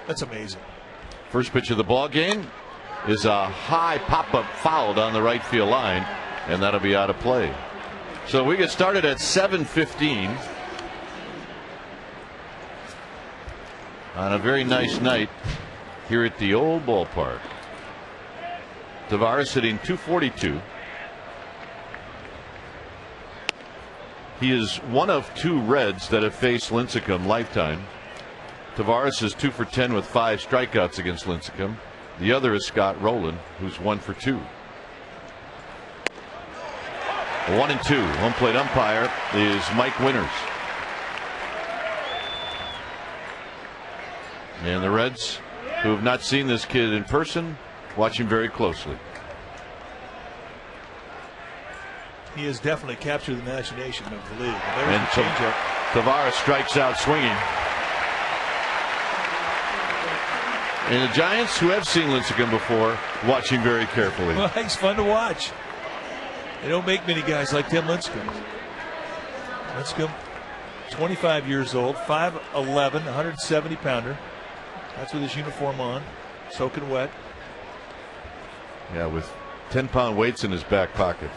That's amazing. First pitch of the ball game is a high pop-up fouled on the right field line, and that'll be out of play. So we get started at 7:15 on a very nice night here at the old ballpark. Tavares hitting .242. He is one of two Reds that have faced Lincecum lifetime. Tavares is 2 for 10 with 5 strikeouts against Lincecum. The other is Scott Rowland, who's 1 for 2. 1-2. Home plate umpire is Mike Winters. And the Reds, who have not seen this kid in person, watch him very closely. He has definitely captured the imagination of the league. And Tavares strikes out swinging. And the Giants, who have seen Lincecum before, watching very carefully. Well, he's fun to watch. They don't make many guys like Tim Lincecum. Lincecum, 25 years old, 5'11", 170-pounder. That's with his uniform on, soaking wet. Yeah, with 10-pound weights in his back pocket.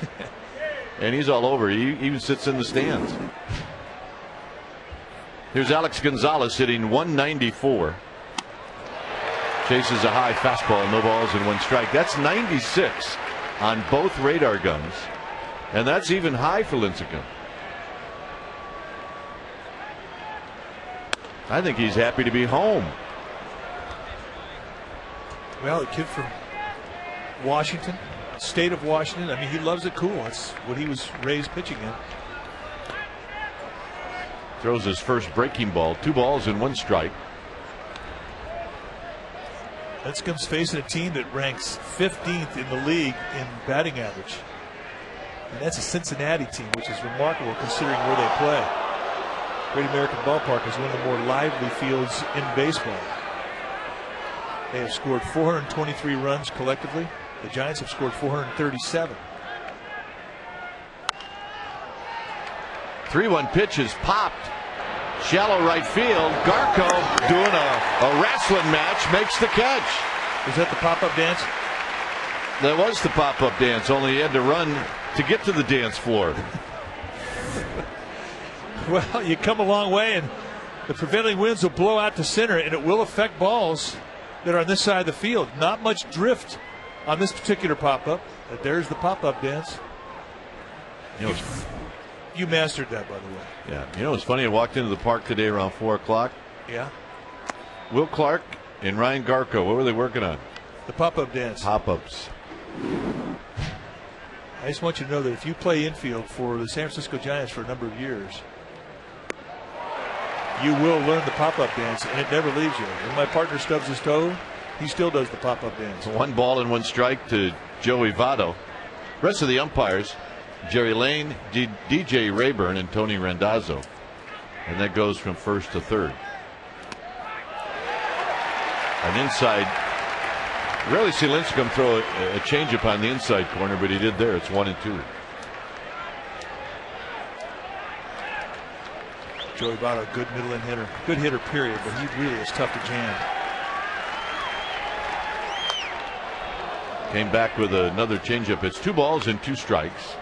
And he's all over. He even sits in the stands. Here's Alex Gonzalez hitting .194. Chases a high fastball, no balls and 1 strike. That's 96 on both radar guns. And that's even high for Lincecum. I think he's happy to be home. Well, a kid from Washington, state of Washington. I mean, he loves it cool. That's what he was raised pitching in. Throws his first breaking ball, 2 balls and 1 strike. Lincecum's facing a team that ranks 15th in the league in batting average. And that's a Cincinnati team, which is remarkable considering where they play. Great American Ballpark is one of the more lively fields in baseball. They have scored 423 runs collectively. The Giants have scored 437. 3-1 pitch is popped. Shallow right field. Garco doing a wrestling match, makes the catch. Was that the pop-up dance? That was the pop-up dance, only he had to run to get to the dance floor. Well, you come a long way, and the prevailing winds will blow out to center, and it will affect balls that are on this side of the field. Not much drift on this particular pop-up, but there's the pop-up dance. You mastered that, by the way. Yeah, you know, it's funny. I walked into the park today around 4 o'clock. Yeah. Will Clark and Ryan Garco, what were they working on? The pop-up dance. Pop-ups. I just want you to know that if you play infield for the San Francisco Giants for a number of years, you will learn the pop-up dance, and it never leaves you. When my partner stubs his toe, he still does the pop-up dance. 1 ball and 1 strike to Joey Votto. Rest of the umpires, Jerry Lane, DJ Rayburn, and Tony Randazzo. And that goes from first to third. An inside. Rarely see Lincecum throw a changeup on the inside corner, but he did there. It's 1-2. Joey Votto, good middle in hitter. Good hitter, period, but he really is tough to jam. Came back with another changeup. It's 2 balls and 2 strikes.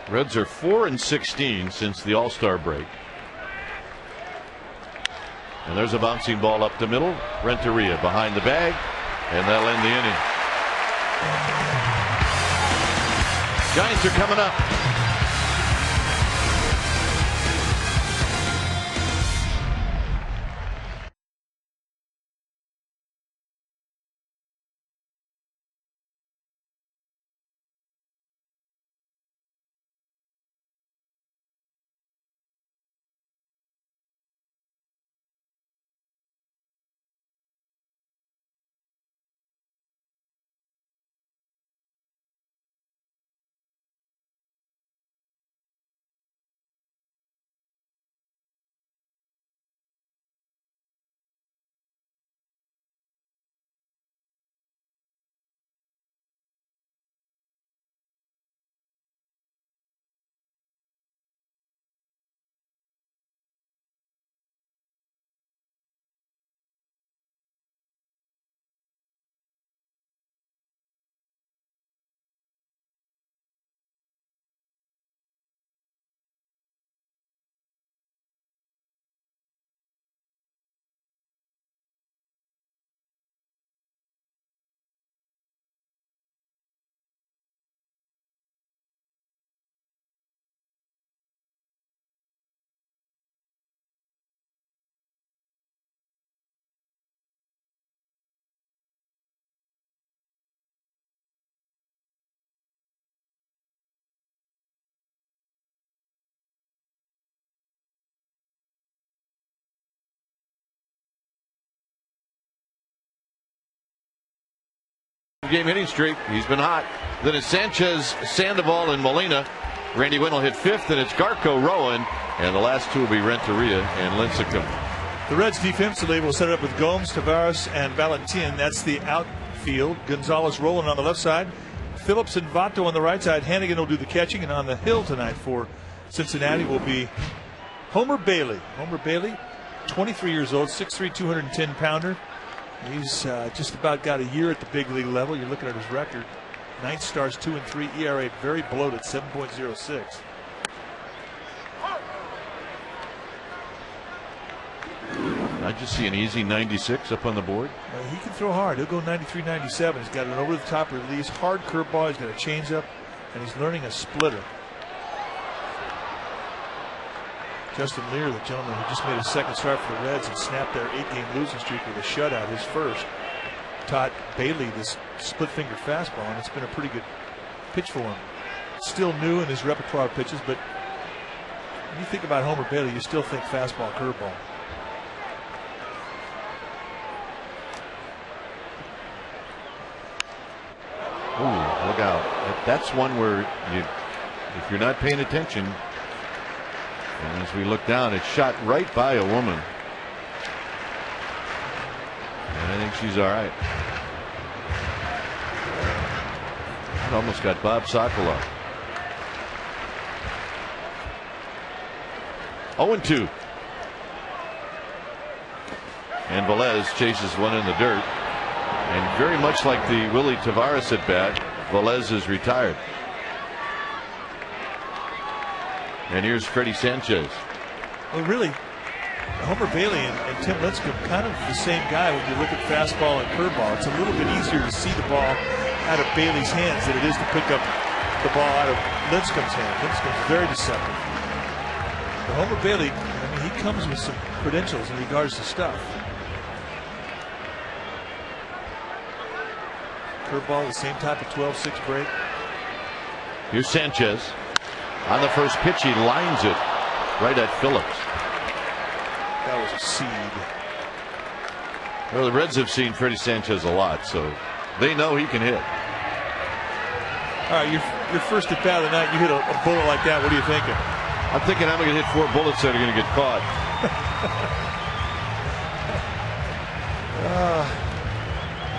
Reds are 4-16 since the All-Star break. And there's a bouncing ball up the middle. Renteria behind the bag, and that'll end the inning. Giants are coming up. game hitting streak. He's been hot. Then it's Sanchez, Sandoval, and Molina. Randy Winn will hit 5th, and it's Garco, Rowan, and the last 2 will be Renteria and Lincecum. The Reds defensively will set it up with Gomes, Tavares, and Valentin. That's the outfield. Gonzalez, Roland on the left side. Phillips and Vato on the right side. Hannigan will do the catching, and on the hill tonight for Cincinnati will be Homer Bailey. Homer Bailey, 23 years old, 6'3", 210-pounder. He's just about got a year at the big league level. You're looking at his record. 9 starts, 2 and 3, ERA very bloated, 7.06. I just see an easy 96 up on the board. He can throw hard. He'll go 93, 97. He's got an over-the-top release, hard curveball. He's got a changeup, and he's learning a splitter. Justin Lear, the gentleman who just made his second start for the Reds and snapped their 8-game losing streak with a shutout, his first, taught Bailey this split-finger fastball, and it's been a pretty good pitch for him. Still new in his repertoire of pitches, but when you think about Homer Bailey, you still think fastball, curveball. Ooh, look out. That's one where if you're not paying attention, and as we look down, it's shot right by a woman. And I think she's all right. It almost got Bob Sokoloff. 0-2. And Velez chases one in the dirt. And very much like the Willie Tavares at bat, Velez is retired. And here's Freddie Sanchez. Well, really, Homer Bailey and Tim Lincecum kind of the same guy when you look at fastball and curveball. It's a little bit easier to see the ball out of Bailey's hands than it is to pick up the ball out of Lincecum's hand. Lincecum's very deceptive. But Homer Bailey, I mean, he comes with some credentials in regards to stuff. Curveball, the same type of 12-6 break. Here's Sanchez. On the first pitch, he lines it right at Phillips. That was a seed. Well, the Reds have seen Freddie Sanchez a lot, so they know he can hit. All right, your first at bat of the night, you hit a bullet like that. What are you thinking? I'm thinking I'm going to hit 4 bullets that are going to get caught.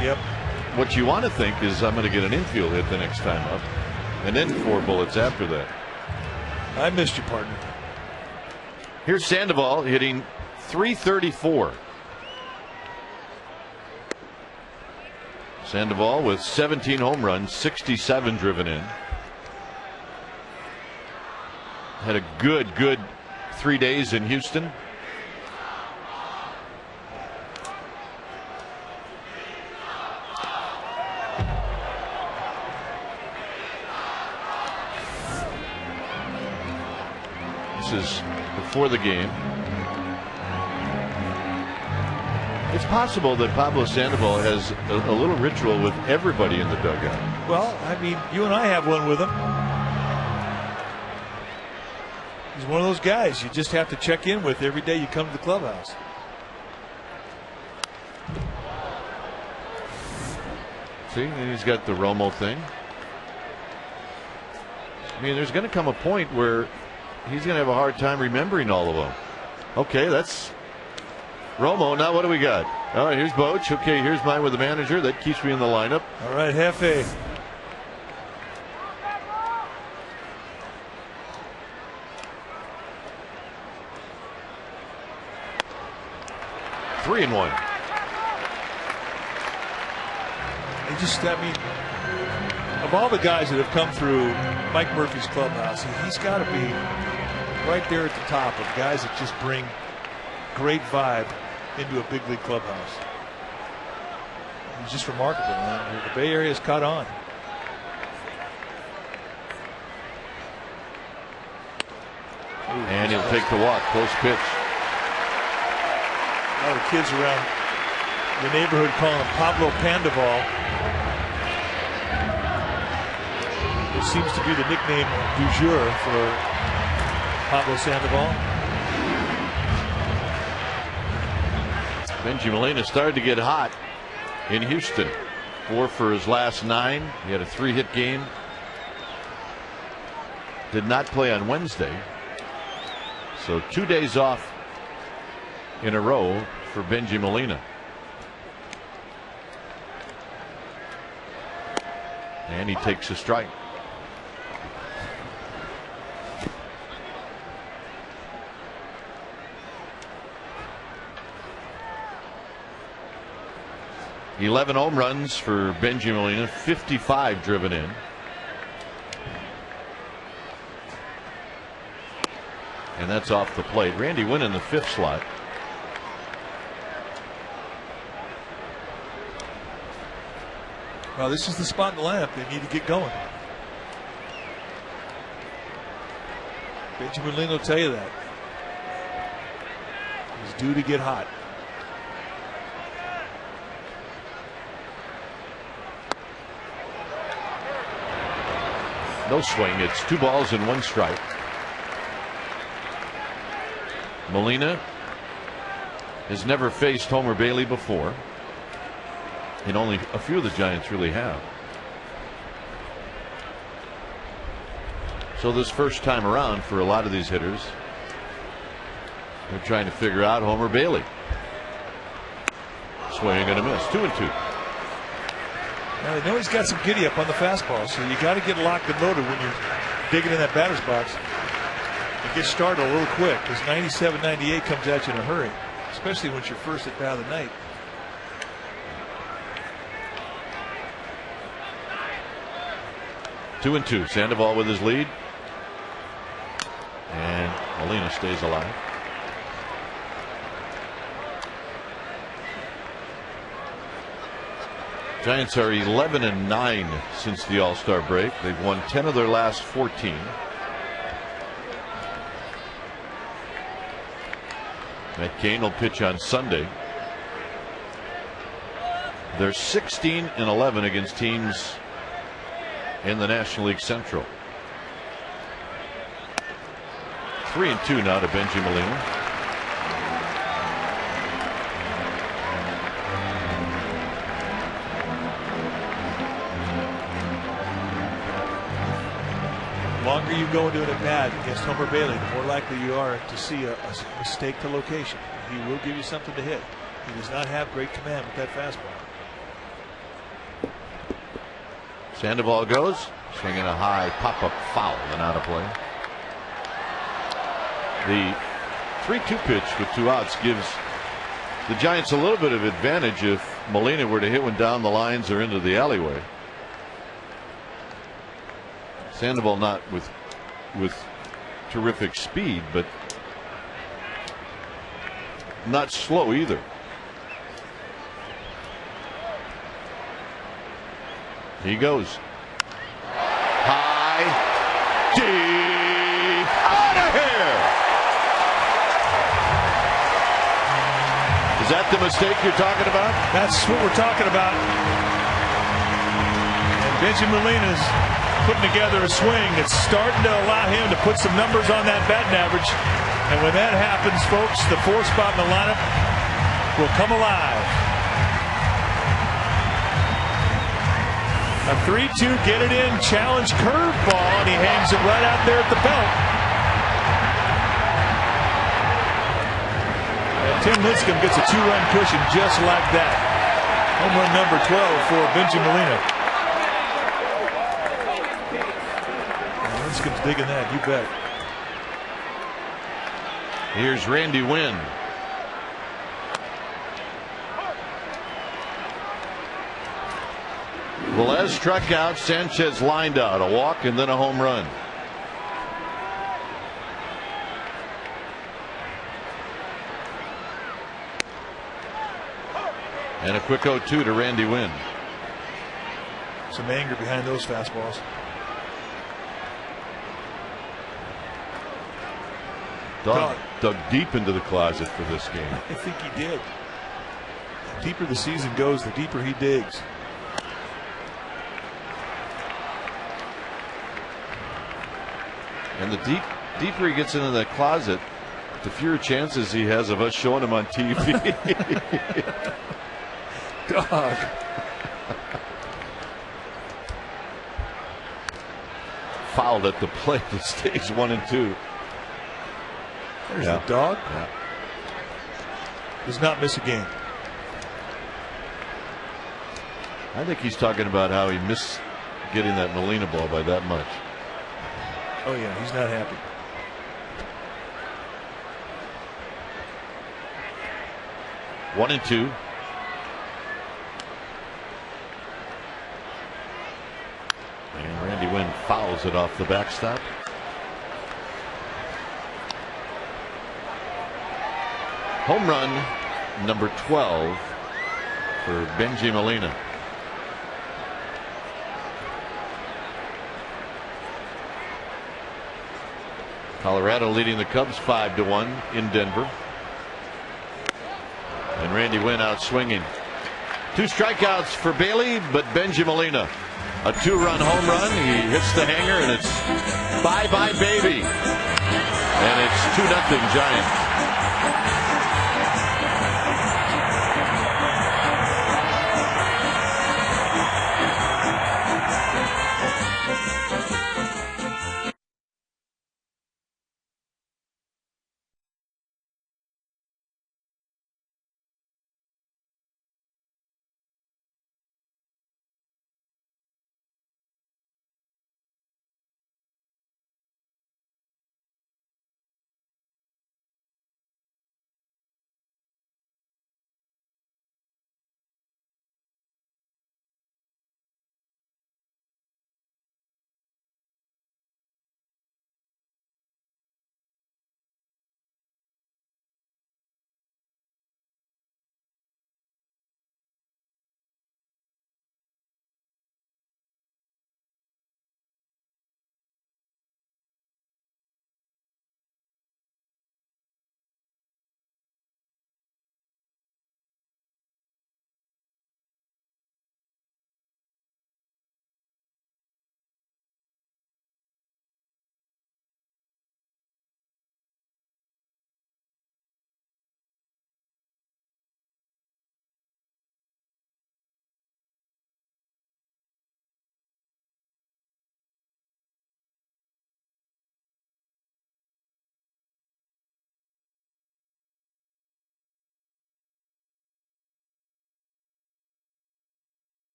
Yep. What you want to think is I'm going to get an infield hit the next time up, and then 4 bullets after that. I missed you, partner. Here's Sandoval hitting .334. Sandoval with 17 home runs, 67 driven in. Had a good 3 days in Houston. Is before the game. It's possible that Pablo Sandoval has a little ritual with everybody in the dugout. Well, I mean, you and I have one with him. He's one of those guys you just have to check in with every day you come to the clubhouse. See, and he's got the Romo thing. I mean, there's going to come a point where he's going to have a hard time remembering all of them. Okay, that's Romo. Now what do we got? All right, here's Boch. Okay, here's mine with the manager. That keeps me in the lineup. All right, Hefe. Three and one. I mean, of all the guys that have come through Mike Murphy's clubhouse, he's got to be right there at the top of guys that just bring great vibe into a big league clubhouse. He's just remarkable, man. The Bay Area has caught on. And he'll take the walk. Close pitch. A lot of kids around the neighborhood calling him Pablo Pandaval. It seems to be the nickname du jour for Pablo Sandoval. Benji Molina started to get hot in Houston. 4 for his last 9. He had a 3-hit game. Did not play on Wednesday. So 2 days off in a row for Benji Molina. And he takes a strike. $11 home runs for Benji Molina, 55 driven in. And that's off the plate. Randy Wynn in the 5th slot. Well, this is the spot in the lineup they need to get going. Benji Molina will tell you that. He's due to get hot. No swing. It's 2 balls and 1 strike. Molina has never faced Homer Bailey before, and only a few of the Giants really have. So this first time around for a lot of these hitters, they're trying to figure out Homer Bailey. Swing and a miss. 2-2. Now they know he's got some giddy up on the fastball, so you got to get locked and loaded when you're digging in that batter's box. And get started a little quick, because 97-98 comes at you in a hurry, especially when it's your first at bat of the night. 2-2. Sandoval with his lead, and Molina stays alive. Giants are 11-9 since the All-Star break. They've won 10 of their last 14. Matt Cain will pitch on Sunday. They're 16-11 against teams in the National League Central. 3-2 now to Benji Molina. The longer you go into an at-bat against Homer Bailey, the more likely you are to see a mistake to location. He will give you something to hit. He does not have great command with that fastball. Sandoval goes, swinging a high pop-up foul and out of play. The 3-2 pitch with 2 outs gives the Giants a little bit of advantage if Molina were to hit one down the lines or into the alleyway. Sandoval not with terrific speed, but not slow either. He goes high, deep, out of here. Is that the mistake you're talking about? That's what we're talking about. And Benji Molina's putting together a swing that's starting to allow him to put some numbers on that batting average. And when that happens, folks, the 4th spot in the lineup will come alive. A 3-2 get it in challenge curveball, and he hangs it right out there at the belt. And Tim Lincecum gets a 2-run cushion just like that. Home run number 12 for Benji Molina. And Lincecum's digging that, you bet. Here's Randy Wynn. Velez struck out, Sanchez lined out, a walk and then a home run. And a quick 0-2 to Randy Wynn. Some anger behind those fastballs. Dug deep into the closet for this game. I think he did. The deeper the season goes, the deeper he digs. And the deeper he gets into that closet, the fewer chances he has of us showing him on TV. Dog. fouled at the plate. It stays 1-2. There's the dog. Yeah. Does not miss a game. I think he's talking about how he missed getting that Molina ball by that much. Oh yeah, he's not happy. One and two. And Randy Wynn fouls it off the backstop. Home run number 12 for Benji Molina. Colorado leading the Cubs 5-1 in Denver. And Randy Wynn out swinging. 2 strikeouts for Bailey, but Benji Molina, a 2-run home run. He hits the hanger, and it's bye-bye baby. And it's 2-0 Giants.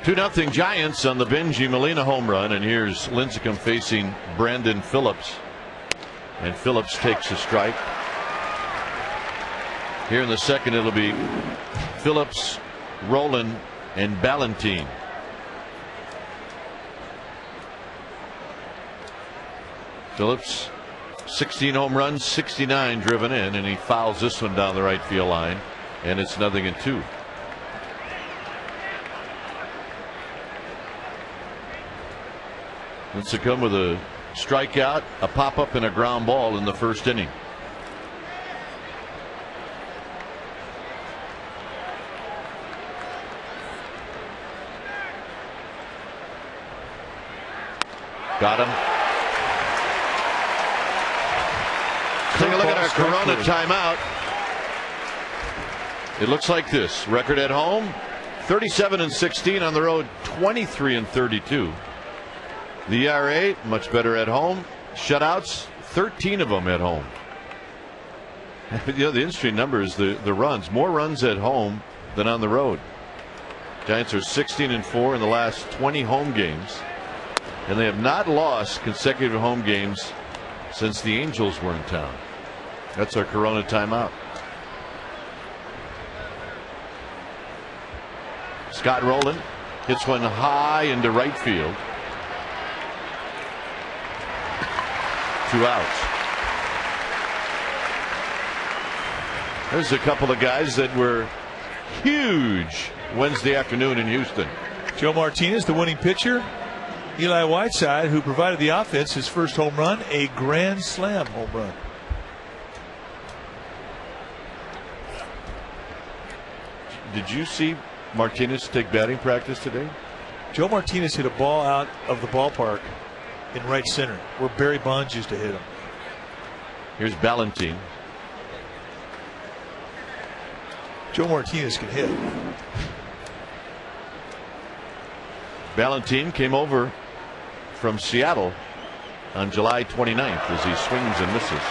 Two 2-0 Giants on the Benji Molina home run, and here's Lincecum facing Brandon Phillips, and Phillips takes a strike. Here in the second, it'll be Phillips, Rowland, and Ballantine. Phillips, 16 home runs, 69 driven in, and he fouls this one down the right field line, and it's 0-2. Lincecum with a strikeout, a pop-up, and a ground ball in the first inning. Got him. Take a look at our Corona timeout. It looks like this. Record at home, 37-16, on the road, 23-32. The ERA, much better at home. Shutouts, 13 of them at home. You know, the interesting number is the runs. More runs at home than on the road. Giants are 16-4 in the last 20 home games, and they have not lost consecutive home games since the Angels were in town. That's our Corona timeout. Scott Rowland hits one high into right field. 2 outs. There's a couple of guys that were huge Wednesday afternoon in Houston. Joe Martinez, the winning pitcher. Eli Whiteside, who provided the offense, his first home run, a grand slam home run. Did you see Martinez take batting practice today? Joe Martinez hit a ball out of the ballpark in right center, where Barry Bonds used to hit him. Here's Ballantine. Joe Martinez can hit. Ballantine came over from Seattle on July 29th as he swings and misses.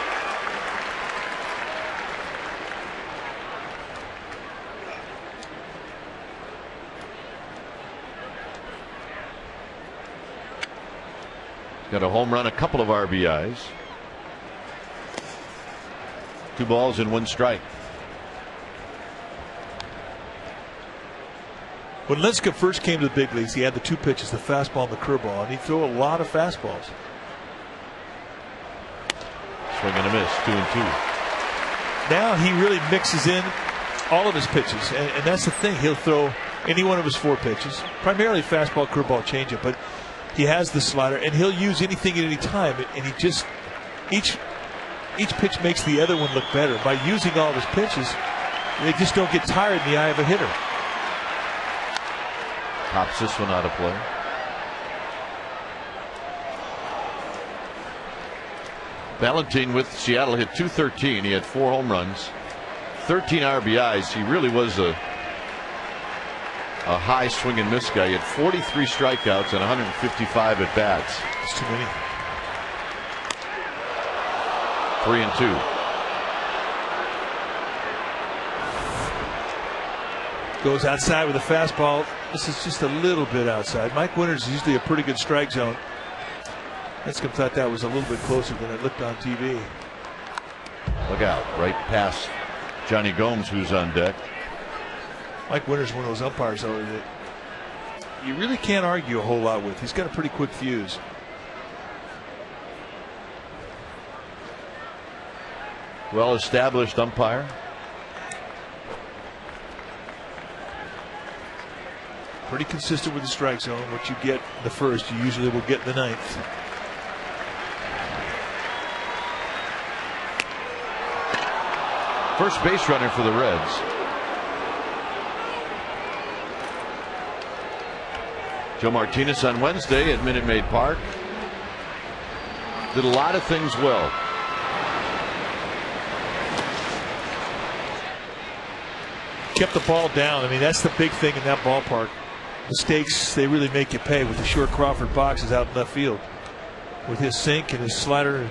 Got a home run, a couple of RBIs. 2 balls and 1 strike. When Lincecum first came to the big leagues, he had the 2 pitches, the fastball and the curveball, and he'd throw a lot of fastballs. Swing and a miss, 2-2. Now he really mixes in all of his pitches, and that's the thing. He'll throw any one of his 4 pitches, primarily fastball, curveball, changeup, but he has the slider, and he'll use anything at any time, and he just each pitch makes the other one look better by using all of his pitches. They just don't get tired in the eye of a hitter. Pops this one out of play. Ballantine with Seattle hit .213. He had 4 home runs, 13 RBIs. He really was a high swing and miss guy. He had 43 strikeouts and 155 at bats. It's too many. 3-2. Goes outside with a fastball. This is just a little bit outside. Mike Winters is usually a pretty good strike zone. Lincecum thought that was a little bit closer than it looked on TV. Look out, right past Johnny Gomes, who's on deck. Mike Winters, one of those umpires, though, that you really can't argue a whole lot with. He's got a pretty quick fuse. Well established umpire. Pretty consistent with the strike zone. What you get in the first, you usually will get in the 9th. First base runner for the Reds. Joe Martinez on Wednesday at Minute Maid Park did a lot of things well. Kept the ball down. I mean, that's the big thing in that ballpark. Mistakes, they really make you pay with the short Crawford boxes out in left field. With his sink and his slider and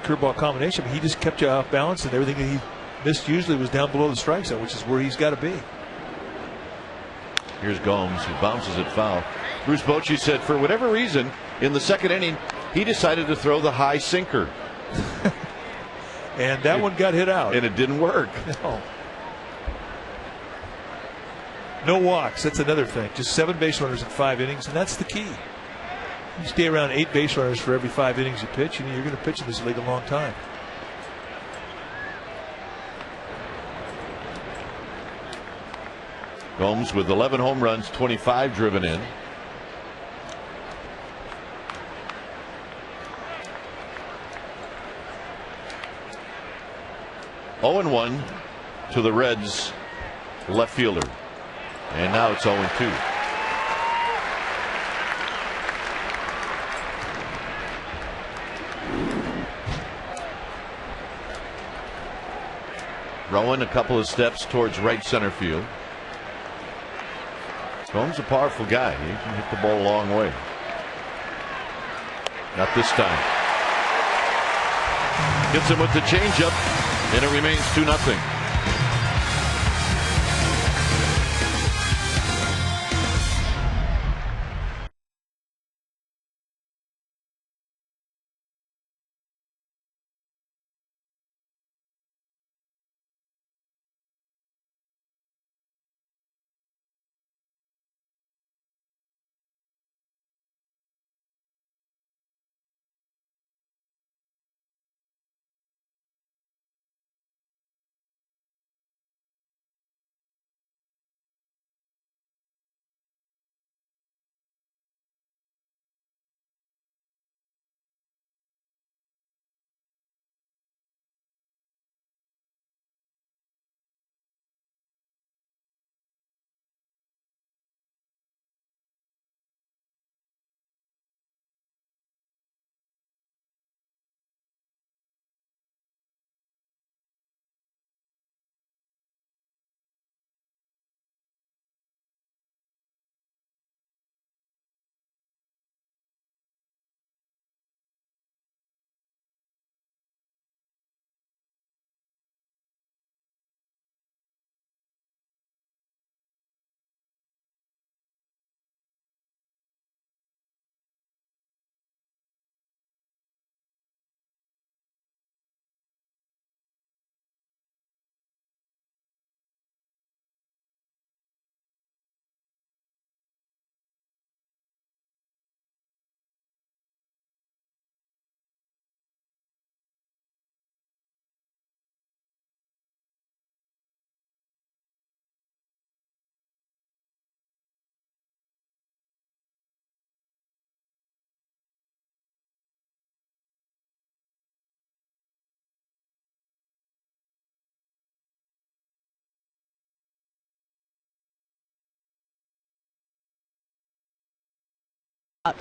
curveball combination, he just kept you off balance, and everything that he missed usually was down below the strike zone, which is where he's got to be. Here's Gomes, who bounces it foul. Bruce Bochy said for whatever reason in the 2nd inning he decided to throw the high sinker. And that one got hit out. And it didn't work. No. No walks. That's another thing. Just 7 base runners in 5 innings, and that's the key. You stay around 8 base runners for every 5 innings you pitch, and you're going to pitch in this league a long time. Gomes with 11 home runs, 25 driven in. Oh, 0-1 to the Reds left fielder. And now it's 0-2. Rowan a couple of steps towards right center field. Gomes a powerful guy. He can hit the ball a long way. Not this time. Gets him with the changeup, and it remains 2-0.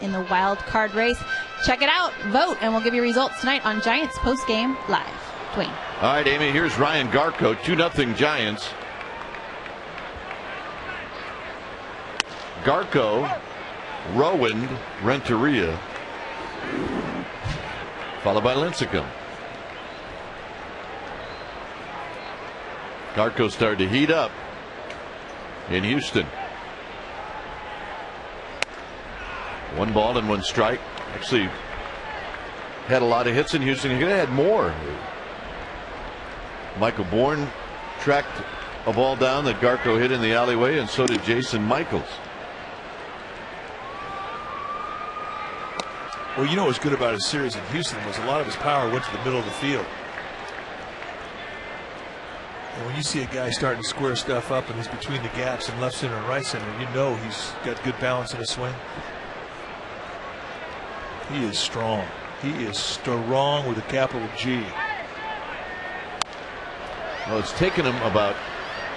in the wild card race. Check it out, vote, and we'll give you results tonight on Giants Postgame Live. Dwayne. All right, Amy, here's Ryan Garko, 2-0 Giants. Garko, Rowan, Renteria, followed by Lincecum. Garko started to heat up in Houston. 1 ball and 1 strike. Actually had a lot of hits in Houston. He could have had more. Michael Bourne tracked a ball down that Garko hit in the alleyway, and so did Jason Michaels. Well, you know what's good about his series in Houston was a lot of his power went to the middle of the field. And when you see a guy starting to square stuff up and he's between the gaps in left center and right center, you know he's got good balance in his swing. He is strong. He is strong with a capital G. Well, it's taken him about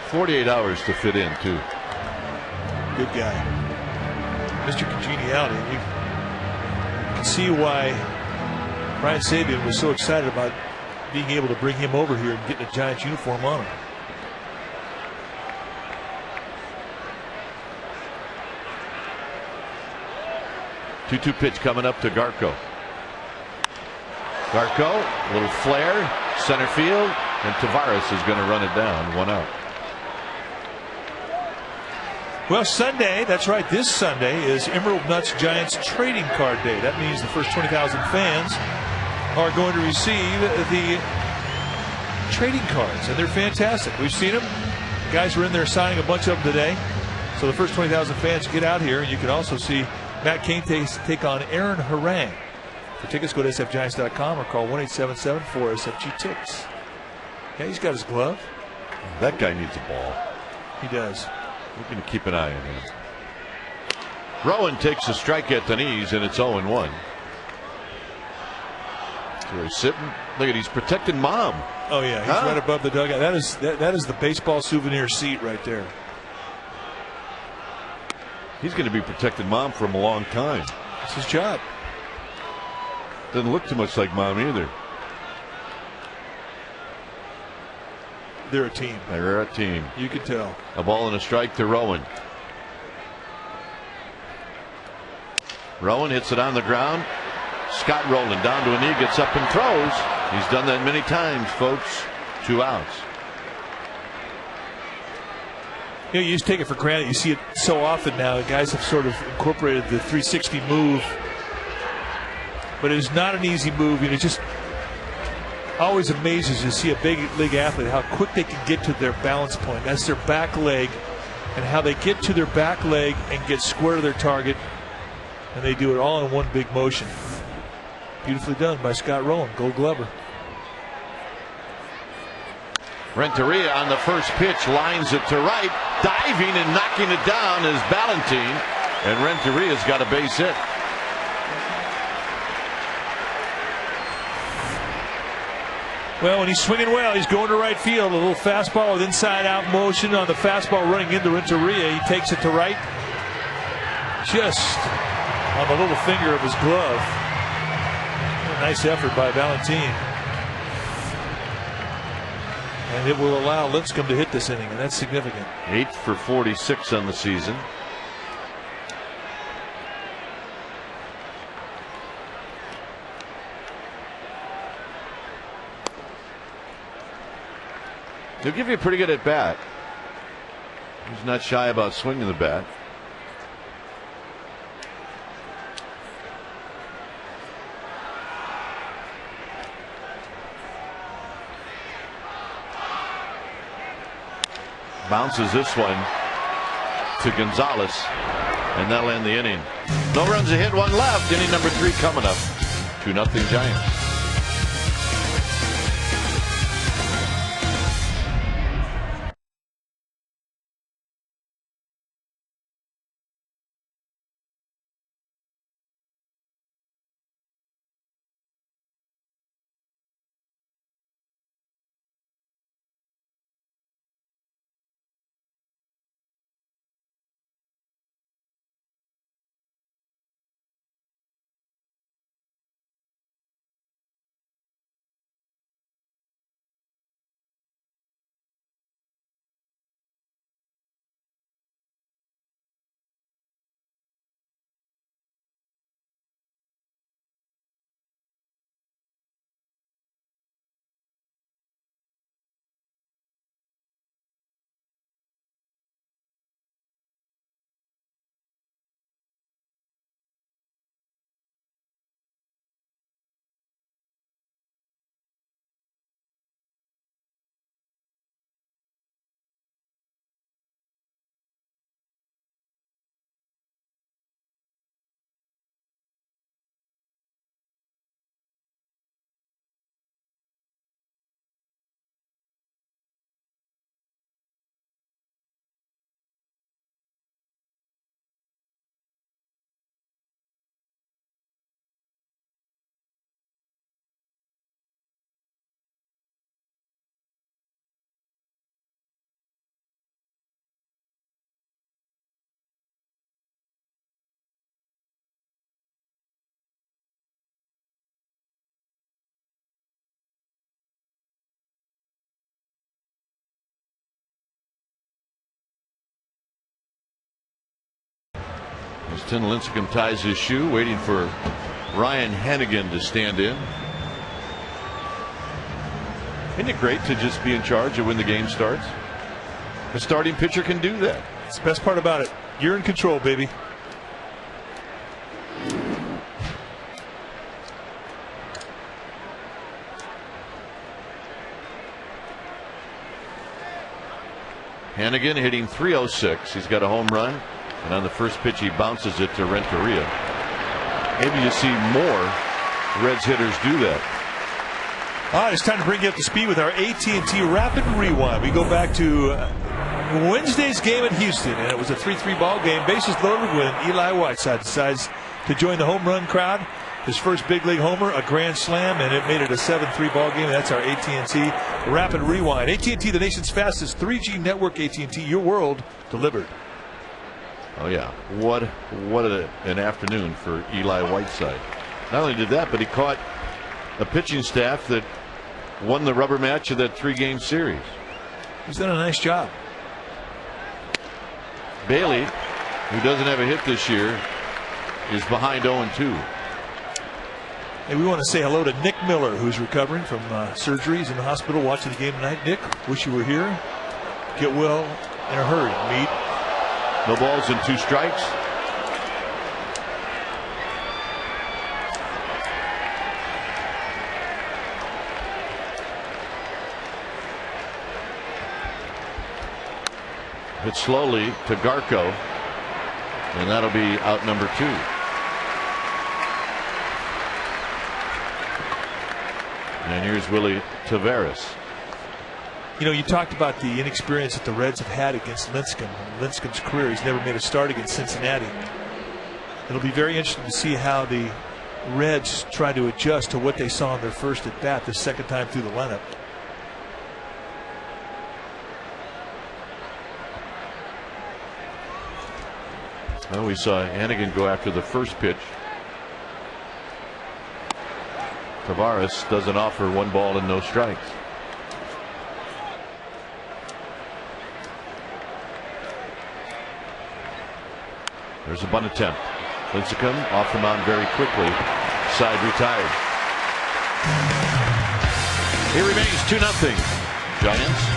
48 hours to fit in, too. Good guy. Mr. Congeniality. You can see why Brian Sabian was so excited about being able to bring him over here and getting a Giants uniform on him. Two pitch coming up to Garko. Garko, a little flare, center field, and Tavares is going to run it down. 1 out. Well, Sunday, that's right, this Sunday is Emerald Nuts Giants trading card day. That means the first 20,000 fans are going to receive the trading cards, and they're fantastic. We've seen them. Guys were in there signing a bunch of them today. So the first 20,000 fans get out here, and you can also see Matt Cain take on Aaron Harang. For tickets, go to sfgiants.com or call 1-877-4SFG-TICKETS. Yeah, he's got his glove. That guy needs a ball. He does. We're going to keep an eye on him. Rowan takes a strike at the knees, and it's 0-1. So he's sitting. Look at, he's protecting Mom. Oh yeah, he's right above the dugout. That is the baseball souvenir seat right there. He's going to be protecting Mom for a long time. It's his job. Doesn't look too much like Mom either. They're a team. They're a team. You can tell. A ball and a strike to Rowan. Rowan hits it on the ground. Scott Rowland down to a knee, gets up and throws. He's done that many times, folks. 2 outs. You know, you just take it for granted. You see it so often now. The guys have sort of incorporated the 360 move, but it is not an easy move. And it just always amazes you to see a big league athlete how quick they can get to their balance point. That's their back leg, and how they get to their back leg and get square to their target, and they do it all in one big motion. Beautifully done by Scott Rowland, Gold Glover. Renteria on the first pitch lines it to right. Diving and knocking it down is Ballantine, and Renteria's got a base hit. Well, when he's swinging well, he's going to right field. A little fastball with inside-out motion on the fastball running into Renteria. He takes it to right, just on the little finger of his glove. A nice effort by Ballantine. And it will allow Lincecum to hit this inning, and that's significant. 8 for 46 on the season. He'll give you a pretty good at bat. He's not shy about swinging the bat. Bounces this one to Gonzalez, and that'll end the inning. No runs, a hit, 1 left. Inning number 3 coming up. 2-0 Giants. As Tim Lincecum ties his shoe, waiting for Ryan Hannigan to stand in. Isn't it great to just be in charge of when the game starts? A starting pitcher can do that. It's the best part about it. You're in control, baby. Hannigan hitting .306. He's got a home run, and on the first pitch he bounces it to Renteria. Maybe you see more Reds hitters do that. All right, it's time to bring you up to speed with our AT&T Rapid Rewind. We go back to Wednesday's game at Houston, and it was a 3-3 ball game. Bases loaded when Eli Whiteside decides to join the home run crowd. His first big league homer, a grand slam, and it made it a 7-3 ball game. That's our AT&T Rapid Rewind. AT&T, the nation's fastest 3G network. AT&T, your world delivered. Oh yeah, what an afternoon for Eli Whiteside. Not only did that, but he caught a pitching staff that won the rubber match of that 3-game series. He's done a nice job. Bailey, who doesn't have a hit this year, is behind 0-2. And we want to say hello to Nick Miller, who's recovering from surgeries in the hospital, watching the game tonight. Nick, wish you were here. Get well in a hurry. Meet. No balls and 2 strikes. Hit slowly to Garco, and that'll be out number 2. And here's Willie Taveras. You know, you talked about the inexperience that the Reds have had against Lincecum. In Lincecum's career, he's never made a start against Cincinnati. It'll be very interesting to see how the Reds try to adjust to what they saw in their first at bat the second time through the lineup. Well, we saw Hannigan go after the first pitch. Tavares doesn't offer 1 ball and no strikes. There's a bunt attempt. Lincecum off the mound very quickly. Side retired. It remains 2-0 Giants.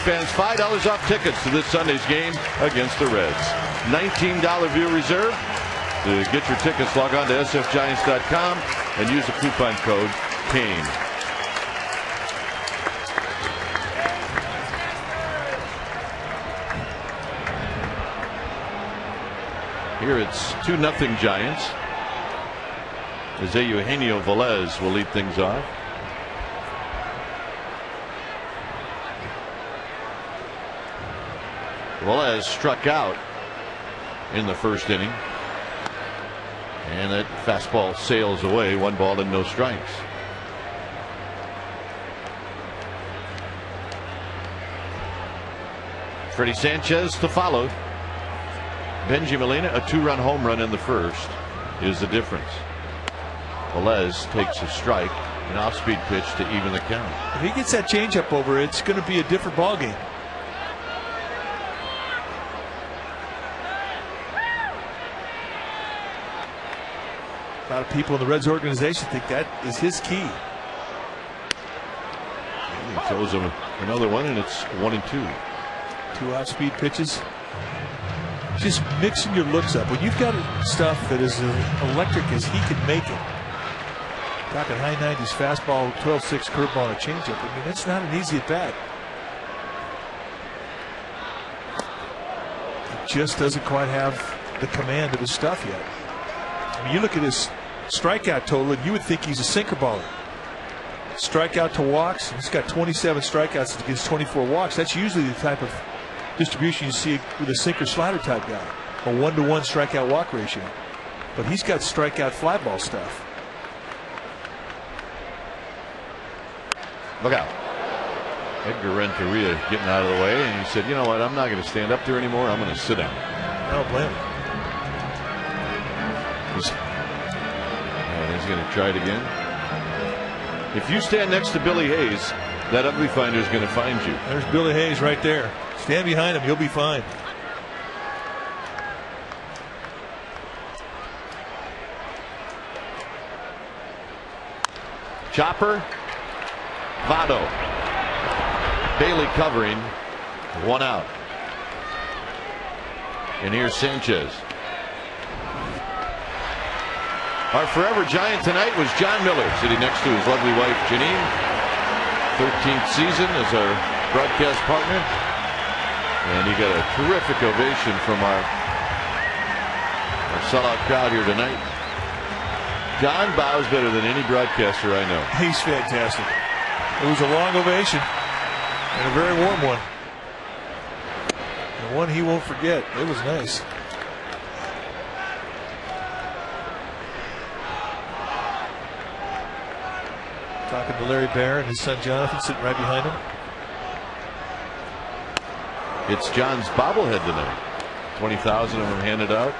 Fans $5 off tickets to this Sunday's game against the Reds. $19 view reserve. To get your tickets, log on to sfgiants.com and use the coupon code KANE. Here it's 2-0 Giants, as Eugenio Velez will lead things off. Velez struck out in the first inning. And that fastball sails away. 1 ball and no strikes. Freddie Sanchez to follow. Benji Molina, a 2-run home run in the first, is the difference. Velez takes a strike, an off-speed pitch to even the count. If he gets that changeup over, it's going to be a different ball game. A lot of people in the Reds organization think that is his key. He throws him another one, and it's 1-2. 2 off-speed pitches. Just mixing your looks up. When you've got stuff that is as electric as he can make it, talking high 90s fastball, 12-6 curveball, and a changeup. I mean, that's not an easy at bat. He just doesn't quite have the command of his stuff yet. I mean, you look at his strikeout total, and you would think he's a sinker baller. Strikeout to walks, he's got 27 strikeouts against 24 walks. That's usually the type of distribution you see with a sinker slider type guy, a 1-to-1 strikeout walk ratio. But he's got strikeout fly ball stuff. Look out. Edgar Renteria getting out of the way, and he said, you know what, I'm not going to stand up there anymore. I'm going to sit down. I don't blame him. He's going to try it again. If you stand next to Billy Hayes, that ugly finder is going to find you. There's Billy Hayes right there. Stand behind him, you'll be fine. Chopper. Votto. Bailey covering. 1 out. And here's Sanchez. Our forever Giant tonight was John Miller, sitting next to his lovely wife Janine. 13th season as our broadcast partner. And he got a terrific ovation from our sellout crowd here tonight. John bows better than any broadcaster I know. He's fantastic. It was a long ovation and a very warm one. And one he won't forget. It was nice. Talking to Larry Barron, his son Jonathan sitting right behind him. It's John's bobblehead tonight. 20,000 of them handed out.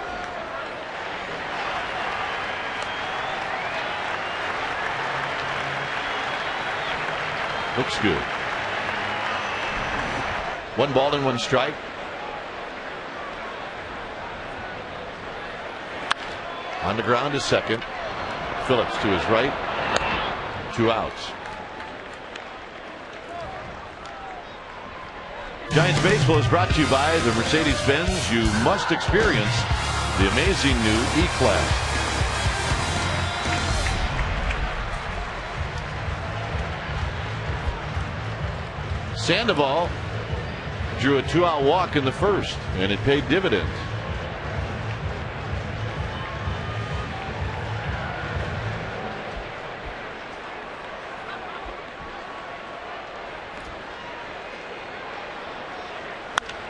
Looks good. 1 ball and 1 strike. On the ground to second. Phillips to his right. 2 outs. Giants Baseball is brought to you by the Mercedes-Benz. You must experience the amazing new E-Class. Sandoval drew a 2-out walk in the first, and it paid dividends.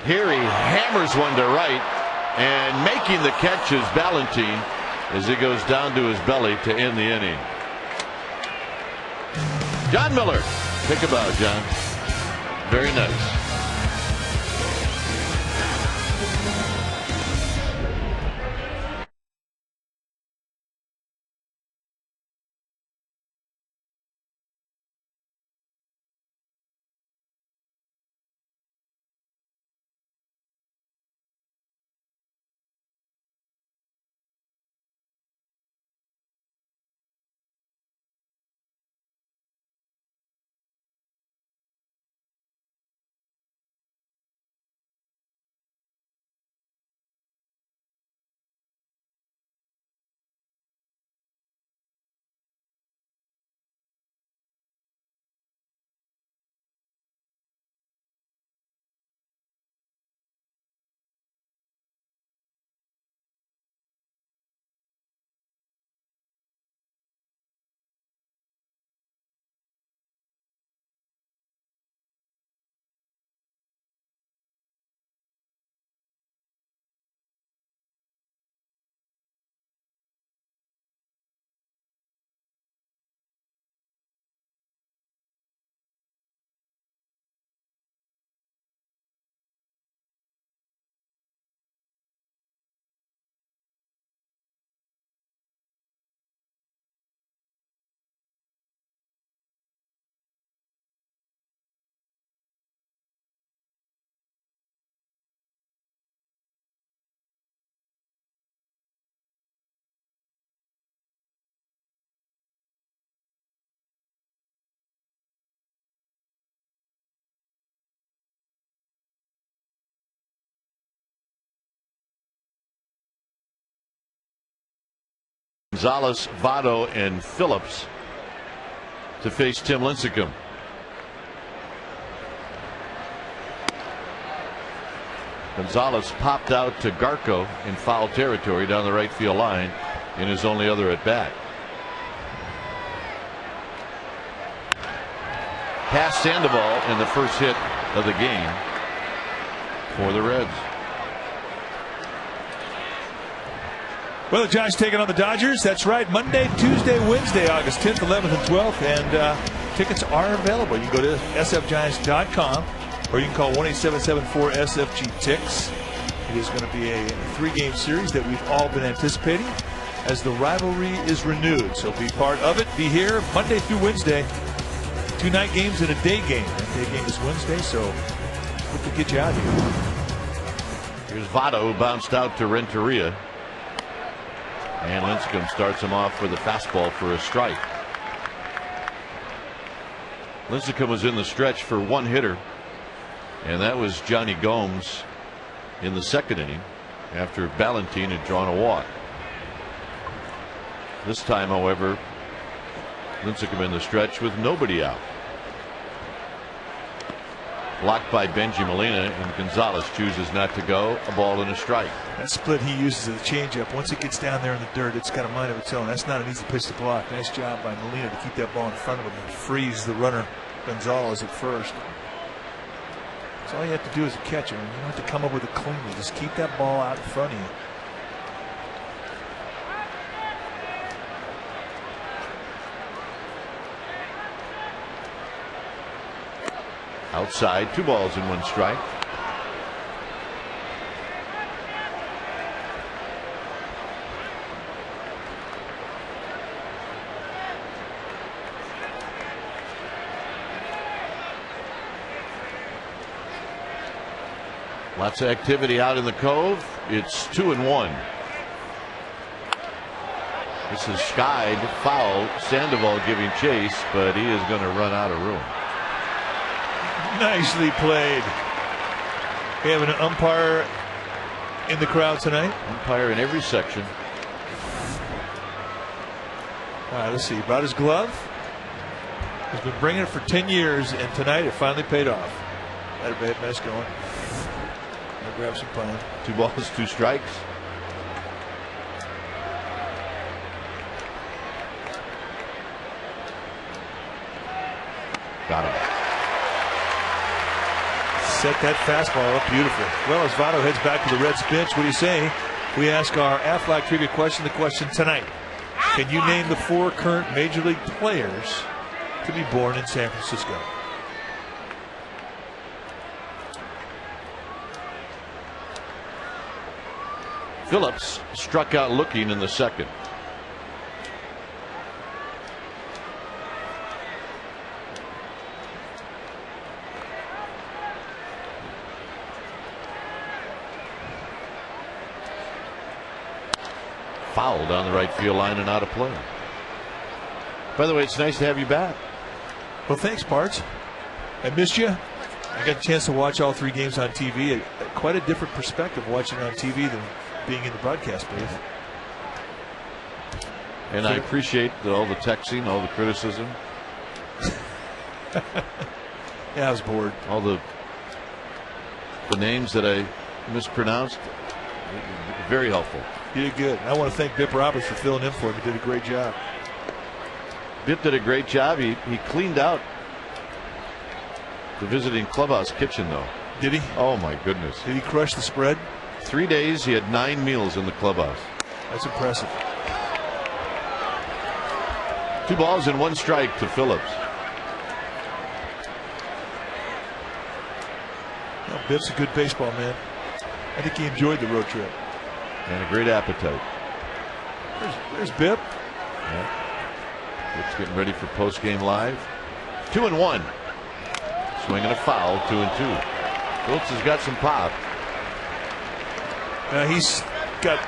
Here he hammers one to right, and making the catch is Ballantine as he goes down to his belly to end the inning. John Miller, think about it, John. Very nice. Gonzalez, Votto, and Phillips to face Tim Lincecum. Gonzalez popped out to Garco in foul territory down the right field line in his only other at bat. Past Sandoval in the first hit of the game for the Reds. Well, the Giants taking on the Dodgers. That's right. Monday, Tuesday, Wednesday, August 10th, 11th, and 12th. And tickets are available. You can go to sfgiants.com or you can call 1-877-4-SFG-TICKS. It is going to be a 3-game series that we've all been anticipating as the rivalry is renewed. So be part of it. Be here Monday through Wednesday. 2 night games and a day game. That day game is Wednesday, so hope to get you out here. Here's Votto, who bounced out to Renteria. And Lincecum starts him off with a fastball for a strike. Lincecum was in the stretch for 1 hitter, and that was Johnny Gomes in the 2nd inning after Ballantine had drawn a walk. This time, however, Lincecum in the stretch with nobody out. Blocked by Benji Molina, and Gonzalez chooses not to go. A ball and a strike. That split he uses as a changeup. Once it gets down there in the dirt, it's got a mind of its own. That's not an easy pitch to block. Nice job by Molina to keep that ball in front of him and freeze the runner Gonzalez at first. That's all you have to do as a catcher. You don't have to come up with it cleanly. Just keep that ball out in front of you. Outside, 2 balls and 1 strike. Lots of activity out in the Cove. It's 2-1. This is skied, foul. Sandoval giving chase, but he is going to run out of room. Nicely played. We have an umpire in the crowd tonight. Umpire in every section. All right, let's see. About his glove. He's been bringing it for 10 years, and tonight it finally paid off. Had a bad mess going. I'll grab some pine. 2 balls, 2 strikes. Got him. Set that fastball up beautifully. Well, as Votto heads back to the Reds bench, what do you say? We ask our Aflac trivia question. The question tonight: can you name the 4 current Major League players to be born in San Francisco? Phillips struck out looking in the 2nd. Foul down the right field line and out of play. By the way, it's nice to have you back. Well, thanks, Parts. I missed you. I got a chance to watch all 3 games on TV. Quite a different perspective watching on TV than being in the broadcast booth. And I appreciate all the texting, all the criticism. Yeah, I was bored. All the names that I mispronounced. Very helpful. You did good. I want to thank Bip Roberts for filling in for me. He did a great job. Bip did a great job. He cleaned out the visiting clubhouse kitchen, though. Did he? Oh, my goodness. Did he crush the spread? 3 days, he had 9 meals in the clubhouse. That's impressive. 2 balls and 1 strike to Phillips. Well, Bip's a good baseball man. I think he enjoyed the road trip. And a great appetite. There's Bip. Yeah. Bip's getting ready for post-game live. 2-1. Swinging a foul. 2-2. Phillips has got some pop. Now he's got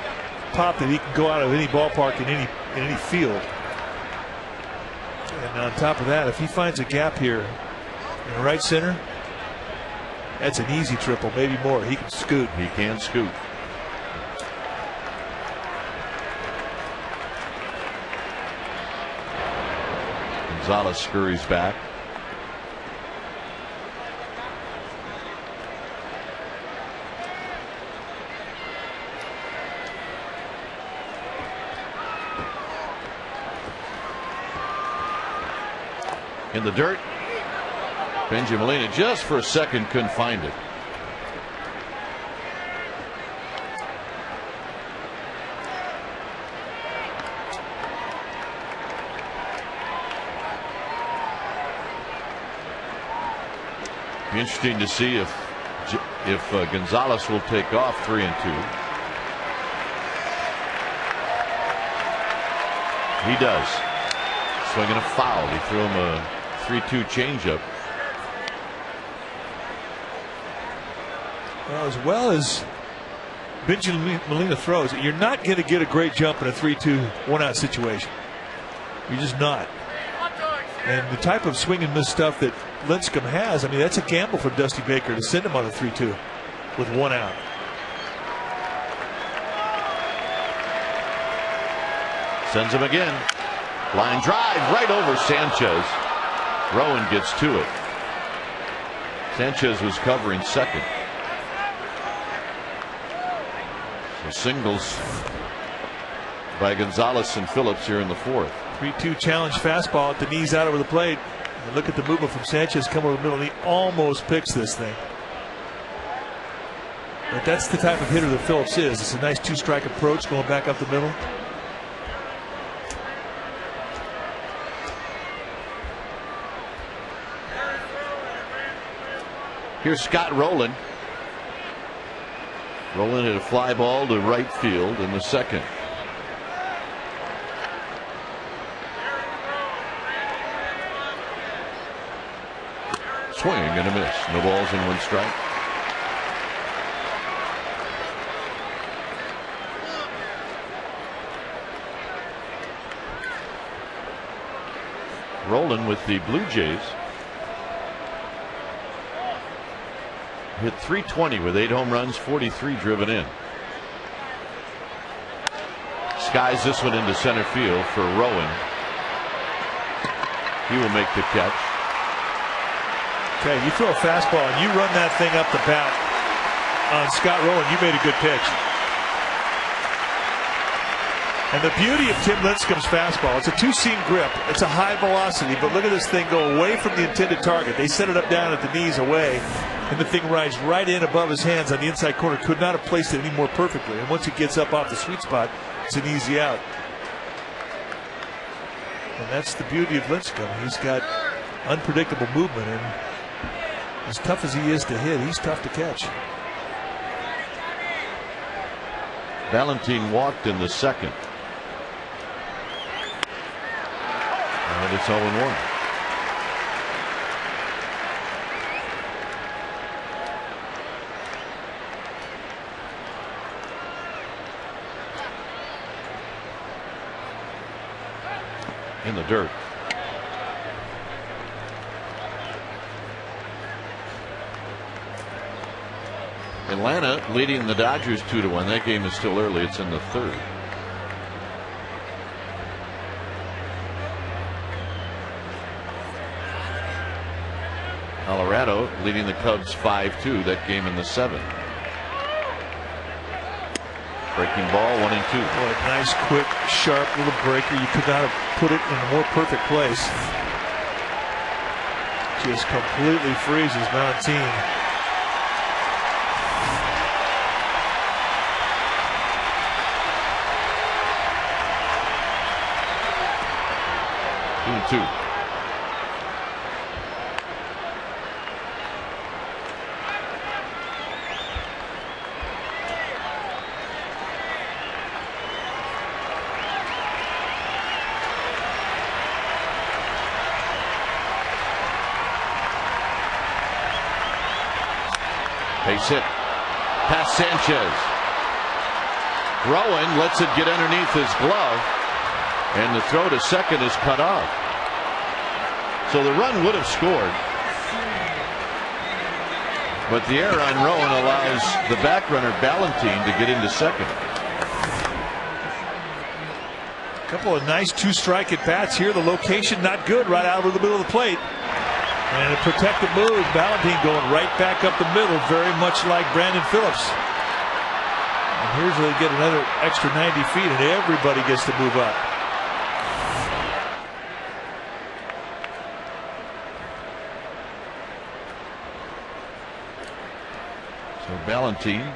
pop that he can go out of any ballpark in any field. And on top of that, if he finds a gap here in right center, that's an easy triple, maybe more. He can scoot. He can scoot. Gonzalez scurries back. In the dirt. Benji Molina just for a second couldn't find it. Be interesting to see if Gonzalez will take off 3-2. He does. Swinging a foul. He threw him a 3-2 changeup. Well as Benji Molina throws, you're not going to get a great jump in a 3-2 1-out situation. You're just not. And the type of swing and miss stuff that Lincecum has, I mean, that's a gamble for Dusty Baker to send him on a 3-2 with 1 out. Sends him again. Line drive right over Sanchez. Rowan gets to it. Sanchez was covering second. So singles by Gonzalez and Phillips here in the fourth. 3-2 challenge fastball at the knees out over the plate. And look at the movement from Sanchez coming over the middle. He almost picks this thing. But that's the type of hitter that Phillips is. It's a nice 2-strike approach going back up the middle. Here's Scott Rowland. Rowland hit a fly ball to right field in the second. Swing and a miss. No balls and 1 strike. Rowland with the Blue Jays hit .320 with 8 home runs, 43 driven in. Skies this one into center field for Rowan. He will make the catch. Okay, you throw a fastball and you run that thing up the bat on Scott Rowland, you made a good pitch. And the beauty of Tim Lincecum's fastball, it's a 2-seam grip. It's a high velocity, but look at this thing go away from the intended target. They set it up down at the knees away, and the thing rides right in above his hands on the inside corner. Could not have placed it any more perfectly. And once it gets up off the sweet spot, it's an easy out. And that's the beauty of Lincecum. He's got unpredictable movement, and as tough as he is to hit, he's tough to catch. Valentine walked in the second. And it's 0-1. In the dirt. Atlanta leading the Dodgers 2-1. That game is still early. It's in the third. Colorado leading the Cubs 5-2. That game in the seventh. Breaking ball 1-2. Boy, nice, quick, sharp little breaker. You could not have put it in a more perfect place. Just completely freezes Valentine. Two. Base hit past Sanchez. Rowan lets it get underneath his glove, and the throw to second is cut off. So the run would have scored, but the error on Rowan allows the back runner Valentine to get into second. Couple of nice two-strike at bats here. The location not good, right out of the middle of the plate. And a protected move. Valentine going right back up the middle, very much like Brandon Phillips. And here's where they get another extra 90 feet, and everybody gets to move up. So Valentine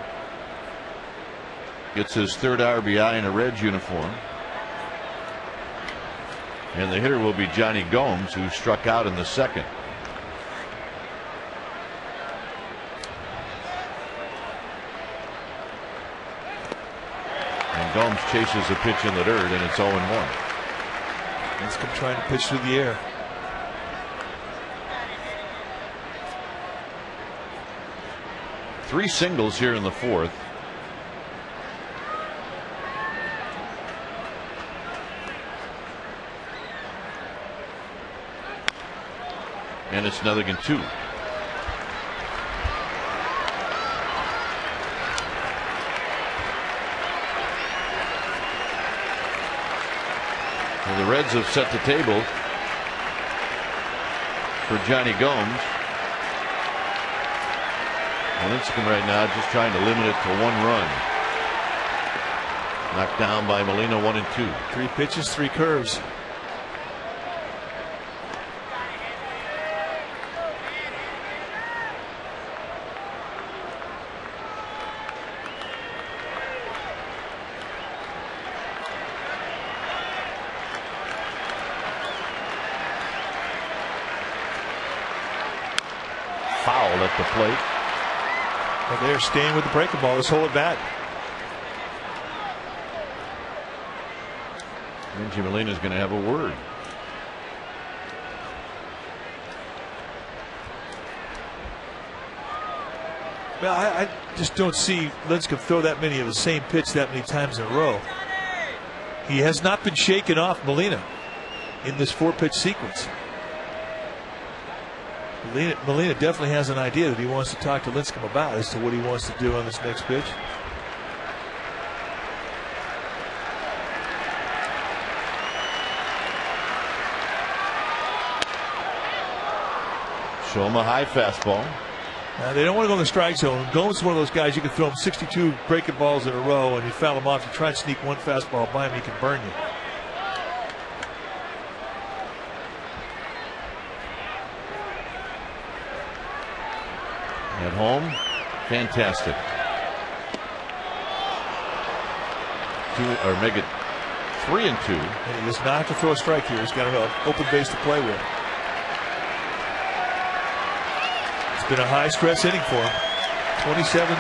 gets his third RBI in a Reds uniform. And the hitter will be Johnny Gomes, who struck out in the second. And Gomes chases a pitch in the dirt, and it's 0-1. Lincecum trying to pitch through the air. Three singles here in the fourth. And it's another again 2. Well, the Reds have set the table for Johnny Gomes. And Lincecum right now just trying to limit it to 1 run. Knocked down by Molina, 1-2. 3 pitches, 3 curves. Foul at the plate. Well, they're staying with the breaking ball this whole at bat. Reggie Molina is going to have a word. Well, I just don't see Lincecum throw that many of the same pitch that many times in a row. He has not been shaken off Molina in this 4-pitch sequence. Molina definitely has an idea that he wants to talk to Lincecum about as to what he wants to do on this next pitch. Show him a high fastball. They don't want to go in the strike zone. Gomes is one of those guys you can throw him 62 breaking balls in a row, and you foul him off. You try and sneak one fastball by him, he can burn you. At home, fantastic. Make it 3-2. And he does not have to throw a strike here. He's got an open base to play with. It's been a high stress inning for him. 27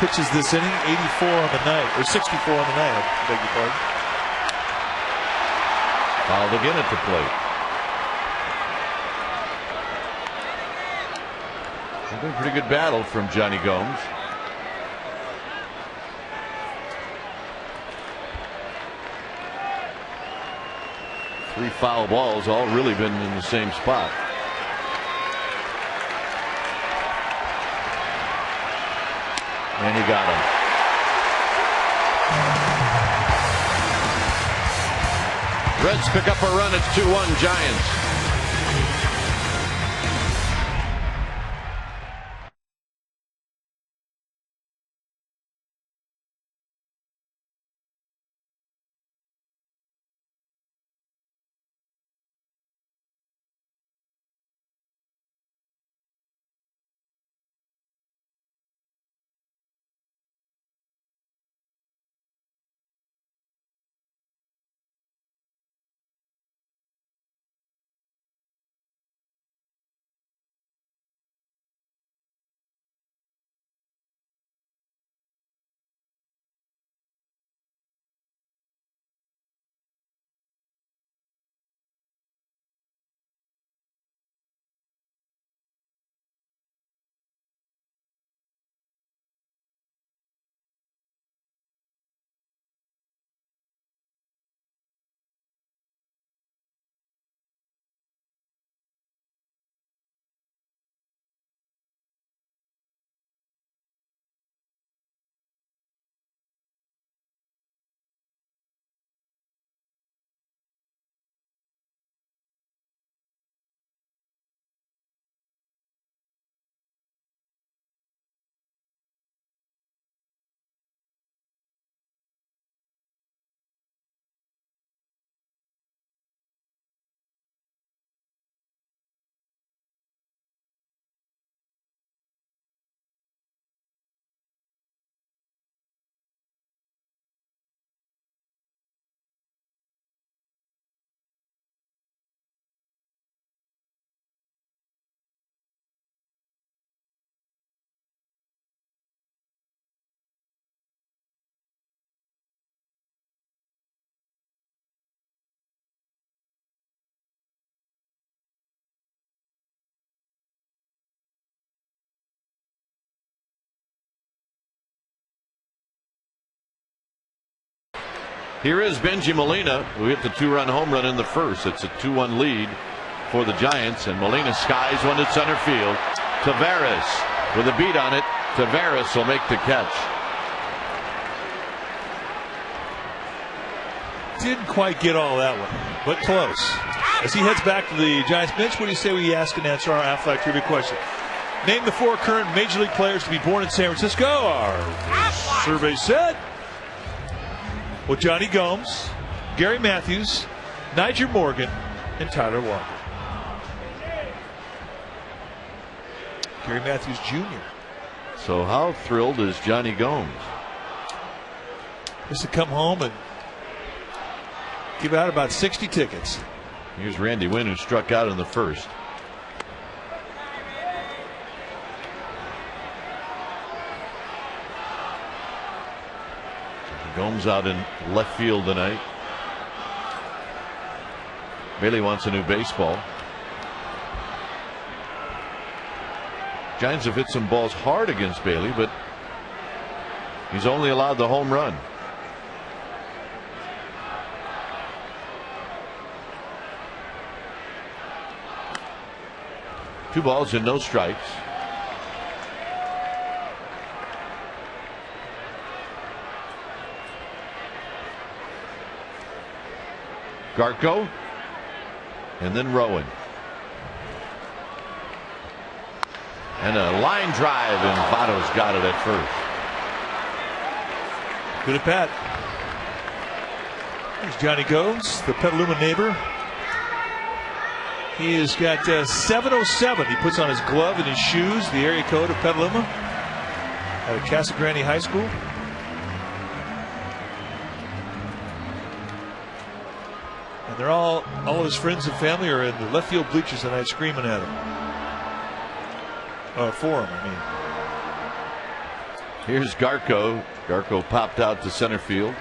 pitches this inning, 84 on the night, or 64 on the night, I beg your pardon. Fouled again at the plate. It's been a pretty good battle from Johnny Gomes. Three foul balls, all really been in the same spot. And he got him. Reds pick up a run. It's 2-1 Giants. Here is Benji Molina, who hit the 2-run home run in the first. It's a 2-1 lead for the Giants, and Molina skies one to center field. Tavares with a beat on it. Tavares will make the catch. Didn't quite get all that one, but close. As he heads back to the Giants bench, what do you say we ask and answer our Aflac trivia question? Name the 4 current Major League players to be born in San Francisco. Our survey said, well, Johnny Gomes, Gary Matthews, Niger Morgan, and Tyler Walker. Gary Matthews Jr. So how thrilled is Johnny Gomes? Just to come home and give out about 60 tickets. Here's Randy Wynn, who struck out in the first. Gomes out in left field tonight. Bailey wants a new baseball. Giants have hit some balls hard against Bailey, but he's only allowed the home run. Two balls and no strikes. Garco, and then Rowan. And a line drive, and Votto's got it at first. Good at bat. There's Johnny Gomes, the Petaluma neighbor. He has got 707. He puts on his glove and his shoes, the area code of Petaluma, out of Casa Grande High School. And they're all of his friends and family are in the left field bleachers tonight screaming at him. For him, I mean. Here's Garco. Garco popped out to center field.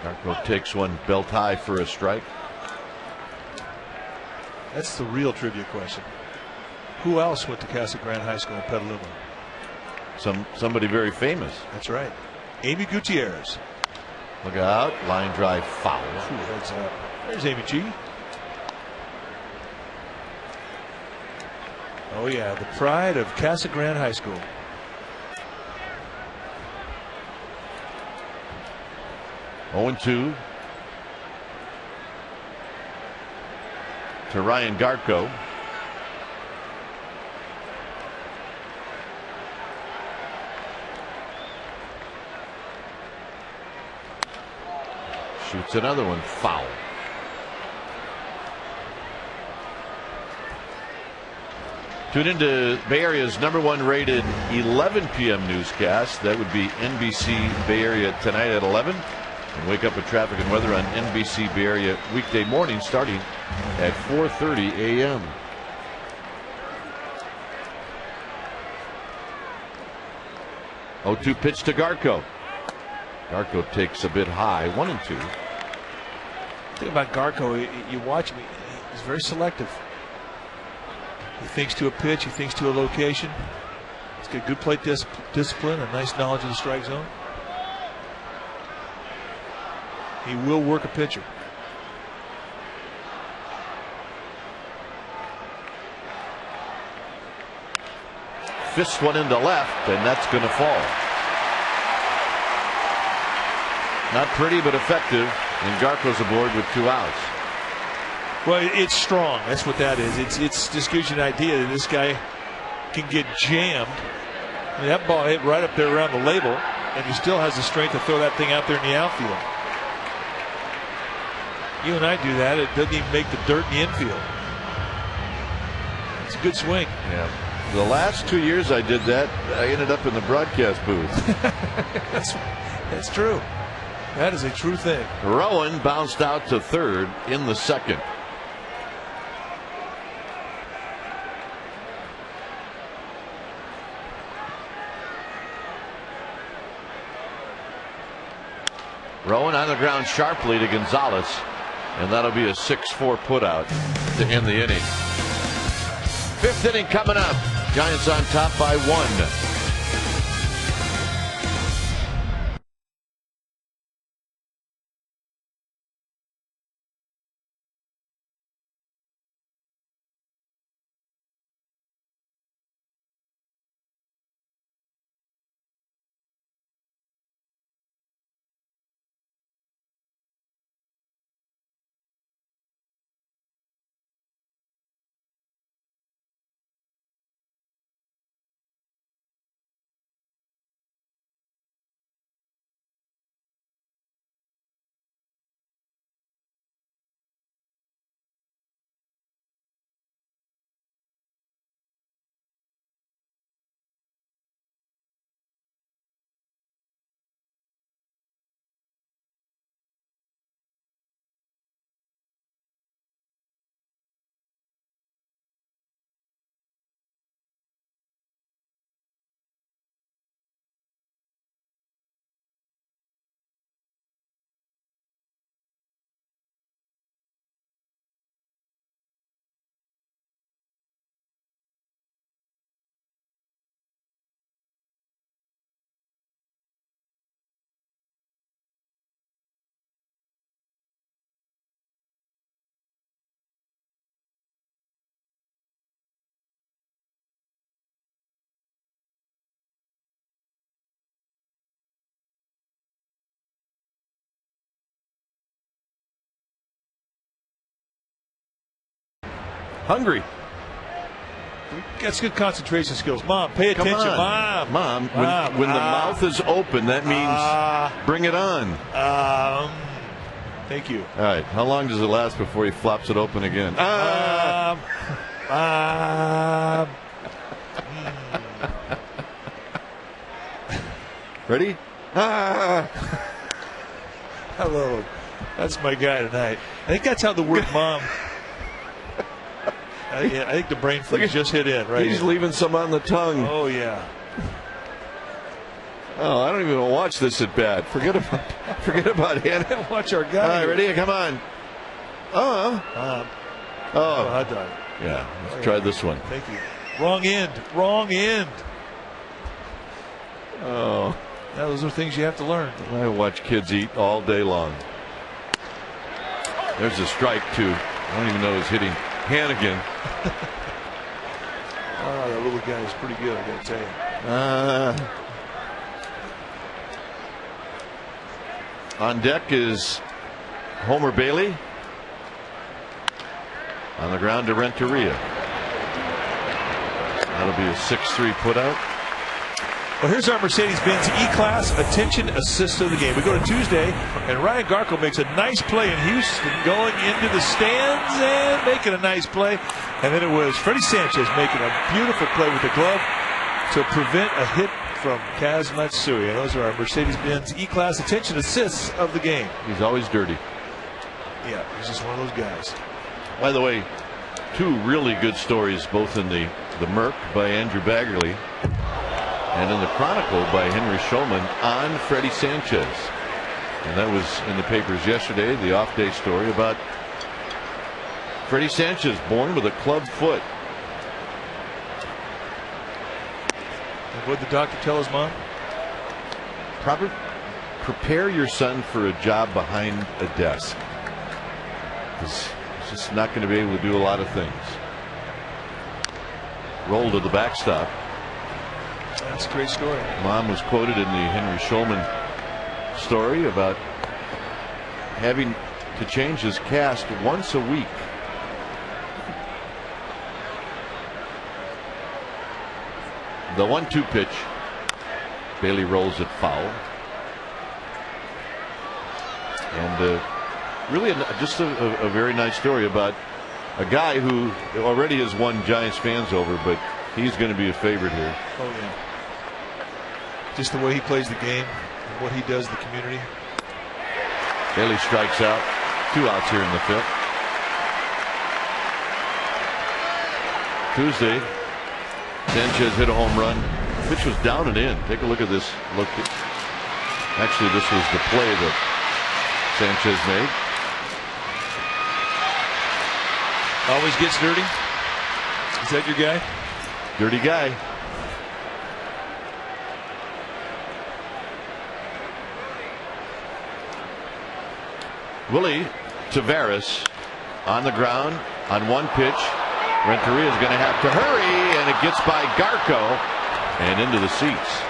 Garco takes one belt high for a strike. That's the real trivia question. Who else went to Casa Grande High School in Petaluma? Somebody very famous. That's right. Amy Gutierrez. Look out. Line drive foul. Ooh, heads up. There's Amy G. Oh yeah, the pride of Casa Grande High School. Oh, 0-2 to Ryan Garco. Shoots another one foul. Tune into Bay Area's #1 rated 11 p.m. newscast. That would be NBC Bay Area tonight at 11. And wake up with traffic and weather on NBC Bay Area weekday morning starting at 4:30 a.m. Oh, 2 pitch to Garco. Garco takes a bit high, 1-2. The thing about Garco, you watch him, he's very selective. He thinks to a pitch, he thinks to a location. He's got good plate discipline, a nice knowledge of the strike zone. He will work a pitcher. Fists one into left, and that's going to fall. Not pretty, but effective. And Garco's aboard with 2 outs. Well, it's strong. That's what that is. It's just gives you an idea that this guy can get jammed. I mean, that ball hit right up there around the label, and he still has the strength to throw that thing out there in the outfield. You and I do that. It doesn't even make the dirt in the infield. It's a good swing. Yeah. The last 2 years I did that, I ended up in the broadcast booth. That's true. That is a true thing. Rowan bounced out to third in the second. Rowan on the ground sharply to Gonzalez, and that'll be a 6-4 putout to end the inning. 5th inning coming up. Giants on top by 1. Hungry. That's good concentration skills. Mom, pay attention. Mom, when the mouth is open, that means bring it on. Thank you. All right. How long does it last before he flops it open again? Ready? Hello. That's my guy tonight. I think that's how the word mom. I think the brain freeze just hit in, right? He's leaving some on the tongue. Oh, yeah. Oh, I don't even watch this at bat. Forget about Hannah. Watch our guy. All right, ready? Come on. Hot dog. Yeah, let's try this one. Thank you. Wrong end. Oh. Those are things you have to learn. I watch kids eat all day long. There's a strike, too. I don't even know who's hitting. Hannigan. That little guy is pretty good, I gotta tell you. On deck is Homer Bailey. On the ground to Renteria. That'll be a 6-3 putout. Well, here's our Mercedes-Benz E-Class attention assist of the game. We go to Tuesday, and Ryan Garkle makes a nice play in Houston, going into the stands and making a nice play. And then it was Freddie Sanchez making a beautiful play with the glove to prevent a hit from Kaz Matsui. And those are our Mercedes-Benz E-Class attention assists of the game. He's always dirty. Yeah, he's just one of those guys. By the way, two really good stories, both in the Merc by Andrew Baggerly and in the Chronicle by Henry Shulman on Freddie Sanchez. And that was in the papers yesterday, the off-day story about Freddie Sanchez, born with a club foot. And what did the doctor tell his mom? Prepare your son for a job behind a desk. He's just not going to be able to do a lot of things. Roll to the backstop. That's a great story. Mom was quoted in the Henry Shulman story about having to change his cast once a week. The 1-2 pitch. Bailey rolls it foul. And really just a very nice story about a guy who already has won Giants fans over, but he's going to be a favorite here. Oh, yeah. Just the way he plays the game and what he does in the community. Bailey strikes out. 2 outs here in the 5th. Tuesday, Sanchez hit a home run. Pitch was down and in. Take a look at this. Actually, this was the play that Sanchez made. Always gets dirty. Is that your guy? Dirty guy. Willie Taveras on the ground on one pitch. Renteria is going to have to hurry, and it gets by Garco and into the seats.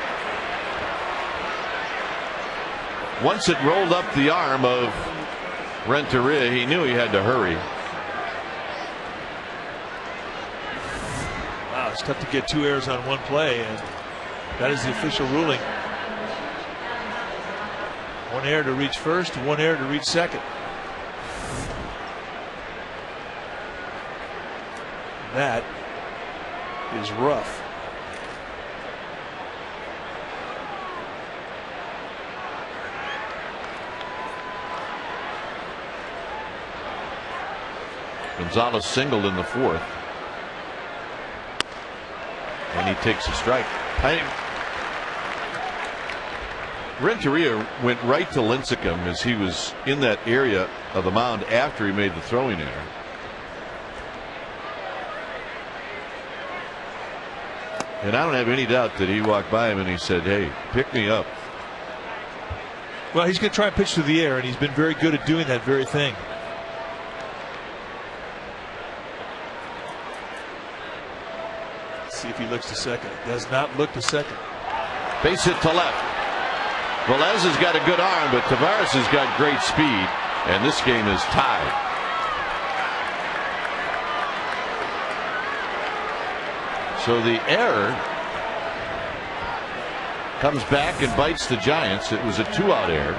Once it rolled up the arm of Renteria, he knew he had to hurry. Wow, it's tough to get 2 errors on one play, and that is the official ruling. 1 error to reach first, 1 error to reach second. That is rough. Gonzalez singled in the 4th, and he takes a strike. Renteria went right to Lincecum as he was in that area of the mound after he made the throwing error. And I don't have any doubt that he walked by him and he said, "Hey, pick me up." Well, he's going to try and pitch through the air, and he's been very good at doing that very thing. Let's see if he looks to second. Does not look to second. Base hit to left. Velez has got a good arm, but Taveras has got great speed, and this game is tied. So the error comes back and bites the Giants. It was a 2-out error.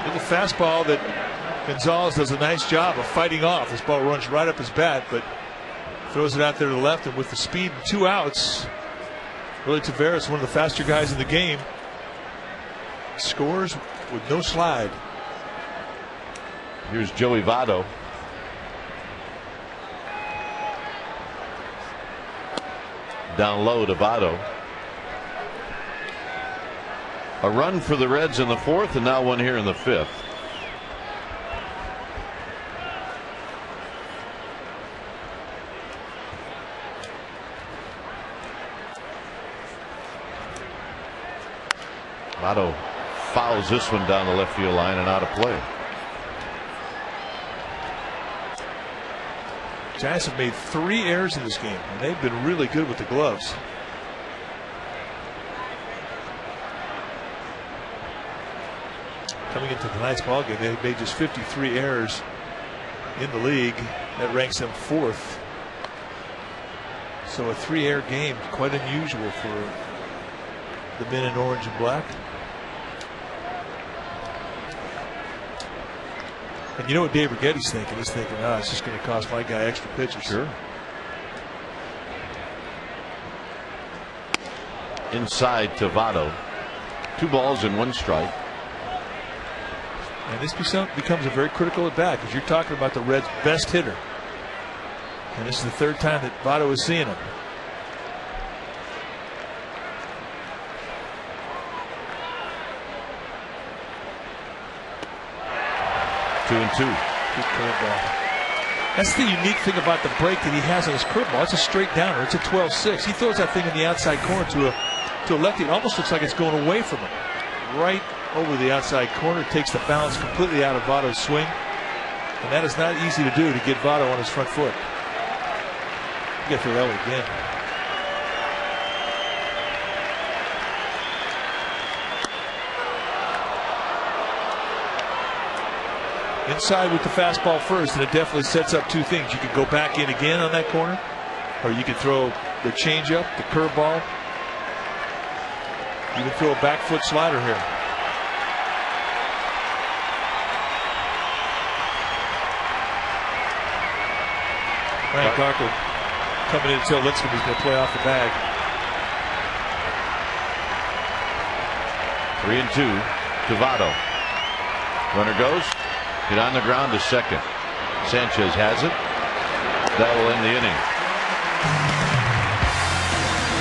In the fastball that Gonzalez does a nice job of fighting off. This ball runs right up his bat, but throws it out there to the left, and with the speed and 2 outs, really Taveras, one of the faster guys in the game, scores with no slide. Here's Joey Votto. Down low to Votto. A run for the Reds in the 4th, and now one here in the 5th. Votto fouls this one down the left field line and out of play. Giants have made 3 errors in this game, and they've been really good with the gloves. Coming into tonight's ballgame, they made just 53 errors in the league. That ranks them 4th. So a 3-error game, quite unusual for the men in orange and black. And you know what Dave Righetti's thinking? He's thinking, it's just going to cost my guy extra pitches. Sure. Inside to Votto. 2 balls and 1 strike. And this becomes a very critical at bat, because you're talking about the Reds' best hitter. And this is the 3rd time that Votto is seeing him. Two and two. Good curveball. That's the unique thing about the break that he has on his curveball. It's a straight downer. It's a 12-6. He throws that thing in the outside corner to a lefty. It almost looks like it's going away from him. Right over the outside corner. Takes the balance completely out of Votto's swing. And that is not easy to do, to get Votto on his front foot. You got to throw that one again. Inside with the fastball first, and it definitely sets up 2 things. You can go back in again on that corner, or you can throw the changeup, the curveball. You can throw a back foot slider here. Frank Garco coming in to tell Lincecum he's going to play off the bag. 3-2 to Votto. Runner goes. Hit on the ground to second. Sanchez has it. That will end the inning.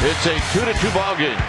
It's a 2-2 ball game.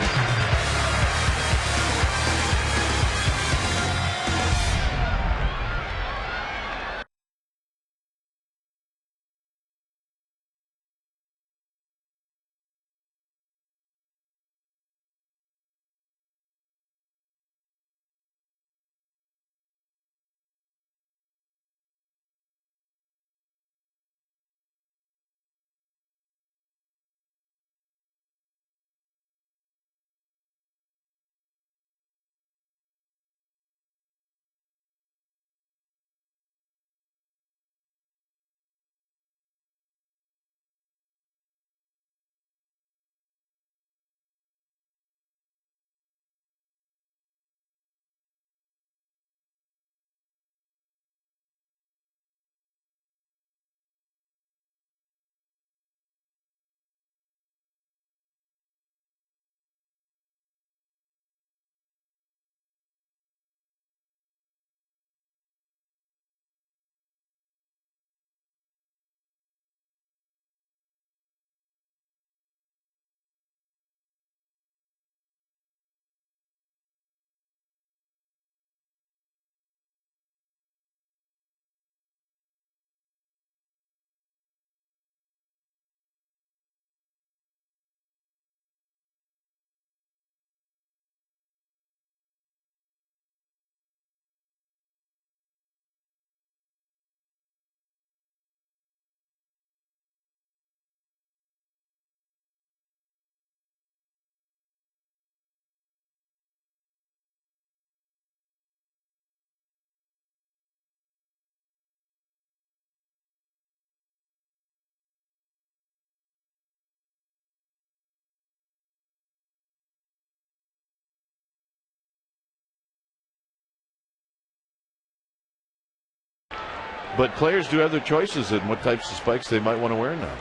But players do have their choices in what types of spikes they might want to wear now.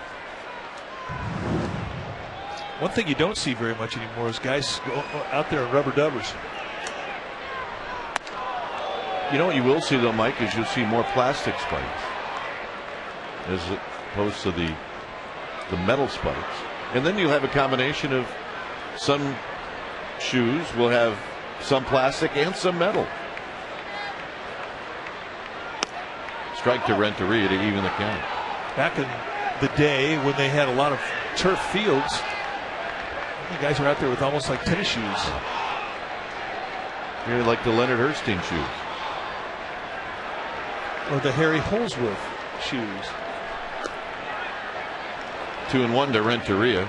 One thing you don't see very much anymore is guys go out there in rubber dubbers. You know what you will see though, Mike, is you'll see more plastic spikes as opposed to the metal spikes. And then you'll have a combination of some shoes will have some plastic and some metal. Strike to Renteria to even the count. Back in the day when they had a lot of turf fields, the guys were out there with almost like tennis shoes. You're like the Leonard Herstein shoes. Or the Harry Holsworth shoes. 2-1 to Renteria.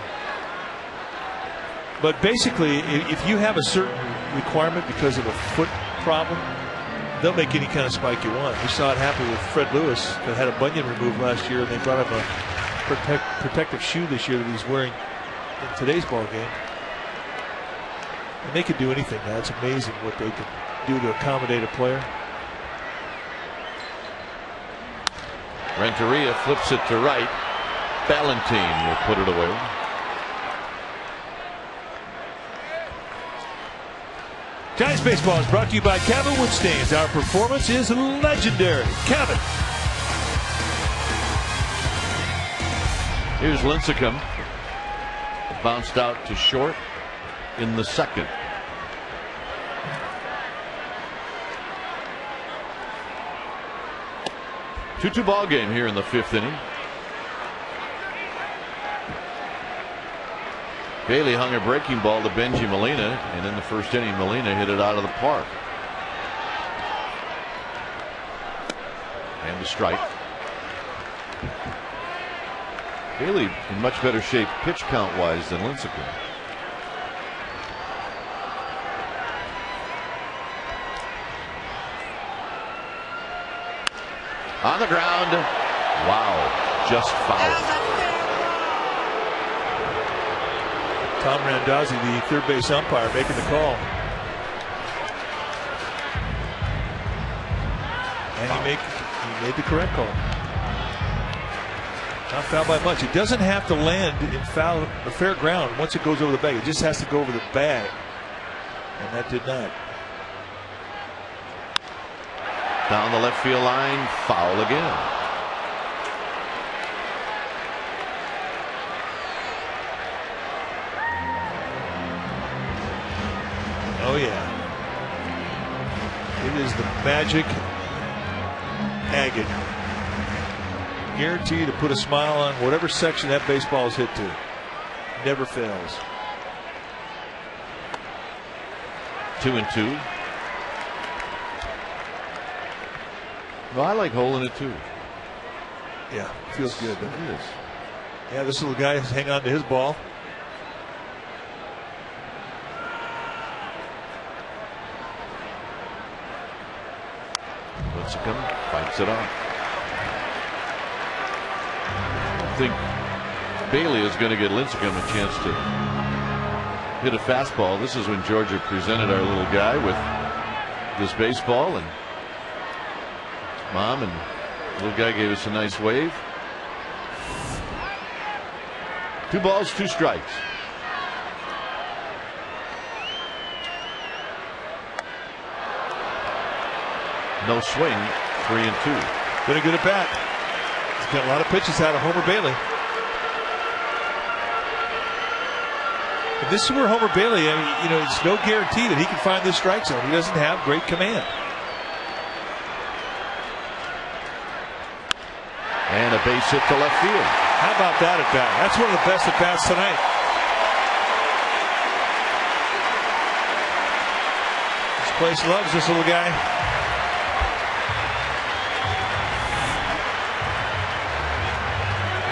But basically, if you have a certain requirement because of a foot problem, they'll make any kind of spike you want. We saw it happen with Fred Lewis that had a bunion removed last year, and they brought him a protective shoe this year that he's wearing in today's ball game. And they can do anything now. It's amazing what they can do to accommodate a player. Renteria flips it to right. Ballantine will put it away. Giants baseball is brought to you by Cabot Wood Stains. Our performance is legendary. Cabot. Here's Lincecum. Bounced out to short in the second. Two ball game here in the fifth inning. Bailey hung a breaking ball to Benji Molina, and in the first inning, Molina hit it out of the park. And a strike. Bailey in much better shape pitch count wise than Lincecum. On the ground. Wow, just fouled. Tom Randazzi, the third base umpire, making the call. And he made the correct call. Not fouled by much. It doesn't have to land in foul or fair ground once it goes over the bag. It just has to go over the bag. And that did not. Down the left field line, foul again. Oh yeah. It is the magic agate. Guaranteed to put a smile on whatever section that baseball is hit to. Never fails. 2-2. Well, I like holding it too. Yeah, feels good. It is. Yeah, this little guy hang on to his ball. Lincecum fights it off. I think Bailey is going to get Lincecum a chance to hit a fastball. This is when Georgia presented our little guy with this baseball, and Mom and the little guy gave us a nice wave. 2 balls, 2 strikes. No swing, 3-2. Been a good at bat. He's got a lot of pitches out of Homer Bailey. If this were Homer Bailey, I mean, it's no guarantee that he can find this strike zone. He doesn't have great command. And a base hit to left field. How about that at bat? That's one of the best at bats tonight. This place loves this little guy.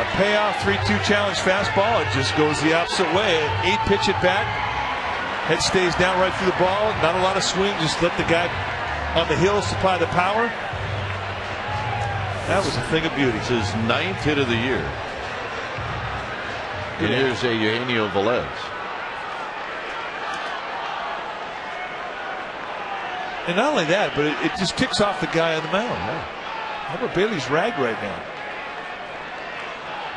A payoff 3-2 challenge fastball. It just goes the opposite way. 8-pitch at bat. Head stays down right through the ball. Not a lot of swing. Just let the guy on the hill supply the power. That was a thing of beauty. It's his 9th hit of the year. And here's Eugenio Velez. And not only that, but it just ticks off the guy on the mound. Homer Bailey's ragged right now.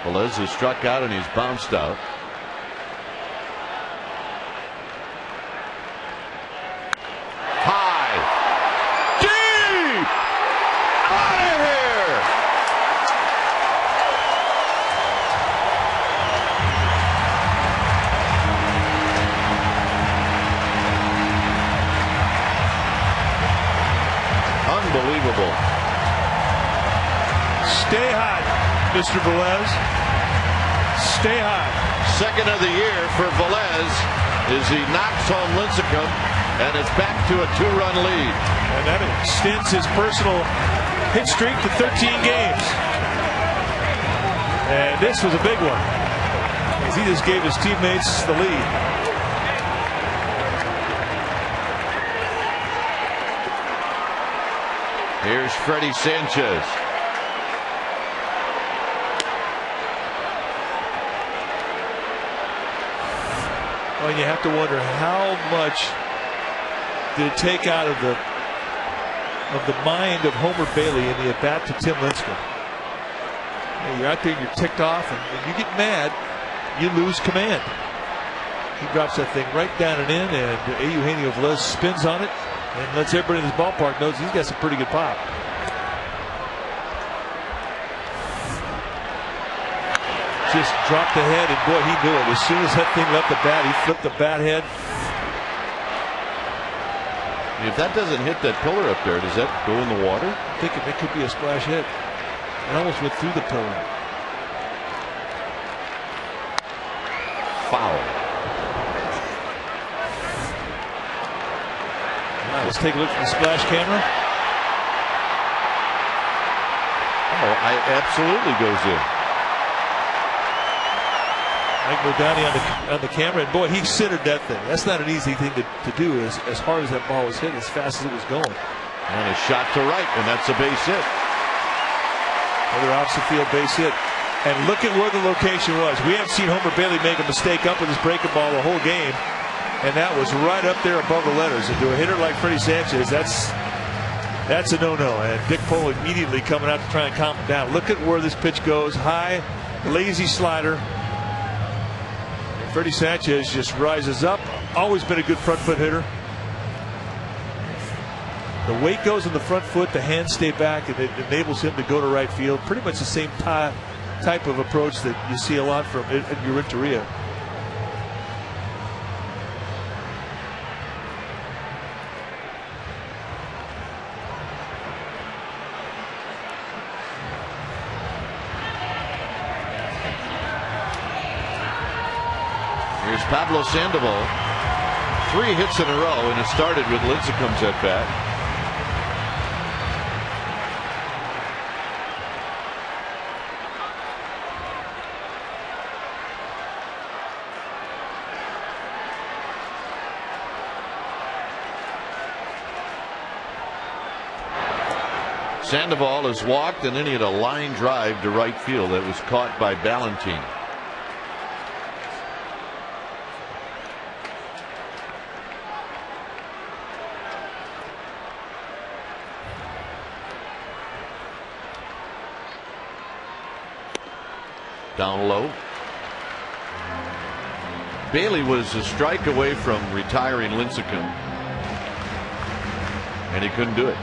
Velez is struck out and he's bounced out. High. Deep. Out of here. Unbelievable. Stay hot, Mr. Velez. Stay hot. Second of the year for Velez as he knocks home Lincecum, and it's back to a 2-run lead. And that extends his personal hit streak to 13 games. And this was a big one, as he just gave his teammates the lead. Here's Freddie Sanchez. Well, you have to wonder how much did it take out of the mind of Homer Bailey in the at-bat to Tim Lincecum. You're out there, you're ticked off, and when you get mad, you lose command. He drops that thing right down and in, and Eugenio Velez spins on it and lets everybody in this ballpark knows he's got some pretty good pop. Just dropped the head, and boy, he knew it. As soon as that thing left the bat, he flipped the bat head. If that doesn't hit that pillar up there, does that go in the water? I think it could be a splash hit. It almost went through the pillar. Foul. Now, let's take a look at the splash camera. Oh, it absolutely goes in. Mike Modani on the camera, and boy, he centered that thing. That's not an easy thing to do, as hard as that ball was hit, as fast as it was going. And a shot to right, and that's a base hit. Another opposite field base hit. And look at where the location was. We haven't seen Homer Bailey make a mistake up with his breaking ball the whole game, and that was right up there above the letters. And to a hitter like Freddie Sanchez, that's a no-no. And Dick Pole immediately coming out to try and calm him down. Look at where this pitch goes. High, lazy slider. Freddie Sanchez just rises up. Always been a good front foot hitter. The weight goes in the front foot, the hands stay back, and it enables him to go to right field. Pretty much the same type of approach that you see a lot from Renteria. Here's Pablo Sandoval. 3 hits in a row, and it started with Lincecum's at bat. Sandoval has walked, and then he had a line drive to right field that was caught by Ballantine. Down low. Bailey was a strike away from retiring Lincecum, and he couldn't do it.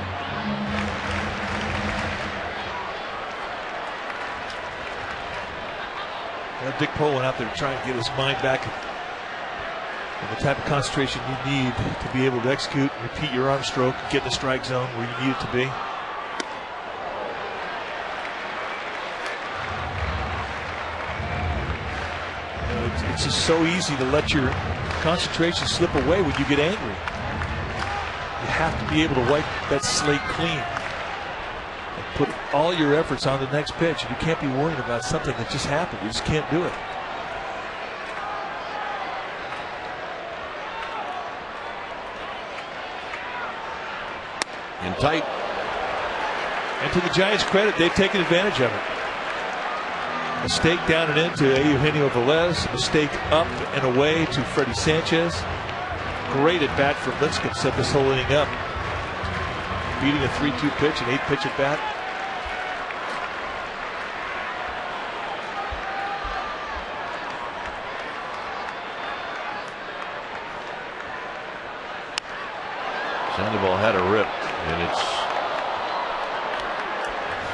Well, Dick Pole went out there to try and get his mind back and the type of concentration you need to be able to execute and repeat your arm stroke and get in the strike zone where you need it to be. It's just so easy to let your concentration slip away when you get angry. You have to be able to wipe that slate clean and put all your efforts on the next pitch. And you can't be worried about something that just happened. You just can't do it. In tight. And to the Giants' credit, they've taken advantage of it. Mistake down and into Eugenio Velez. Mistake up and away to Freddie Sanchez. Great at bat from Lincecum, set this whole inning up. Beating a 3-2 pitch, an 8-pitch at bat. Sandoval had a rip, and it's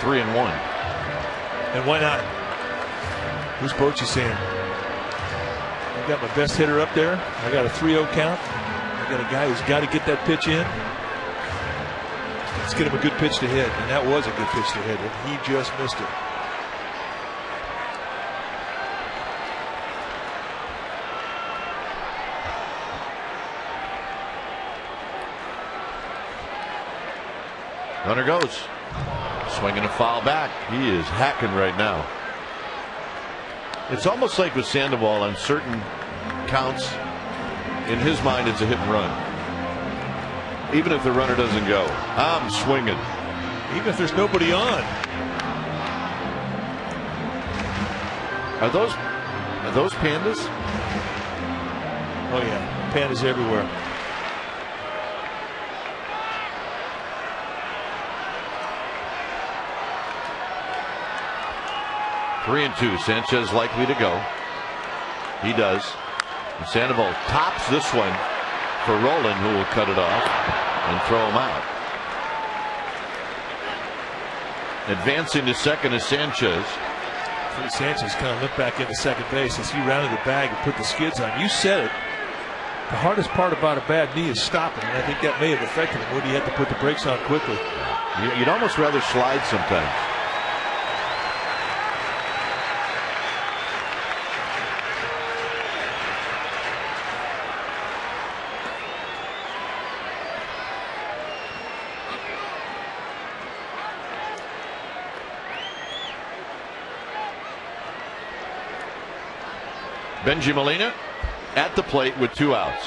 3-1. And why not? Who's Bochy saying? I've got my best hitter up there. I got a 3-0 count. I got a guy who's got to get that pitch in. Let's get him a good pitch to hit. And that was a good pitch to hit. And he just missed it. Runner goes. Swinging a foul back. He is hacking right now. It's almost like with Sandoval on certain counts, in his mind it's a hit and run. Even if the runner doesn't go, I'm swinging. Even if there's nobody on. Are those pandas? Oh yeah, pandas everywhere. Three and two. Sanchez likely to go. He does. And Sandoval tops this one for Roland, who will cut it off and throw him out. Advancing to second is Sanchez. Sanchez kind of limped back into second base as he rounded the bag and put the skids on. You said it. The hardest part about a bad knee is stopping, and I think that may have affected him when he had to put the brakes on quickly. You'd almost rather slide sometimes. Benji Molina at the plate with 2 outs.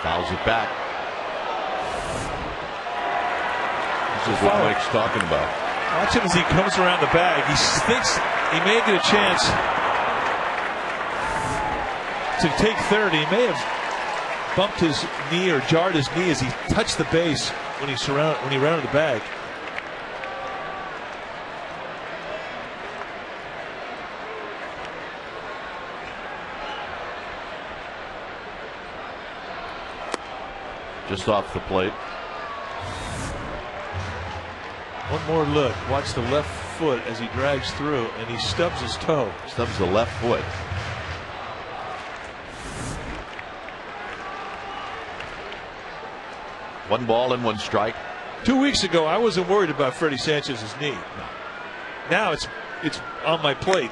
Fouls it back. This is what Mike's talking about. Watch him as he comes around the bag. He thinks he may get a chance to take third. He may have bumped his knee or jarred his knee as he touched the base when he rounded the bag. Just off the plate. One more look. Watch the left foot as he drags through, and he stubs his toe. Stubs the left foot. One ball and 1 strike. 2 weeks ago, I wasn't worried about Freddie Sanchez's knee. Now it's on my plate.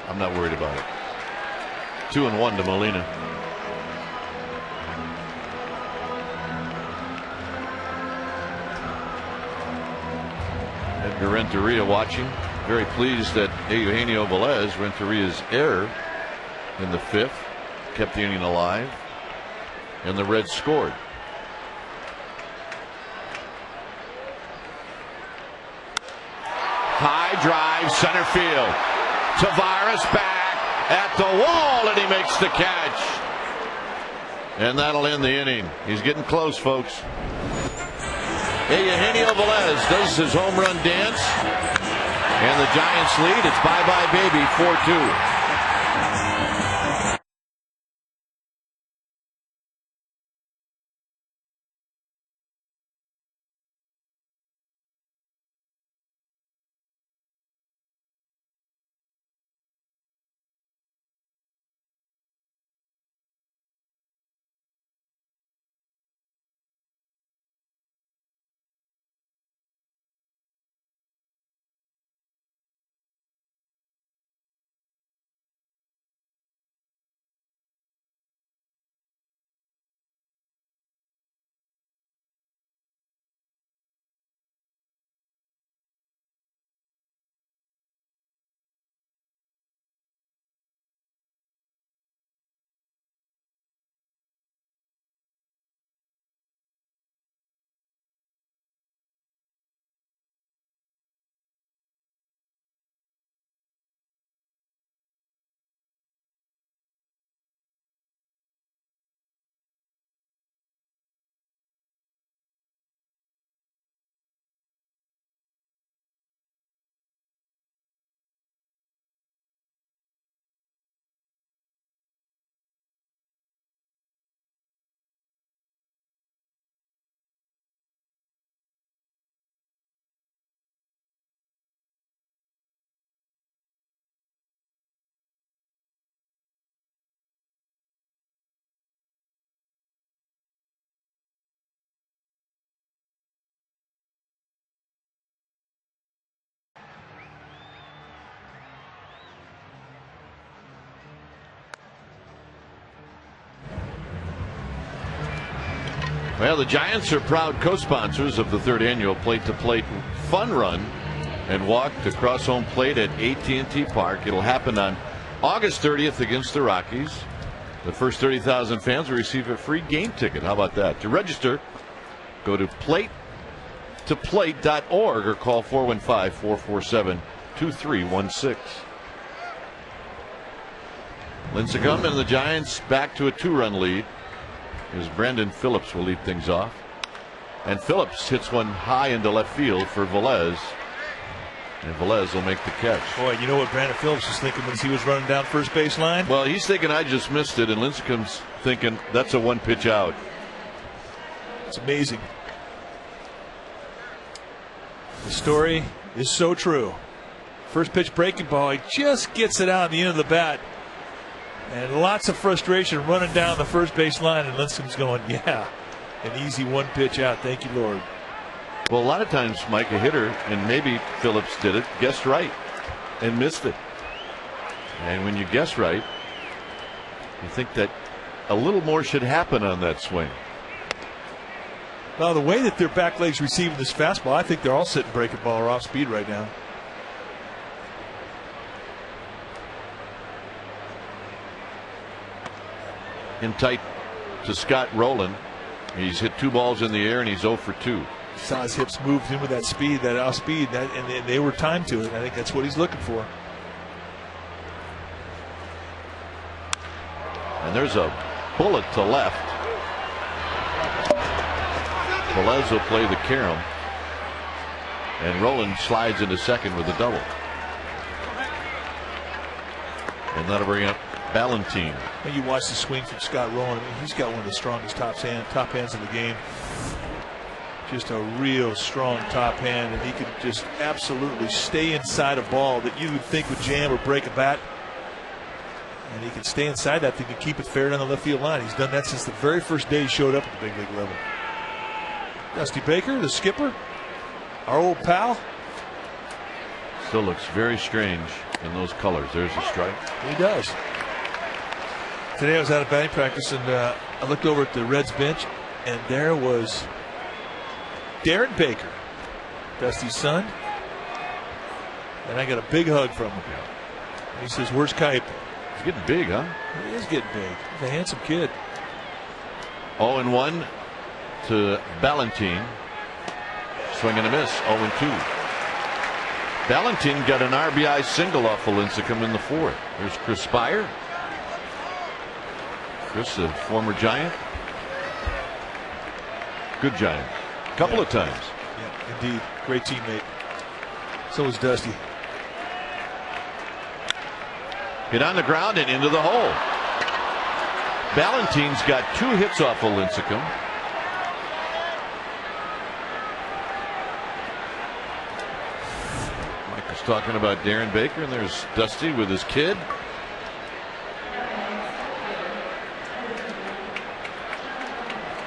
I'm not worried about it. 2-1 to Molina. Edgar Renteria watching. Very pleased that Eugenio Velez, Renteria's error in the 5th, kept the inning alive, and the Reds scored. High drive, center field. Tavares back at the wall, and he makes the catch. And that'll end the inning. He's getting close, folks. Eugenio Velez does his home run dance. And the Giants lead. It's bye-bye, baby, 4-2. Well, the Giants are proud co-sponsors of the 3rd annual Plate to Plate Fun Run and Walk to cross home plate at AT&T Park. It'll happen on August 30th against the Rockies. The first 30,000 fans will receive a free game ticket. How about that? To register, go to platetoplate.org or call 415-447-2316. Lincecum and the Giants back to a 2-run lead as Brandon Phillips will lead things off. And Phillips hits one high into left field for Velez. And Velez will make the catch. Boy, you know what Brandon Phillips was thinking when he was running down first base line? Well, he's thinking I just missed it, and Lincecum's thinking that's a 1-pitch out. It's amazing. The story is so true. First pitch breaking ball, he just gets it out at the end of the bat. And lots of frustration running down the first base line, and Lincecum's going, yeah, an easy 1-pitch out. Thank you, Lord. Well, a lot of times, Mike, a hitter, and maybe Phillips did it, guessed right and missed it. And when you guess right, you think that a little more should happen on that swing. Well, the way that their back legs receiving this fastball, I think they're all sitting breaking ball or off speed right now. In tight to Scott Rowland. He's hit 2 balls in the air and he's 0 for 2. Saw his hips moved in with that speed, that off speed, and they were timed to it. I think that's what he's looking for. And there's a bullet to left. Velez will play the carom. And Rowland slides into second with a double. And that'll bring up Ballantine. When you watch the swing from Scott Rowland, I mean, he's got one of the strongest top hands in the game. Just a real strong top hand, and he can just absolutely stay inside a ball that you would think would jam or break a bat. And he can stay inside that thing and keep it fair down the left field line. He's done that since the very first day he showed up at the big league level. Dusty Baker, the skipper, our old pal. Still looks very strange in those colors. There's a strike. He does. Today I was out of batting practice, and I looked over at the Reds bench, and there was Darren Baker, Dusty's son, and I got a big hug from him. He says, "Where's Kuip?" He's getting big, huh? He is getting big. He's a handsome kid. 0-1 to Ballantine. Swing and a miss. 0-2. Ballantine got an RBI single off of Lincecum in the 4th. There's Chris Spire. Chris, a former Giant. Good Giant. Couple of times. Yeah, indeed. Great teammate. So is Dusty. Hit on the ground and into the hole. Ballantine's got 2 hits off of Lincecum. Mike was talking about Darren Baker, and there's Dusty with his kid.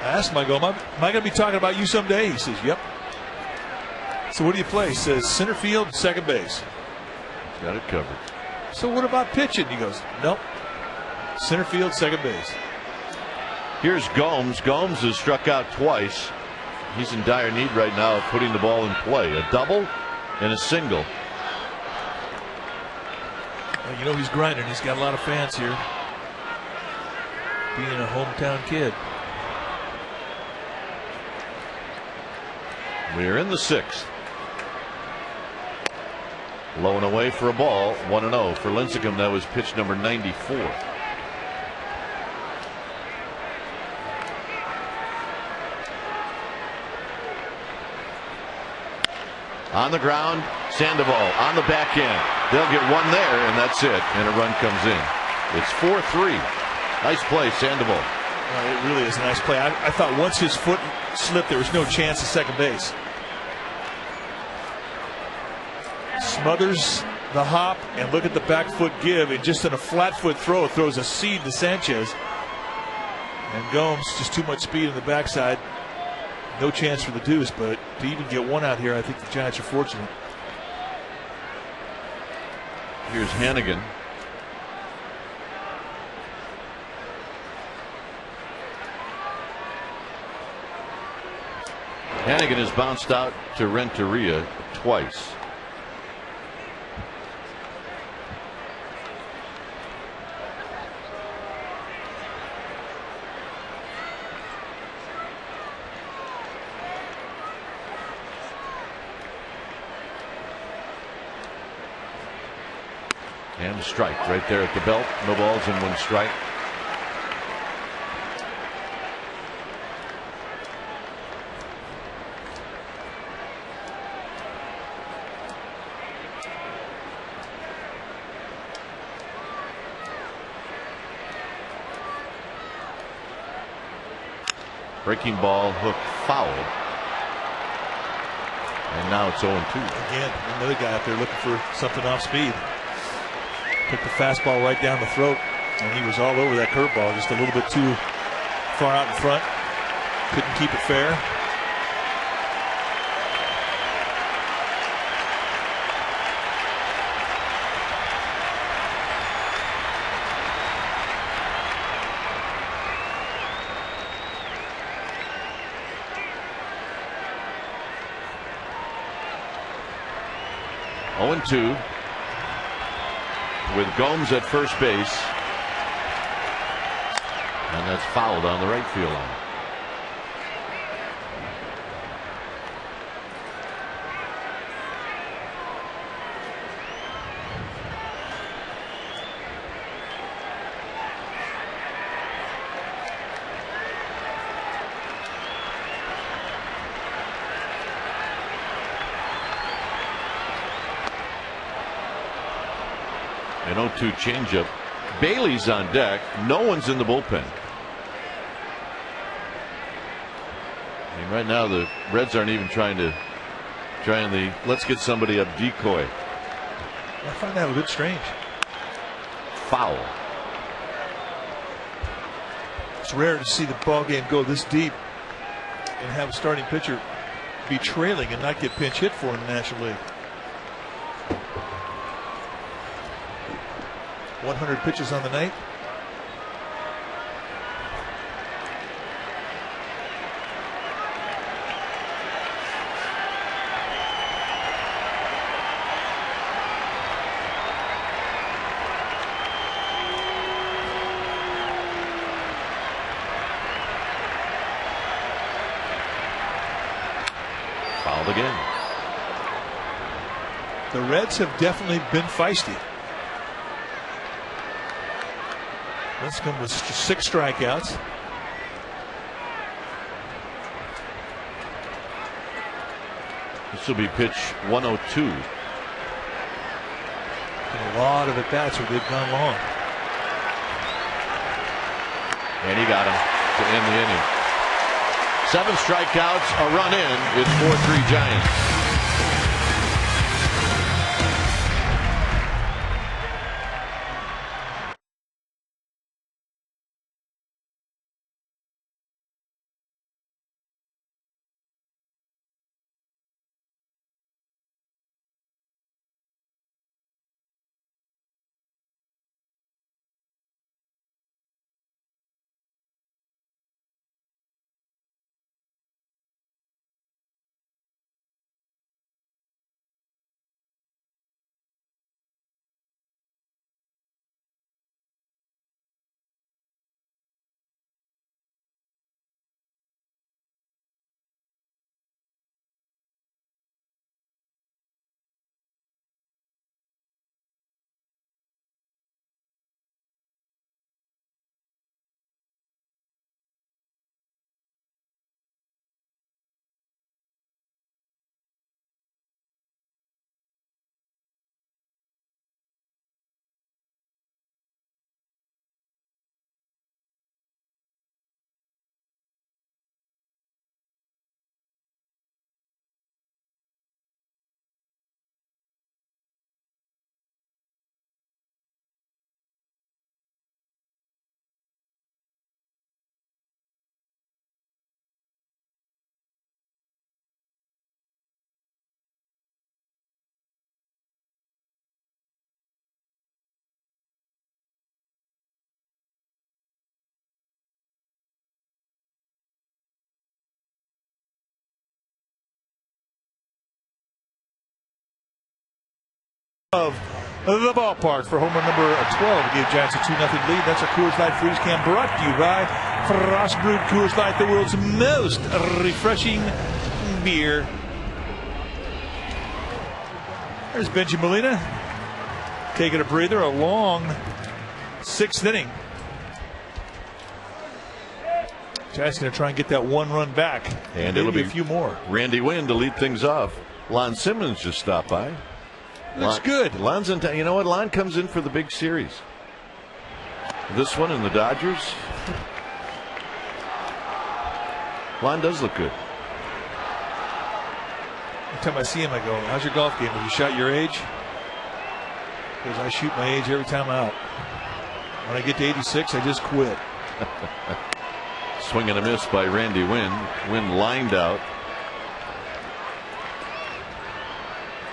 I asked him, I go, am I going to be talking about you someday? He says, yep. So what do you play? He says, center field and second base. Got it covered. So what about pitching? He goes, nope. Center field, second base. Here's Gomes. Gomes has struck out twice. He's in dire need right now of putting the ball in play. A double and a single. Well, you know he's grinding. He's got a lot of fans here. Being a hometown kid. We're in the 6th. Low and away for a ball. 1-0 for Lincecum. That was pitch number 94. On the ground, Sandoval on the back end. They'll get one there, and that's it. And a run comes in. It's 4-3. Nice play, Sandoval. It really is a nice play. I thought once his foot slipped, there was no chance at second base. Smothers the hop, and look at the back foot give, and just in a flat foot throw throws a seed to Sanchez. And Gomes, just too much speed in the backside. No chance for the deuce, but to even get one out here, I think the Giants are fortunate. Here's Hannigan. Hannigan has bounced out to Renteria twice. And a strike right there at the belt. No balls and one strike. Breaking ball, hook foul. And now it's 0-2. Again, another guy out there looking for something off speed. Took the fastball right down the throat, and he was all over that curveball, just a little bit too far out in front. Couldn't keep it fair. Oh, 2 with Gomes at first base, and that's fouled on the right field line. An 0-2 changeup. Bailey's on deck. No one's in the bullpen. And right now the Reds aren't even trying the let's get somebody up decoy. I find that a bit strange. Foul. It's rare to see the ball game go this deep and have a starting pitcher be trailing and not get pinch hit for in the National League. 100 pitches on the night. Fouled again. The Reds have definitely been feisty. Lincecum with 6 strikeouts. This will be pitch 102. And a lot of at-bats where they've gone long. And he got him to end the inning. 7 strikeouts, a run in. It's 4-3 Giants. of the ballpark for homer number 12. Gave Giants a 2-0 lead. That's a Coors Light Freeze Can brought to you by Frost Brewed Coors Light, the world's most refreshing beer. There's Benji Molina taking a breather, a long 6th inning. Giants going to try and get that 1 run back, and it'll be a few more. Randy Wynn to lead things off. Lon Simmons just stopped by. Looks good. Lon's in town. You know what? Lon comes in for the big series. This one in the Dodgers. Lon does look good. Every time I see him, I go, "How's your golf game? Have you shot your age?" Because I shoot my age every time out. When I get to 86, I just quit. Swing and a miss by Randy Wynn. Wynn lined out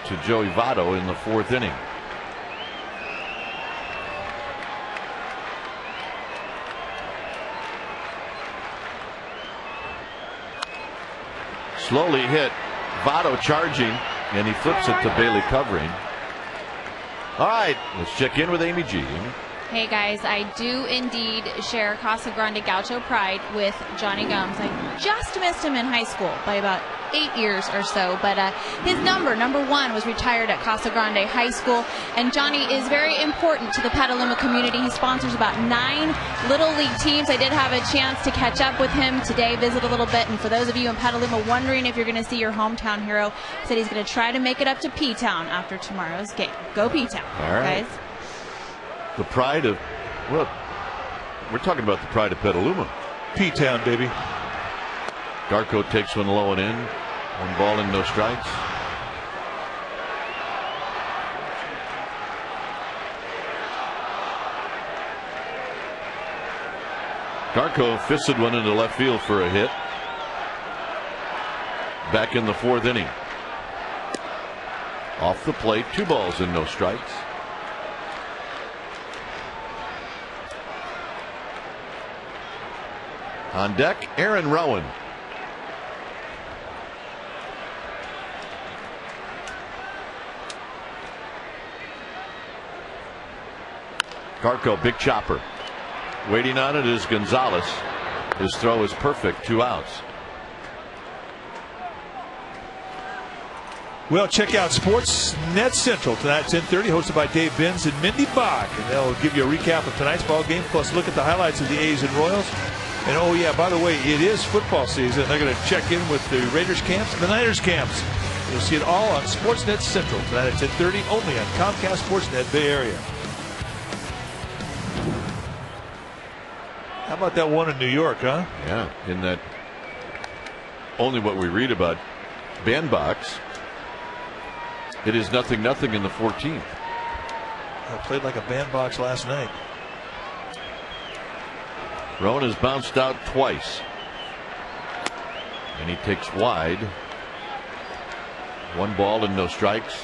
to Joey Votto in the 4th inning. Slowly hit. Votto charging, and he flips it to Bailey covering. All right, let's check in with Amy G. Amy? Hey guys, I do indeed share Casa Grande Gaucho pride with Johnny Gums. I just missed him in high school by about 8 years or so, but his number 1 was retired at Casa Grande High School, and Johnny is very important to the Petaluma community. He sponsors about 9 Little League teams. I did have a chance to catch up with him today, visit a little bit, and for those of you in Petaluma wondering if you're going to see your hometown hero, he said he's going to try to make it up to P-Town after tomorrow's game. Go P-Town, all right, guys. The pride of, well, we're talking about the pride of Petaluma. P-Town, baby. Garco takes one low and in. 1 ball and no strikes. Garco fisted one into left field for a hit. Back in the 4th inning. Off the plate, 2 balls and no strikes. On deck, Aaron Rowan. Garco, big chopper. Waiting on it is Gonzalez. His throw is perfect, 2 outs. Well, check out Sports Net Central tonight, 10:30, hosted by Dave Benz and Mindy Bach. And they'll give you a recap of tonight's ball game, plus look at the highlights of the A's and Royals. And oh yeah, by the way, it is football season. They're going to check in with the Raiders camps and the Niners camps. You'll see it all on Sportsnet Central tonight at 10:30, only on Comcast Sportsnet Bay Area. How about that one in New York, huh? Yeah, in that only what we read about bandbox. It is 0-0 in the 14th. I played like a bandbox last night. Rowan has bounced out twice. And he takes wide. 1 ball and no strikes.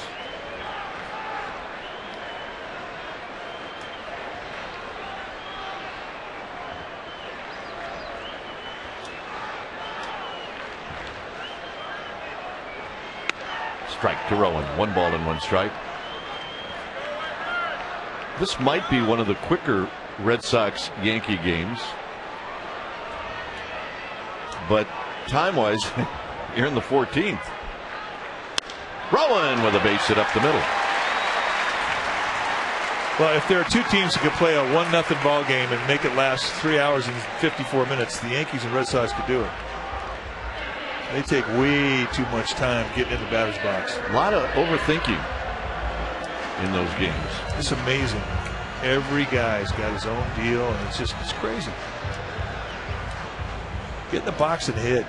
Strike to Rowan. 1 ball and 1 strike. This might be one of the quicker Red Sox Yankee games. But time-wise, you're in the 14th. Rowan with a base hit up the middle. Well, if there are 2 teams who could play a 1-0 ball game and make it last 3 hours and 54 minutes, the Yankees and Red Sox could do it. They take way too much time getting in the batter's box. A lot of overthinking in those games. It's amazing. Every guy's got his own deal, and it's crazy. Get in the box and hit.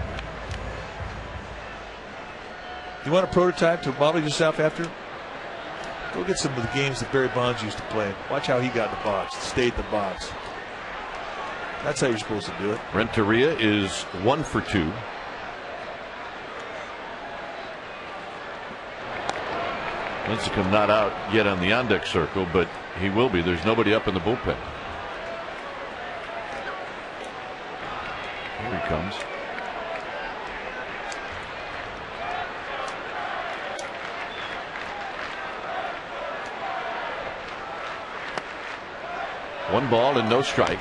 You want a prototype to model yourself after? Go get some of the games that Barry Bonds used to play. Watch how he got in the box, stayed in the box. That's how you're supposed to do it. Renteria is 1 for 2. Lincecum not out yet on the on-deck circle, but he will be. There's nobody up in the bullpen. Here he comes. 1 ball and no strikes.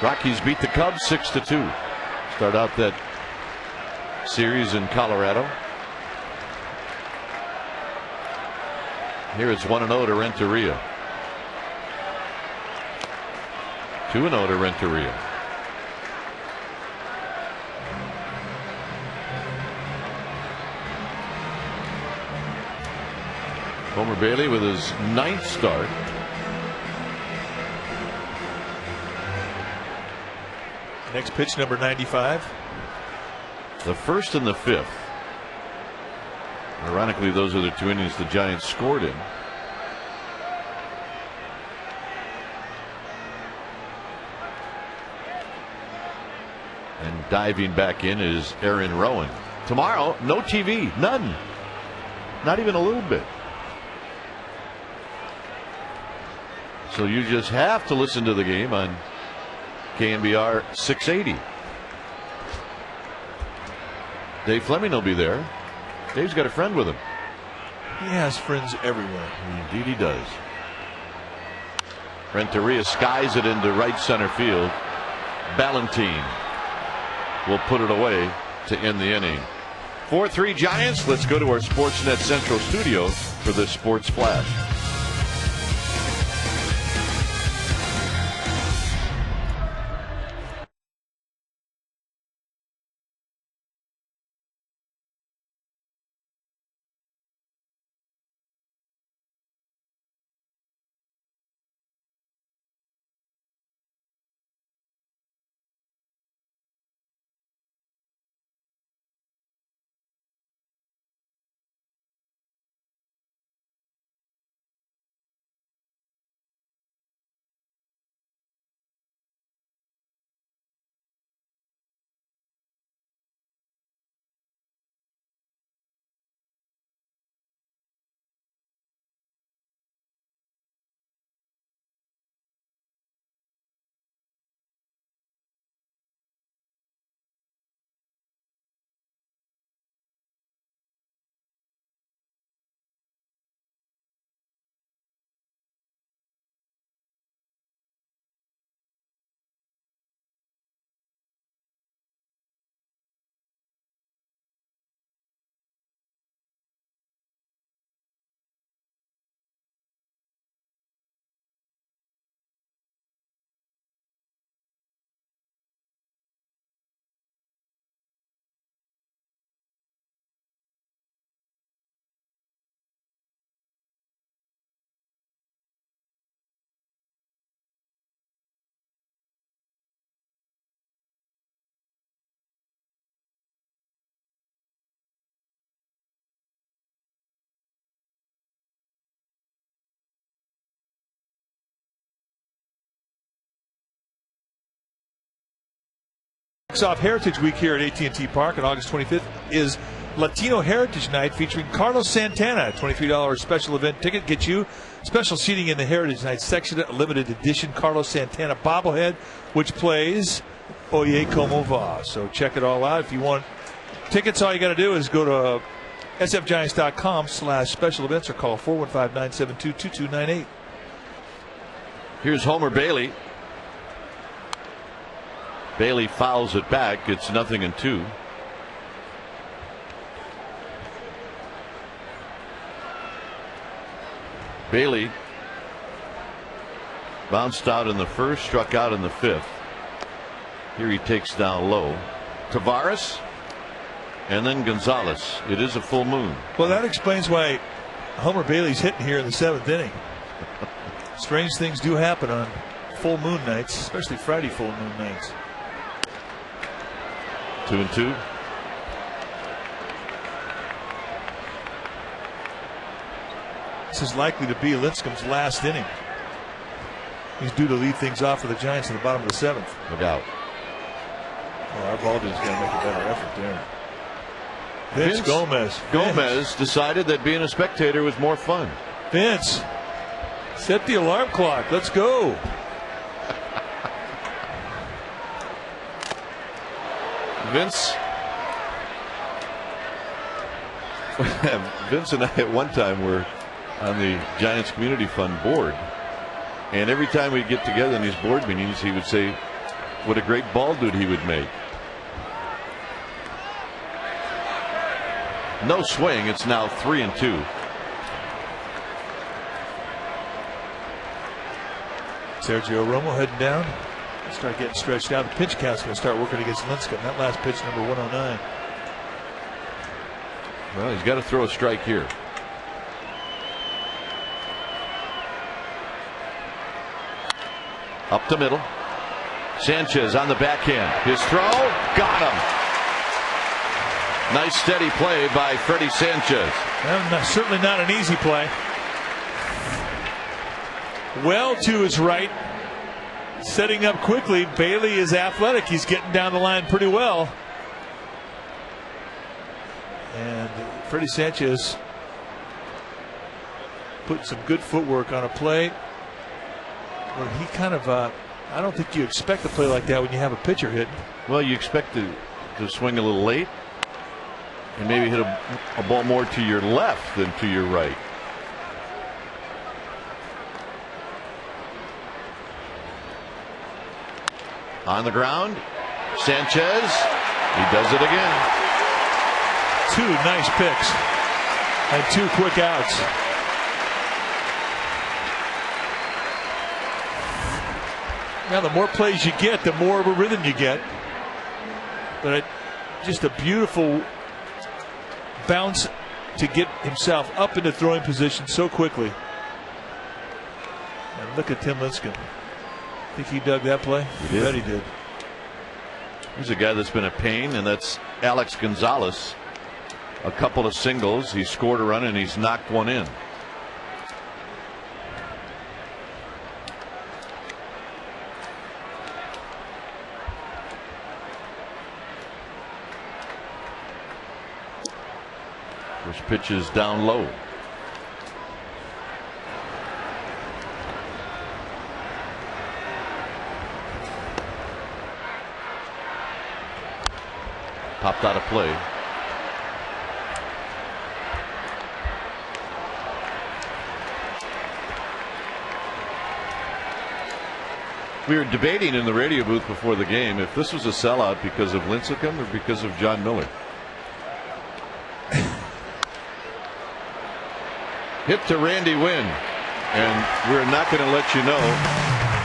Rockies beat the Cubs 6-2. Start out that series in Colorado. Here it's 1-0 to Renteria. 2-0 to Renteria. Homer Bailey with his 9th start. Next pitch, number 95. The 1st and the 5th. Ironically, those are the 2 innings the Giants scored in. And diving back in is Aaron Rowan. Tomorrow, no TV, none. Not even a little bit. So you just have to listen to the game on KNBR 680. Dave Fleming will be there. Dave's got a friend with him. He has friends everywhere. Indeed he does. Renteria skies it into right center field. Ballantine will put it away to end the inning. 4-3 Giants. Let's go to our Sportsnet Central studio for this Sports Flash. Off Heritage Week here at AT&T Park on August 25th is Latino Heritage Night featuring Carlos Santana. A $23 special event ticket gets you special seating in the Heritage Night section, a limited edition Carlos Santana bobblehead, which plays Oye Como Va. So check it all out. If you want tickets, all you got to do is go to sfgiants.com/special events or call 415-972-2298. Here's Homer Bailey. Bailey fouls it back. It's 0-2. Bailey bounced out in the 1st, struck out in the 5th. Here he takes down low Tavares and then Gonzalez. It is a full moon. Well, that explains why Homer Bailey's hitting here in the 7th inning. Strange things do happen on full moon nights, especially Friday full moon nights. 2-2. This is likely to be Lincecum's last inning. He's due to lead things off for the Giants in the bottom of the 7th. Look out. Well, our ball dude's got to make a better effort there. Vince Gomez. Gomez decided that being a spectator was more fun. Vince, set the alarm clock. Let's go. Vince and I at one time were on the Giants Community Fund board, and every time we'd get together in these board meetings, he would say what a great ball dude he would make. No swing. It's now 3-2. Sergio Romo heading down. Start getting stretched out. The pitch count's going to start working against Lincecum. That last pitch, number 109. Well, he's got to throw a strike here. Up the middle. Sanchez on the backhand. His throw, got him. Nice steady play by Freddie Sanchez. Well, certainly not an easy play. Well to his right. Setting up quickly. Bailey is athletic. He's getting down the line pretty well. And Freddie Sanchez put some good footwork on a play where he kind of, I don't think you expect a play like that when you have a pitcher hitting. Well, you expect to swing a little late and maybe hit a ball more to your left than to your right. On the ground, Sanchez, he does it again. 2 nice picks and 2 quick outs. Now, the more plays you get, the more of a rhythm you get. But just a beautiful bounce to get himself up into throwing position so quickly. And look at Tim Lincecum. Think he dug that play? He did. Bet he did. Here's a guy that's been a pain, and that's Alex Gonzalez. A couple of singles. He scored a run and he's knocked one in. First pitch is down low. Popped out of play. We were debating in the radio booth before the game if this was a sellout because of Lincecum or because of John Miller. Hit to Randy Wynn, and we're not going to let you know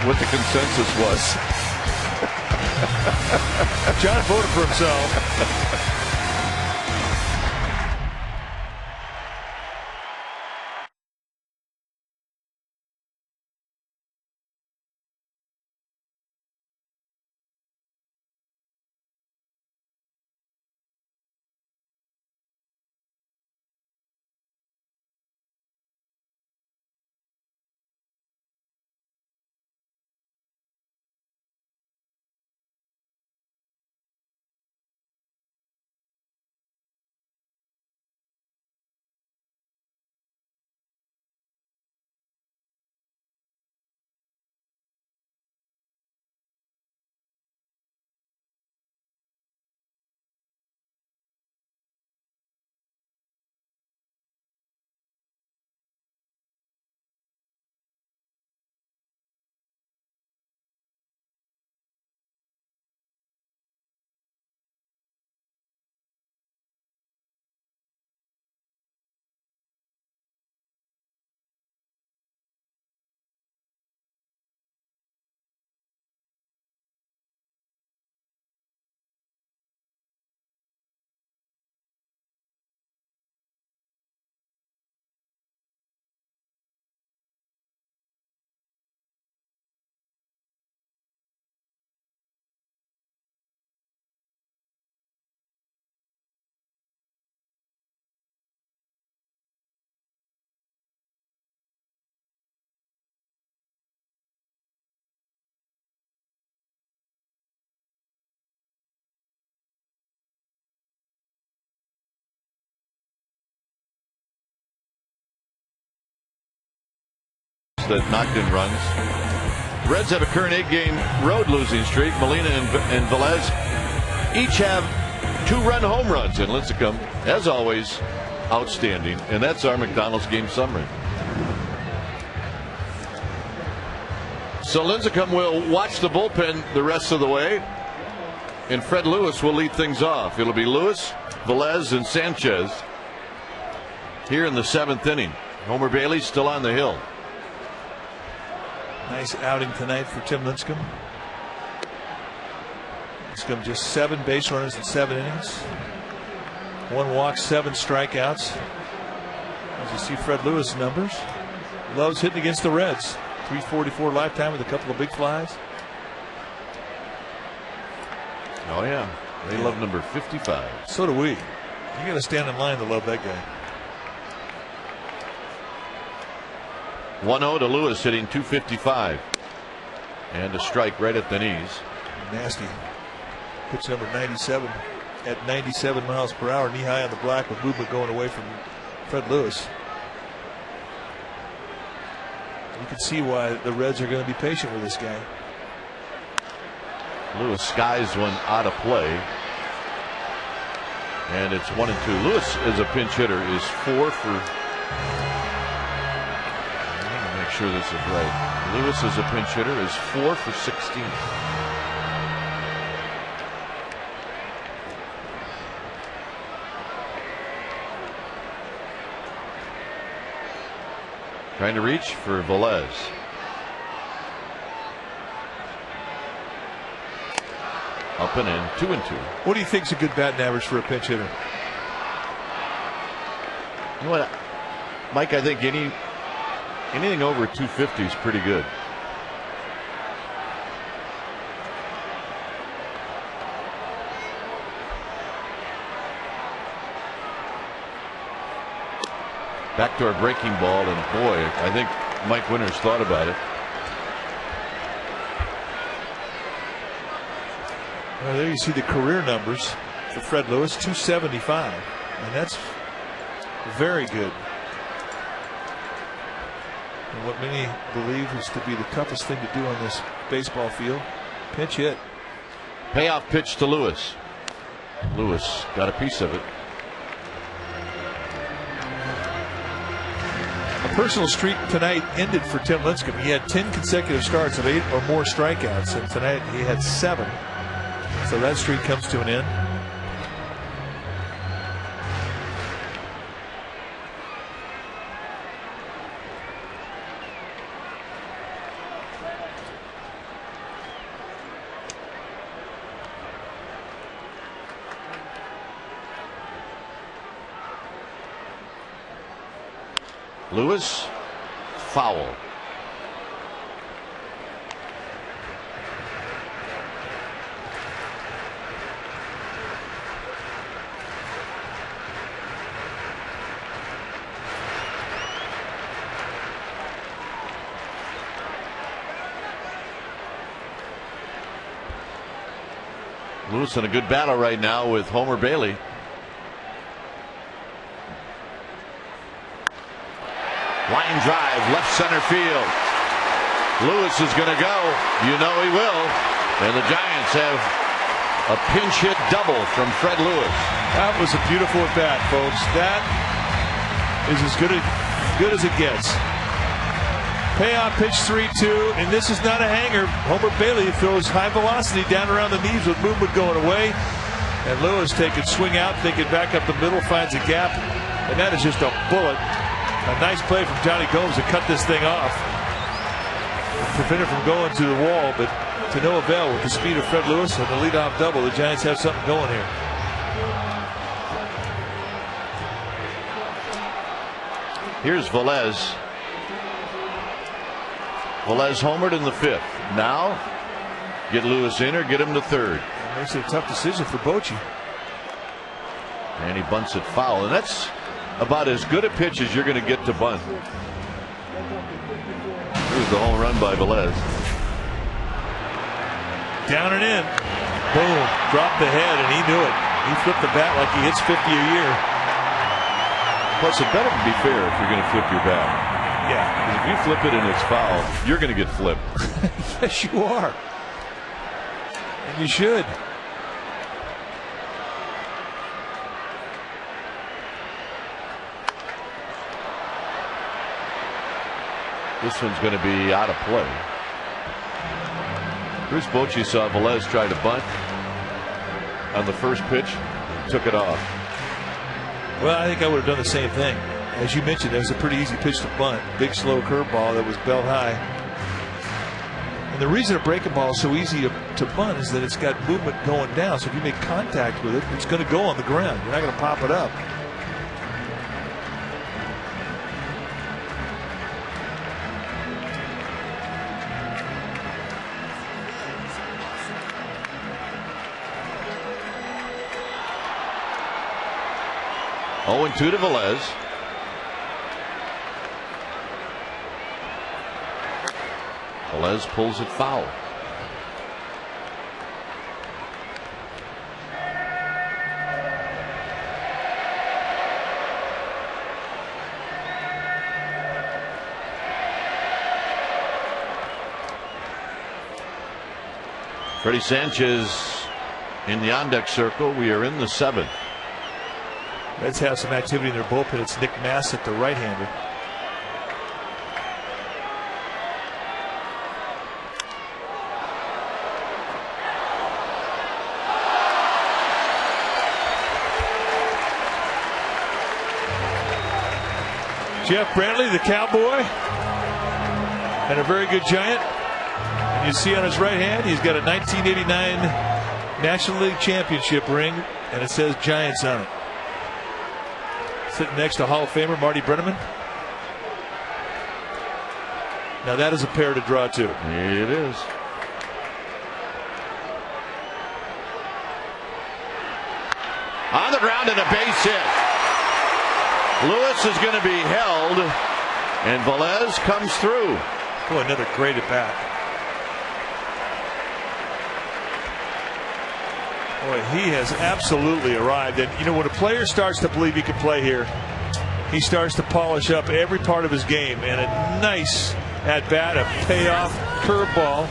what the consensus was. John voted for himself. That knocked in runs. Reds have a current 8-game road losing streak. Molina and Velez each have 2-run home runs, and Lincecum, as always, outstanding. And that's our McDonald's game summary. So Lincecum will watch the bullpen the rest of the way, and Fred Lewis will lead things off. It'll be Lewis, Velez, and Sanchez here in the 7th inning. Homer Bailey still on the hill. Nice outing tonight for Tim Lincecum. Lincecum just 7 base runners in 7 innings. 1 walk, 7 strikeouts. As you see Fred Lewis numbers, loves hitting against the Reds. 344 lifetime with a couple of big flies. Oh yeah, they love number 55. So do we. You got to stand in line to love that guy. 1-0 to Lewis, hitting .255, and a strike right at the knees. Nasty. Pitch number 97 at 97 miles per hour, knee high on the black, with movement going away from Fred Lewis. You can see why the Reds are going to be patient with this guy. Lewis skies one out of play, and it's 1-2. Lewis, as a pinch hitter, is 4 for. Let me make sure this is right. Lewis, as a pinch hitter, is 4 for 16. Trying to reach for Velez. Up and in, 2-2. What do you think is a good batting average for a pinch hitter? You know what, Mike? I think anything over 250 is pretty good. Back to our breaking ball, and boy, I think Mike Winters thought about it. Well, there you see the career numbers for Fred Lewis, 275, and that's very good. And what many believe is to be the toughest thing to do on this baseball field, pinch hit. Payoff pitch to Lewis. Lewis got a piece of it. A personal streak tonight ended for Tim Lincecum. He had 10 consecutive starts of 8 or more strikeouts, and tonight he had 7. So that streak comes to an end. Lewis, foul. Lewis in a good battle right now with Homer Bailey. Line drive, left center field. Lewis is going to go. You know he will. And the Giants have a pinch hit double from Fred Lewis. That was a beautiful at bat, folks. That is as good as it gets. Payoff pitch 3-2, and this is not a hanger. Homer Bailey throws high velocity down around the knees with movement going away. And Lewis taking swing out, thinking back up the middle, finds a gap. And that is just a bullet. A nice play from Johnny Gomes to cut this thing off. Prevent it from going to the wall, but to no avail with the speed of Fred Lewis and the leadoff double. The Giants have something going here. Here's Velez. Velez homered in the 5th. Now, get Lewis in or get him to 3rd. It makes it a tough decision for Bochy. And he bunts it foul, and that's about as good a pitch as you're going to get to bunt. Here's the home run by Velez. Down and in. Boom. Dropped the head, and he knew it. He flipped the bat like he hits 50 a year. Plus, it better be fair if you're going to flip your bat. Yeah. Because if you flip it and it's foul, you're going to get flipped. Yes, you are. And you should. This one's going to be out of play. Bruce Bochy saw Velez try to bunt on the first pitch, took it off. Well, I think I would have done the same thing. As you mentioned, it was a pretty easy pitch to bunt. Big, slow curveball that was belt high. And the reason a breaking ball is so easy to bunt is that it's got movement going down. So if you make contact with it, it's going to go on the ground. You're not going to pop it up. Oh, 0-2 to Velez. Velez pulls it foul. Freddie Sanchez in the on-deck circle. We are in the 7th. Reds have some activity in their bullpen. It's Nick Massett, the right-hander. Jeff Brantley, the Cowboy, and a very good Giant. And you see on his right hand, he's got a 1989 National League Championship ring, and it says Giants on it. Sitting next to Hall of Famer Marty Brennaman. Now that is a pair to draw to. It is. On the ground and a base hit. Lewis is going to be held, and Velez comes through. Boy, another great at bat. Boy, he has absolutely arrived. And, you know, when a player starts to believe he can play here, he starts to polish up every part of his game. And a nice at-bat, a payoff curveball,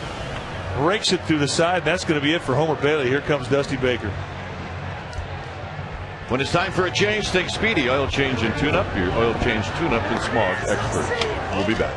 rakes it through the side. That's going to be it for Homer Bailey. Here comes Dusty Baker. When it's time for a change, think Speedy Oil Change and Tune-Up. Your oil change tune-up and smog expert. We'll be back.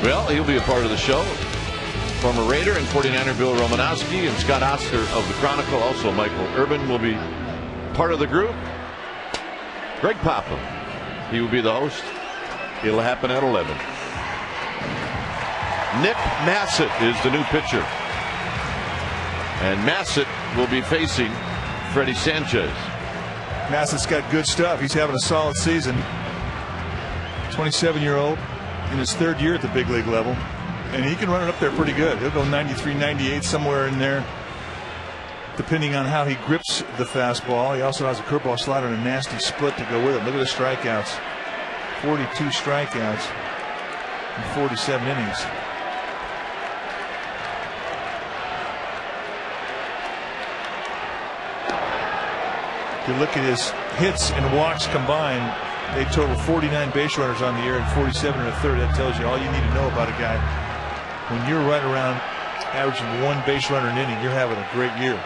Well, he'll be a part of the show. Former Raider and 49er Bill Romanowski and Scott Oscar of the Chronicle. Also, Michael Urban will be part of the group. Greg Papa, he will be the host. It'll happen at 11. Nick Massett is the new pitcher. And Massett will be facing Freddie Sanchez. Massett's got good stuff. He's having a solid season. 27-year-old. In his 3rd year at the big league level, and he can run it up there pretty good. He'll go 93, 98, somewhere in there, depending on how he grips the fastball. He also has a curveball slider and a nasty split to go with it. Look at the strikeouts. 42 strikeouts in 47 innings. you look at his hits and walks combined, they total 49 base runners on the year and 47 in the third. That tells you all you need to know about a guy. When you're right around averaging 1 base runner an inning, you're having a great year.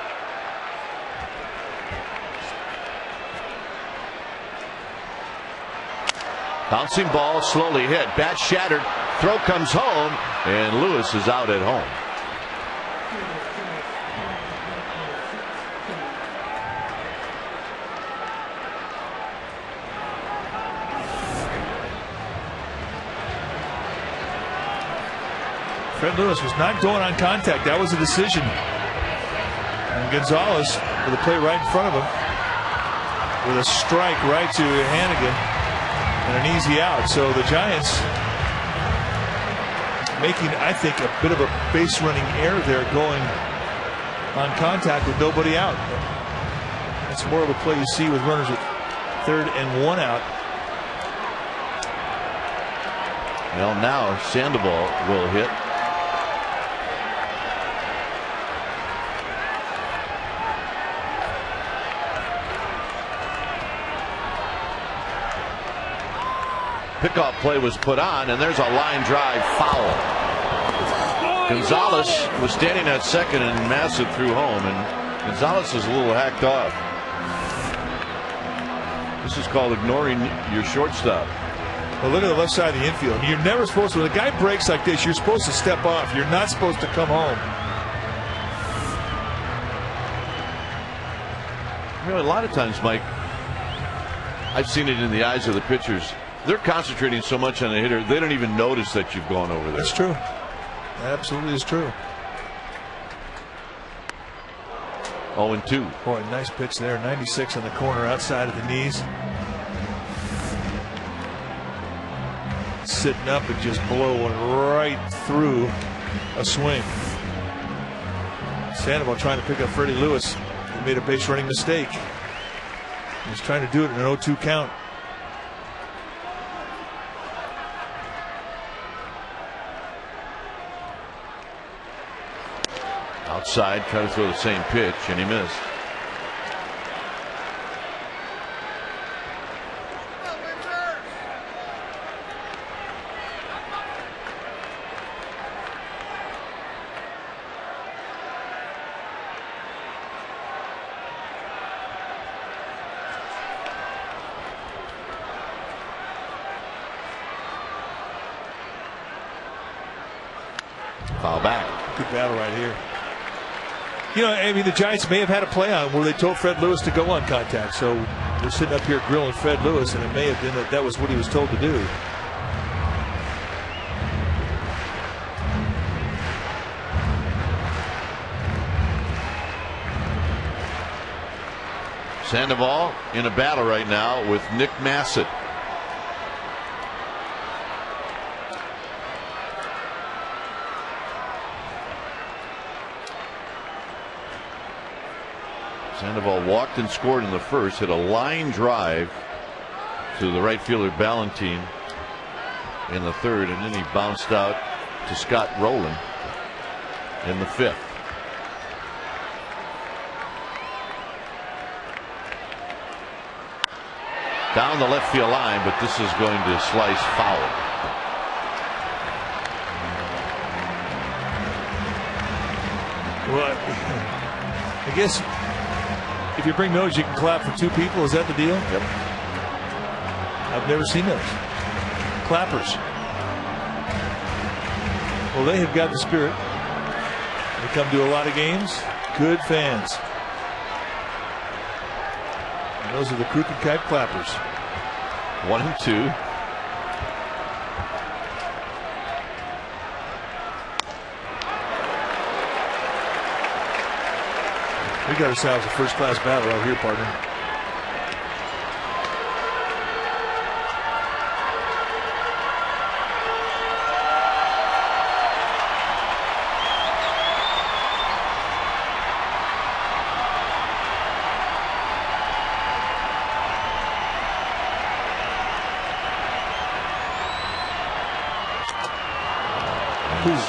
Bouncing ball, slowly hit. Bat shattered. Throw comes home, and Lewis is out at home. Fred Lewis was not going on contact. That was a decision. And Gonzalez with a play right in front of him with a strike right to Hannigan. And an easy out. So the Giants making, I think, a bit of a base running error there, going on contact with nobody out. That's more of a play you see with runners with 3rd and 1 out. Well, now Sandoval will hit. Pickoff play was put on, and there's a line drive foul. Gonzalez was standing at second, and Massive threw home, and Gonzalez is a little hacked off. This is called ignoring your shortstop. Well, look at the left side of the infield. You're never supposed to, when a guy breaks like this, you're supposed to step off. You're not supposed to come home. You know, a lot of times, Mike, I've seen it in the eyes of the pitchers. They're concentrating so much on the hitter, they don't even notice that you've gone over there. That's true. That absolutely is true. 0-2. Boy, nice pitch there. 96 on the corner outside of the knees. Sitting up and just blowing right through a swing. Sandoval trying to pick up Freddie Lewis. He made a base running mistake. He was trying to do it in an 0-2 count. Outside, trying to throw the same pitch, and he missed. Foul back. Good battle right here. You know, I mean, the Giants may have had a play on where they told Fred Lewis to go on contact. So we're sitting up here grilling Fred Lewis, and it may have been that that was what he was told to do. Sandoval in a battle right now with Nick Massett. Sandoval walked and scored in the first, hit a line drive to the right fielder Ballantine in the third, and then he bounced out to Scott Rowland in the fifth. Down the left field line, but this is going to slice foul. Well, I guess if you bring those, you can clap for 2 people. Is that the deal? Yep. I've never seen those. Clappers. Well, they have got the spirit. They come to a lot of games. Good fans. And those are the crooked kite clappers. 1-2. We got ourselves a first-class battle out here, partner.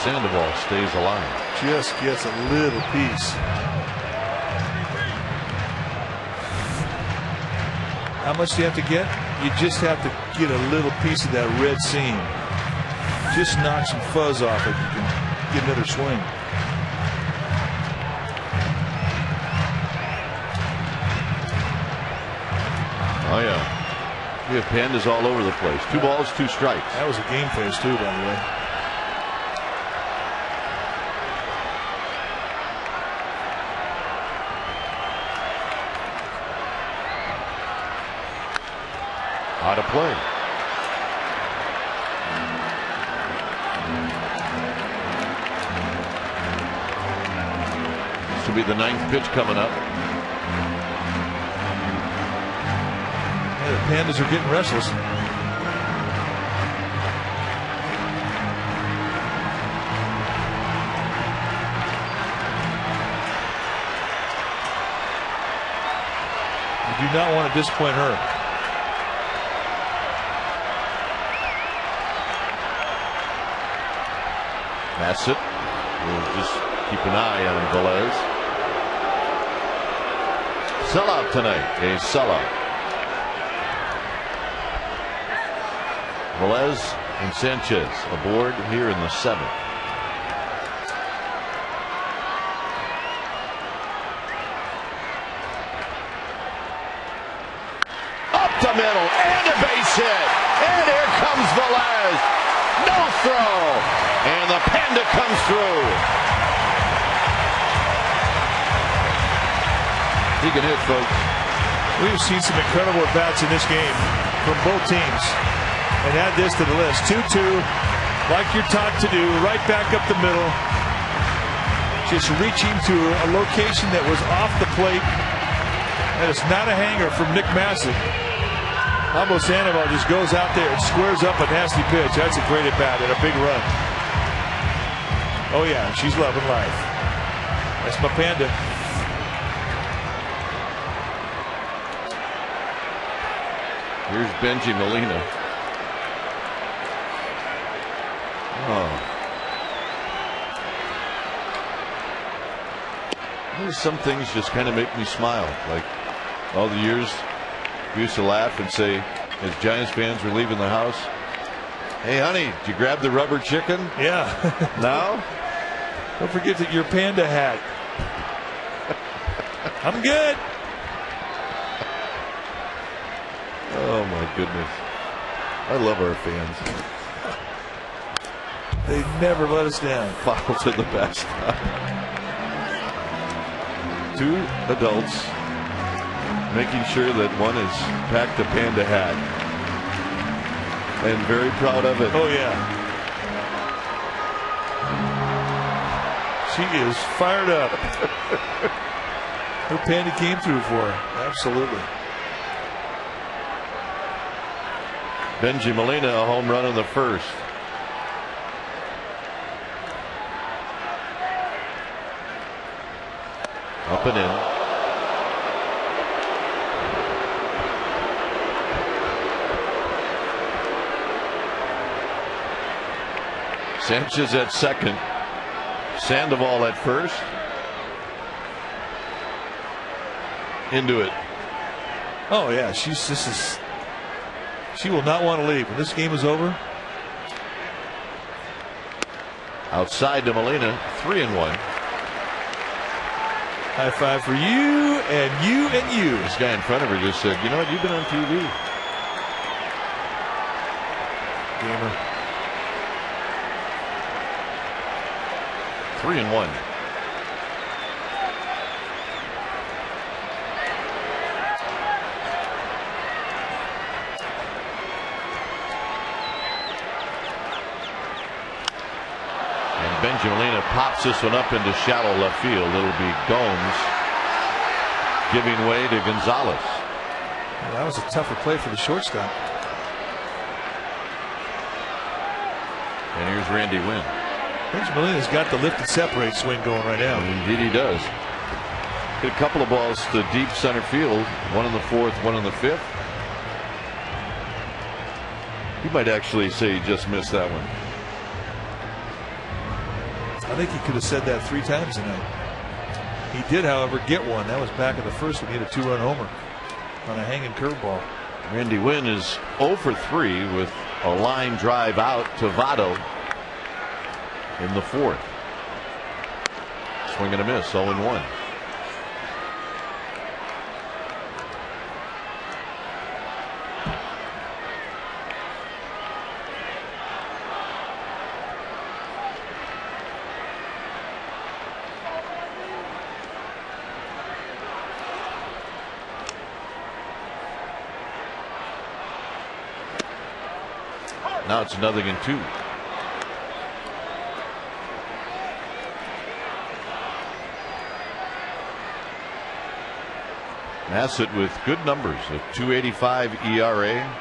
Sandoval stays alive. Just gets a little piece. How much do you have to get? You just have to get a little piece of that red seam. Just knock some fuzz off it. You can get another swing. Oh, yeah. We have pandas all over the place. 2 balls, 2 strikes. That was a game face, too, by the way. Out of play. This will be the 9th pitch coming up. Yeah, the Pandas are getting restless. You do not want to disappoint her. Bassett will just keep an eye on Velez. Sellout tonight. A sellout. Velez and Sanchez aboard here in the 7th. Up the middle and a base hit. And here comes Velez. No throw. And the Panda comes through. He can hit, folks. We've seen some incredible at-bats in this game from both teams. And add this to the list. 2-2, like you're taught to do, right back up the middle. Just reaching to a location that was off the plate. That is not a hanger from Nick Massick. Pablo Sandoval just goes out there and squares up a nasty pitch. That's a great at-bat and a big run. Oh yeah, she's loving life. That's my Panda. Here's Benji Molina. Oh. There's some things just kind of make me smile. Like all the years we used to laugh and say, as Giants fans were leaving the house, "Hey honey, did you grab the rubber chicken?" Yeah. Now? Don't forget that your Panda hat. I'm good. Oh my goodness. I love our fans. They never let us down. Foul to the backstop. 2 adults making sure that one is packed a Panda hat. And very proud of it. Oh yeah. She is fired up. Her Panda came through for her. Absolutely. Benji Molina, a home run in the 1st. Up and in. Sanchez at second. Sandoval at first. Into it. Oh yeah, she will not want to leave when this game is over. Outside to Molina, 3-1. High five for you and you and you. This guy in front of her just said, "You know what? You've been on TV." Gamer. 3-1. Benji Molina pops this one up into shallow left field. It'll be Gomes giving way to Gonzalez. Well, that was a tougher play for the shortstop. And here's Randy Wynn. Benji Molina's got the lift and separate swing going right now. Indeed he does. Hit a couple of balls to deep center field. One in the 4th, one in the 5th. You might actually say he just missed that one. I think he could have said that 3 times tonight. He did, however, get one. That was back in the 1st when he hit a 2-run homer on a hanging curveball. Randy Wynn is 0 for 3 with a line drive out to Votto in the 4th. Swing and a miss, 0-1. Now it's 0-2. Bassett with good numbers, a 2.85 ERA.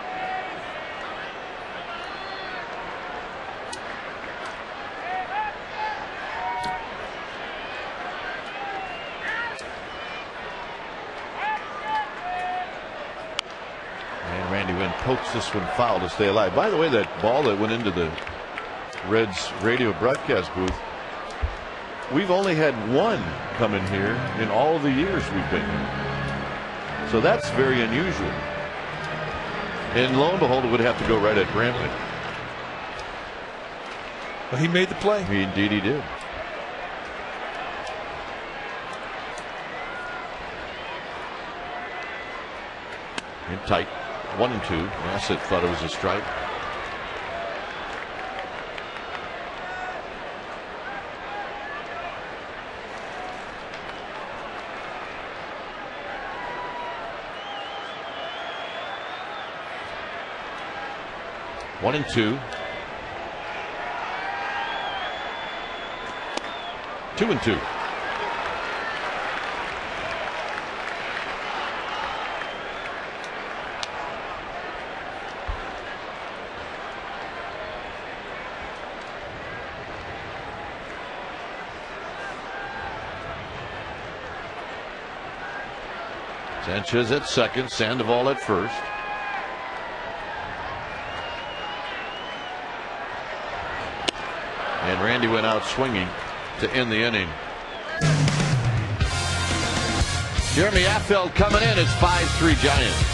Randy Wynn pokes this one foul to stay alive. By the way, that ball that went into the Reds radio broadcast booth, we've only had one come in here in all the years we've been here. So that's very unusual. And lo and behold, it would have to go right at Bramlett. Well, he made the play. Indeed he did. In tight. 1-2. Bassett thought it was a strike. One and two. 2-2. Sanchez at second, Sandoval at first. And Randy went out swinging to end the inning. Jeremy Affeldt coming in. It's 5-3 Giants.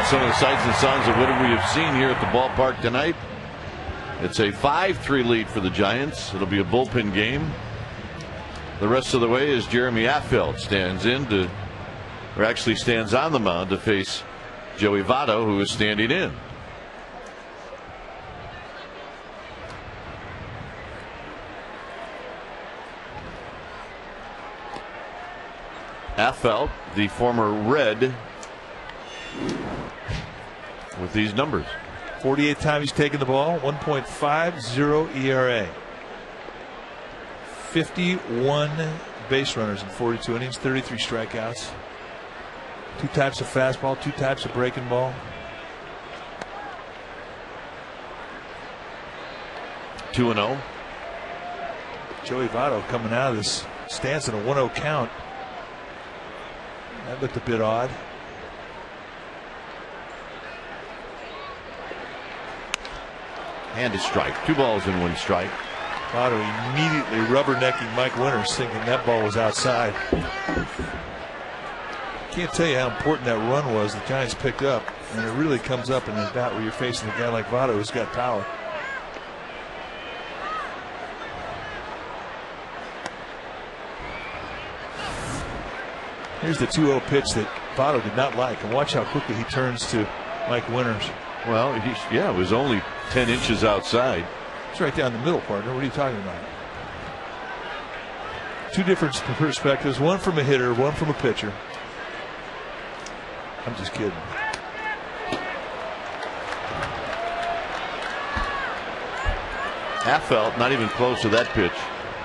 Some of the sights and sounds of what we have seen here at the ballpark tonight. It's a 5-3 lead for the Giants. It'll be a bullpen game. The rest of the way is Jeremy Affeldt stands on the mound to face Joey Votto, who is standing in. Affeldt, the former Red, with these numbers. 48th time he's taken the ball. 1.50 ERA. 51 base runners in 42 innings. 33 strikeouts. 2 types of fastball. 2 types of breaking ball. 2-0. Joey Votto coming out of this stance in a 1-0 count. That looked a bit odd. And a strike. 2 balls and 1 strike. Votto immediately rubbernecking Mike Winters, thinking that ball was outside. Can't tell you how important that run was the Giants picked up, and it really comes up in a bat where you're facing a guy like Votto who's got power. Here's the 2-0 pitch that Votto did not like, and watch how quickly he turns to Mike Winters. Well, it was only 10 inches outside. It's right down the middle, partner. What are you talking about? 2 different perspectives, one from a hitter, one from a pitcher. I'm just kidding. Affelt not even close to that pitch,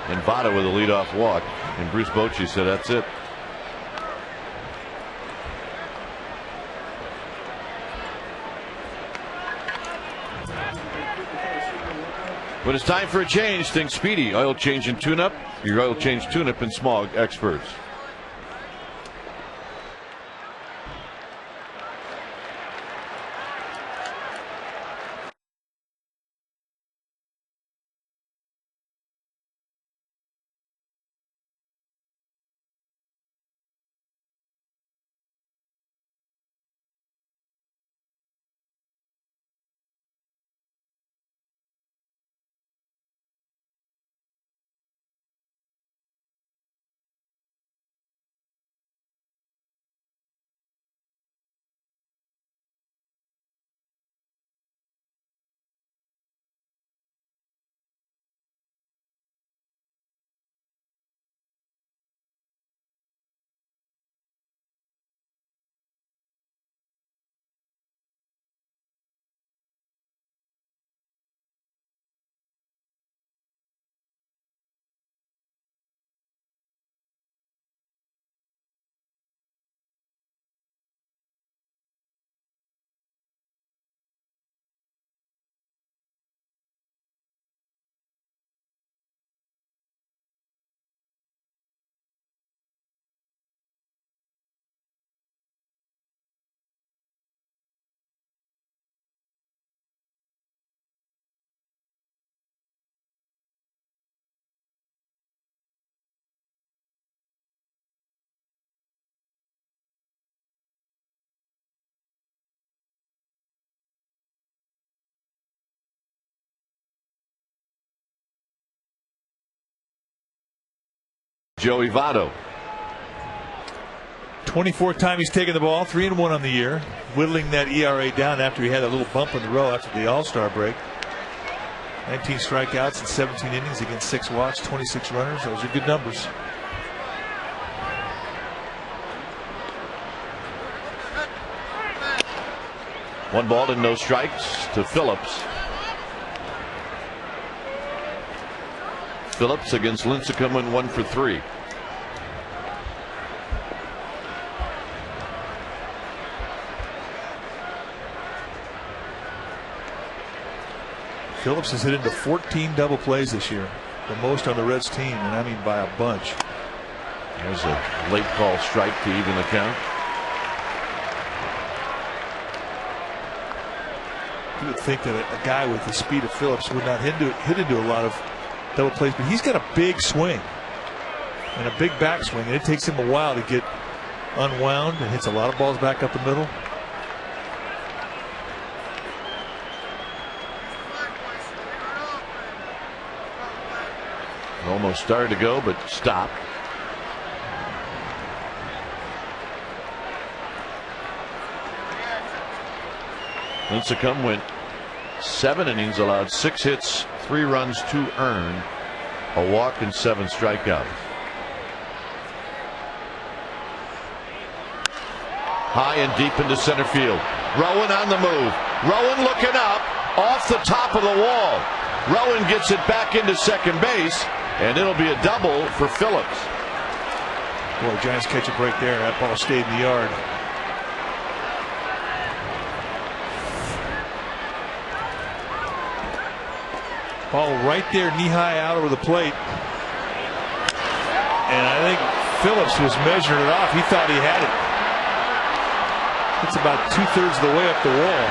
and Votto with a leadoff walk, and Bruce Bochy said that's it. But it's time for a change. Think Speedy Oil Change and Tune-Up. Your oil change tune-up and smog experts. Joey Votto. 24th time he's taken the ball, 3-1 on the year, whittling that ERA down after he had a little bump in the row after the All-Star break. 19 strikeouts in 17 innings against 6 walks, 26 runners. Those are good numbers. One ball and no strikes to Phillips. Phillips against Lincecum went 1 for 3. Phillips has hit into 14 double plays this year, the most on the Reds team, and I mean by a bunch. There's a late call strike to even the count. You would think that a guy with the speed of Phillips would not hit into a lot of double plays, but he's got a big swing and a big backswing, and it takes him a while to get unwound and hits a lot of balls back up the middle. Almost started to go, but stopped. Lincecum went 7 innings, allowed 6 hits, 3 runs, 2 earned, a walk, and 7 strikeouts. High and deep into center field. Rowan on the move. Rowan looking up off the top of the wall. Rowan gets it back into second base, and it'll be a double for Phillips. Boy, Giants catch a break there. That ball stayed in the yard. Ball right there, knee-high out over the plate. And I think Phillips was measuring it off. He thought he had it. It's about 2/3 of the way up the wall.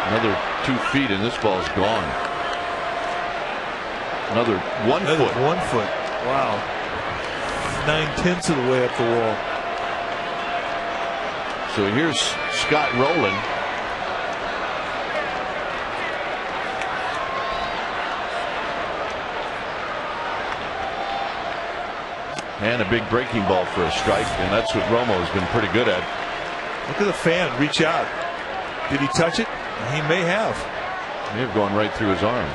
Another 2 feet, and this ball's gone. Another 1 foot. 1 foot. Wow. 9/10 of the way up the wall. So here's Scott Rowland. And a big breaking ball for a strike, and that's what Romo has been pretty good at. Look at the fan reach out. Did he touch it? He may have. May have gone right through his arms.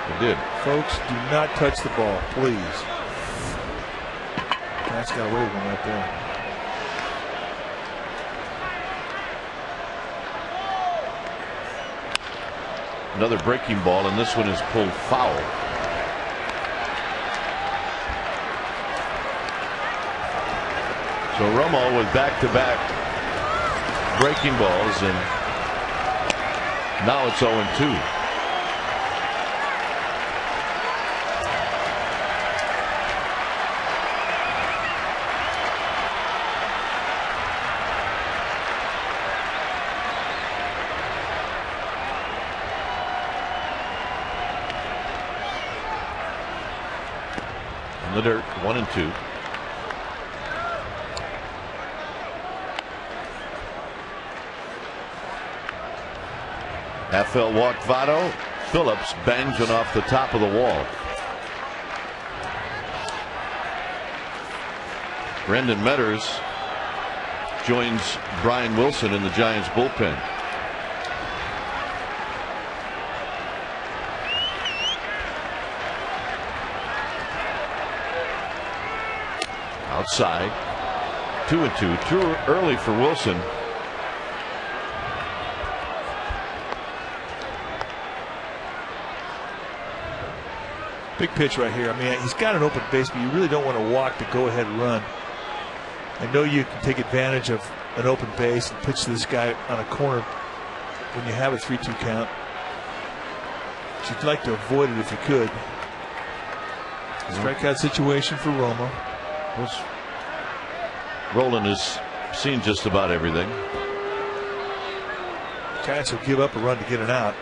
It did. Folks, do not touch the ball, please. That's got away with him right there. Another breaking ball, and this one is pulled foul. So Romo with back-to-back breaking balls, and now it's 0-2. In the dirt, 1-2. FL walked Votto. Phillips bangs one off the top of the wall. Brendan Metters joins Brian Wilson in the Giants bullpen. Outside, 2-2. Too early for Wilson. Big pitch right here. I mean, he's got an open base, but you really don't want to walk the go-ahead run. I know you can take advantage of an open base and pitch to this guy on a corner when you have a 3-2 count. But you'd like to avoid it if you could. Strikeout situation for Romo. Roland has seen just about everything. Giants will give up a run to get it out.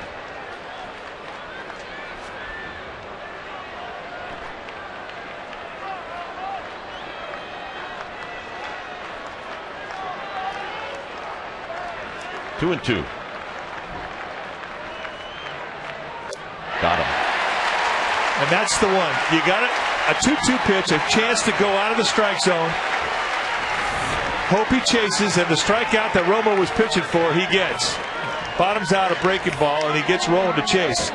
Two and two. Got him. And that's the one. You got it. A 2-2 pitch, a chance to go out of the strike zone. Hope he chases, and the strikeout that Romo was pitching for, he gets. Bottoms out a breaking ball, and he gets rolling to chase.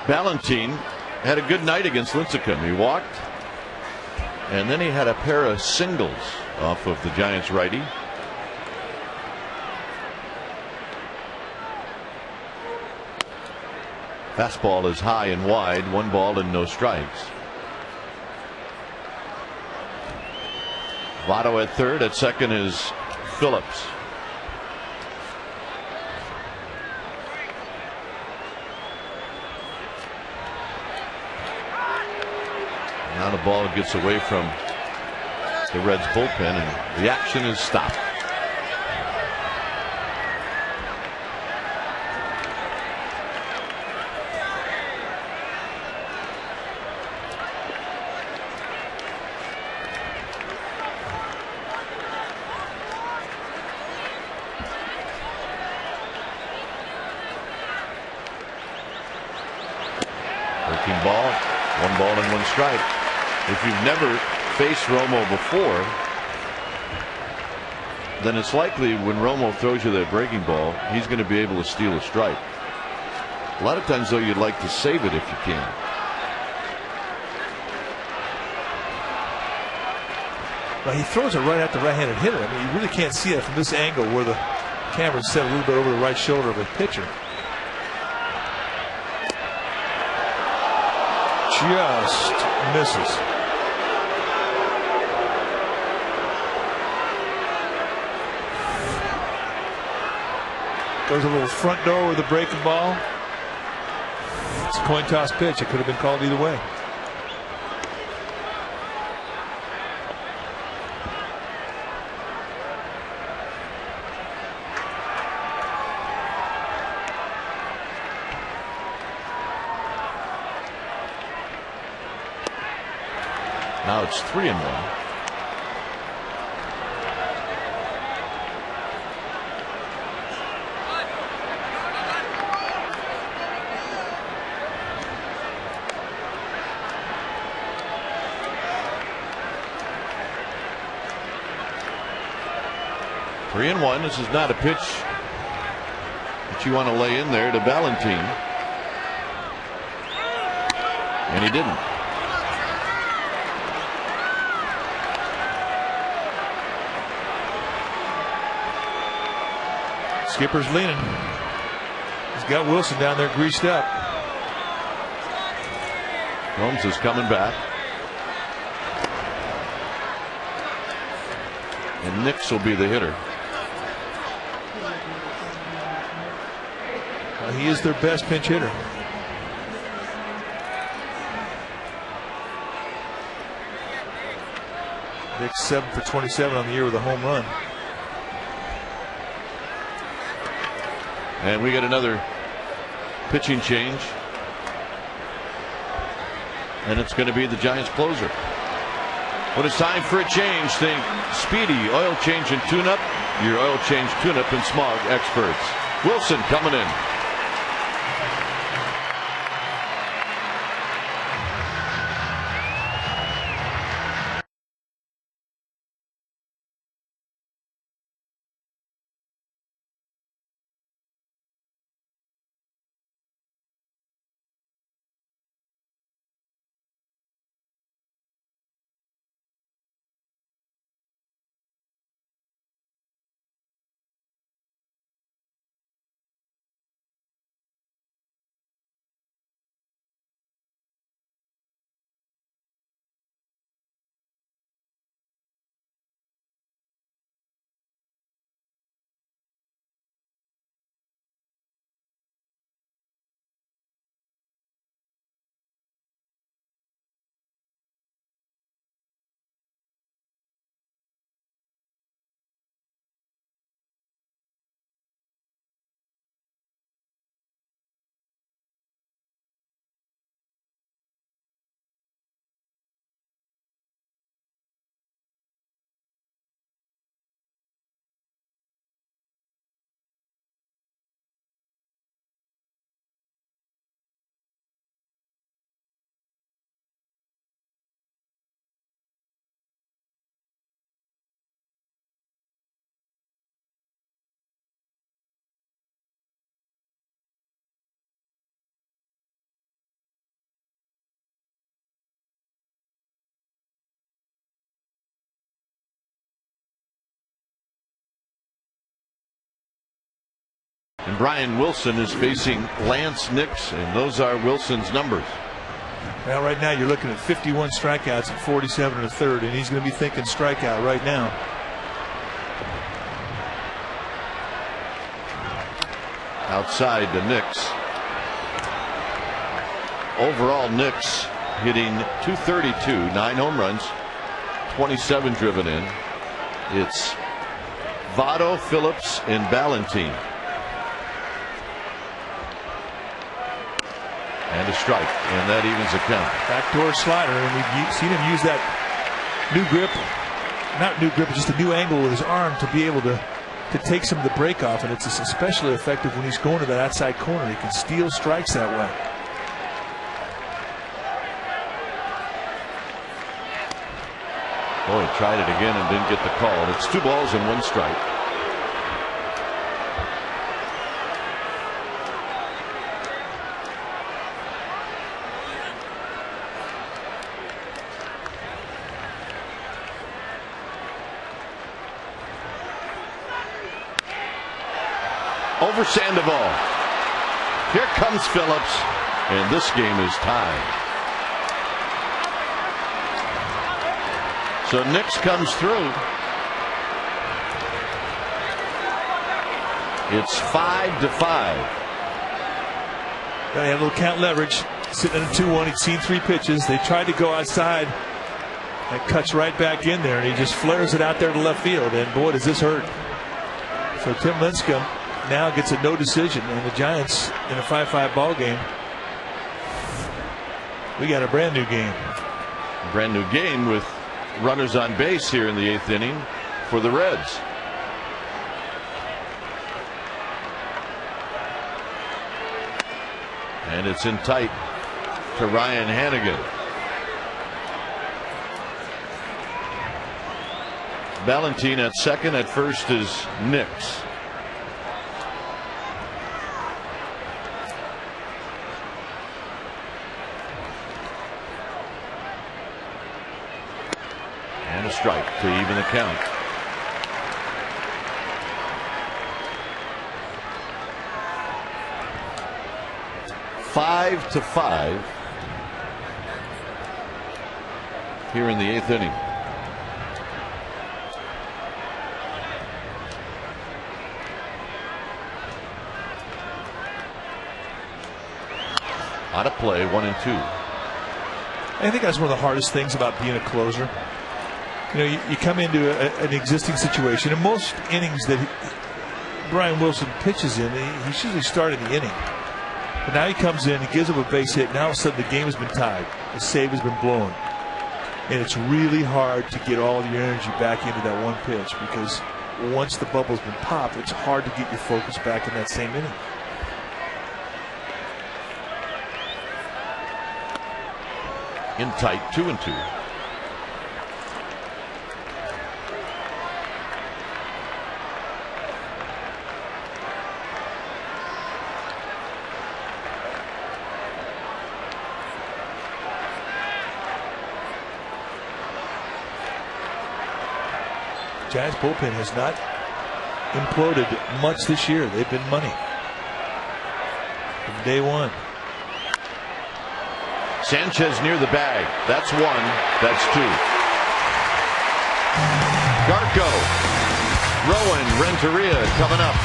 Valentine had a good night against Lincecum. He walked, and then he had a pair of singles off of the Giants righty. Fastball is high and wide, 1 ball and no strikes. Votto at third. At second is Phillips. Now the ball gets away from the Reds bullpen, and the action is stopped. Breaking ball, 1 ball and 1 strike. If you've never faced Romo before, then it's likely when Romo throws you that breaking ball, he's going to be able to steal a strike. A lot of times, though, you'd like to save it if you can. Well, he throws it right at the right-handed hitter. I mean, you really can't see it from this angle where the camera's set a little bit over the right shoulder of a pitcher. Just misses. Goes a little front door with a breaking ball. It's a coin toss pitch. It could have been called either way. Now it's 3-1. This is not a pitch that you want to lay in there to Valentine. And he didn't. Skipper's leaning. He's got Wilson down there greased up. Gomes is coming back. And Nix will be the hitter. He is their best pinch hitter. Nix 7 for 27 on the year with a home run. And we get another pitching change. And it's going to be the Giants closer. When it's time for a change, think Speedy Oil Change and Tune-Up. Your oil change, tune-up, and smog experts. Wilson coming in. And Brian Wilson is facing Lance Nix, and those are Wilson's numbers. Well, right now you're looking at 51 strikeouts and 47 1/3, and he's going to be thinking strikeout right now. Outside to Nix. Overall, Nix hitting .232, 9 home runs, 27 driven in. It's Votto, Phillips, and Valentine. And a strike, and that evens the count. Backdoor slider, and we've seen him use that new grip, not new grip, just a new angle with his arm to be able to take some of the break off, and it's especially effective when he's going to that outside corner. He can steal strikes that way. Oh, he tried it again and didn't get the call. It's 2 balls and 1 strike. over Sandoval. Here comes Phillips, and this game is tied. So Nix comes through. It's 5-5. They had a little count leverage, sitting at a 2-1. He'd seen 3 pitches. They tried to go outside. That cuts right back in there, and he just flares it out there to left field. And boy, does this hurt. So Tim Lincecum now gets a no decision, and the Giants in a 5-5 ball game. We got a brand new game. Brand new game with runners on base here in the 8th inning for the Reds. And it's in tight to Ryan Hanigan. Valentine at second. At first is Nix. And a strike to even the count. Five to 5 here in the 8th inning. Out of play, 1-2. I think that's one of the hardest things about being a closer. You know, you come into an existing situation, and most innings that Brian Wilson pitches in, he's usually starting the inning. But now he comes in, he gives up a base hit. Now all of a sudden the game has been tied. The save has been blown. And it's really hard to get all of your energy back into that one pitch, because once the bubble's been popped, it's hard to get your focus back in that same inning. In tight, 2-2. Giants bullpen has not imploded much this year. They've been money from day one. Sanchez near the bag. That's 1. That's 2. Garco. Rowan Renteria coming up.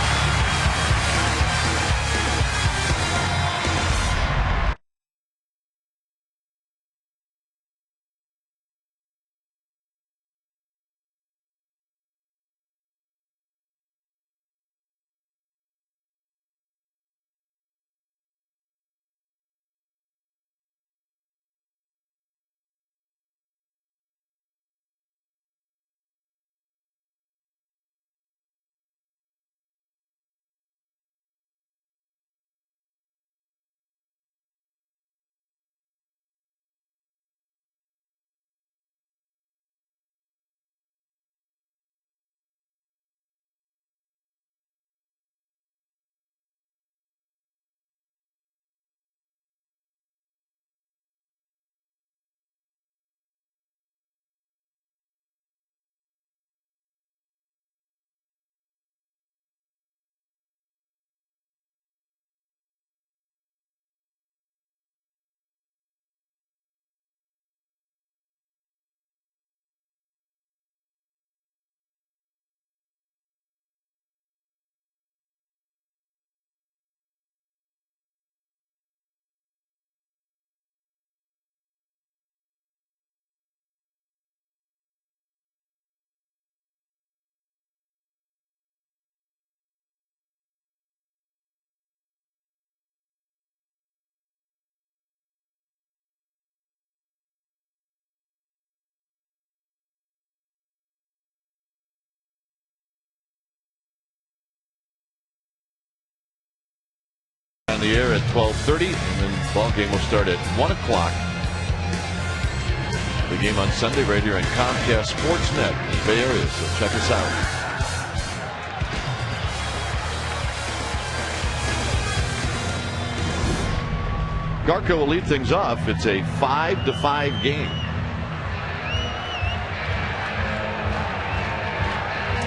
On the air at 12:30, and then ball game will start at 1 o'clock. The game on Sunday right here on Comcast Sportsnet in the Bay Area, so check us out. Garco will lead things off. It's a 5-5 game.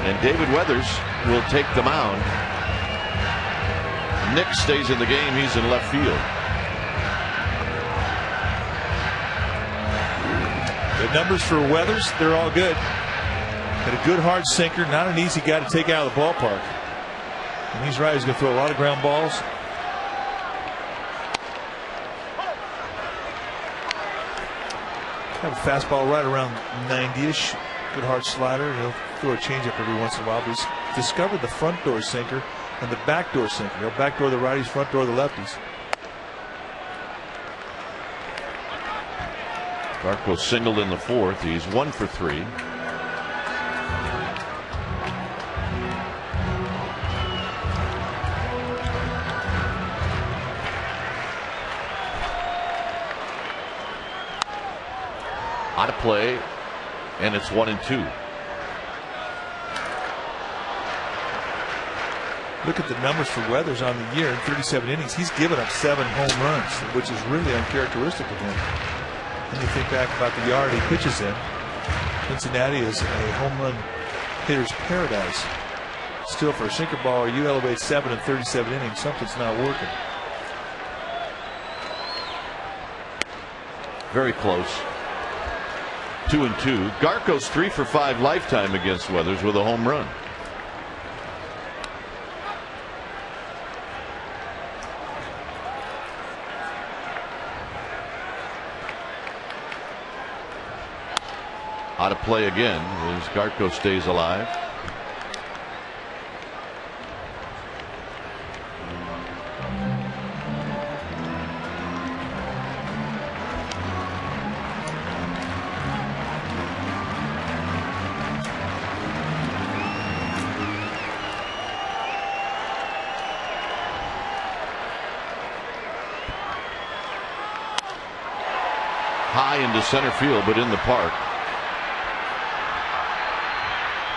And David Weathers will take the mound. Nick stays in the game. He's in left field. The numbers for Weathers, they're all good. Got a good hard sinker, not an easy guy to take out of the ballpark. And he's right, he's going to throw a lot of ground balls. Have a fastball right around 90-ish. Good hard slider. He'll throw a changeup every once in a while. But he's discovered the front door sinker and the back door sinker. He'll back door the righties, front door the lefties. Garco singled in the fourth. He's 1 for 3. Out of play, and it's 1-2. Look at the numbers for Weathers on the year. In 37 innings, he's given up 7 home runs, which is really uncharacteristic of him. When you think back about the yard he pitches in, Cincinnati is a home run hitter's paradise. Still, for a sinker baller, you elevate 7 in 37 innings, something's not working. Very close. 2-2. Garco's 3 for 5 lifetime against Weathers with a home run. Out of play again as Garco stays alive. High into center field, but in the park.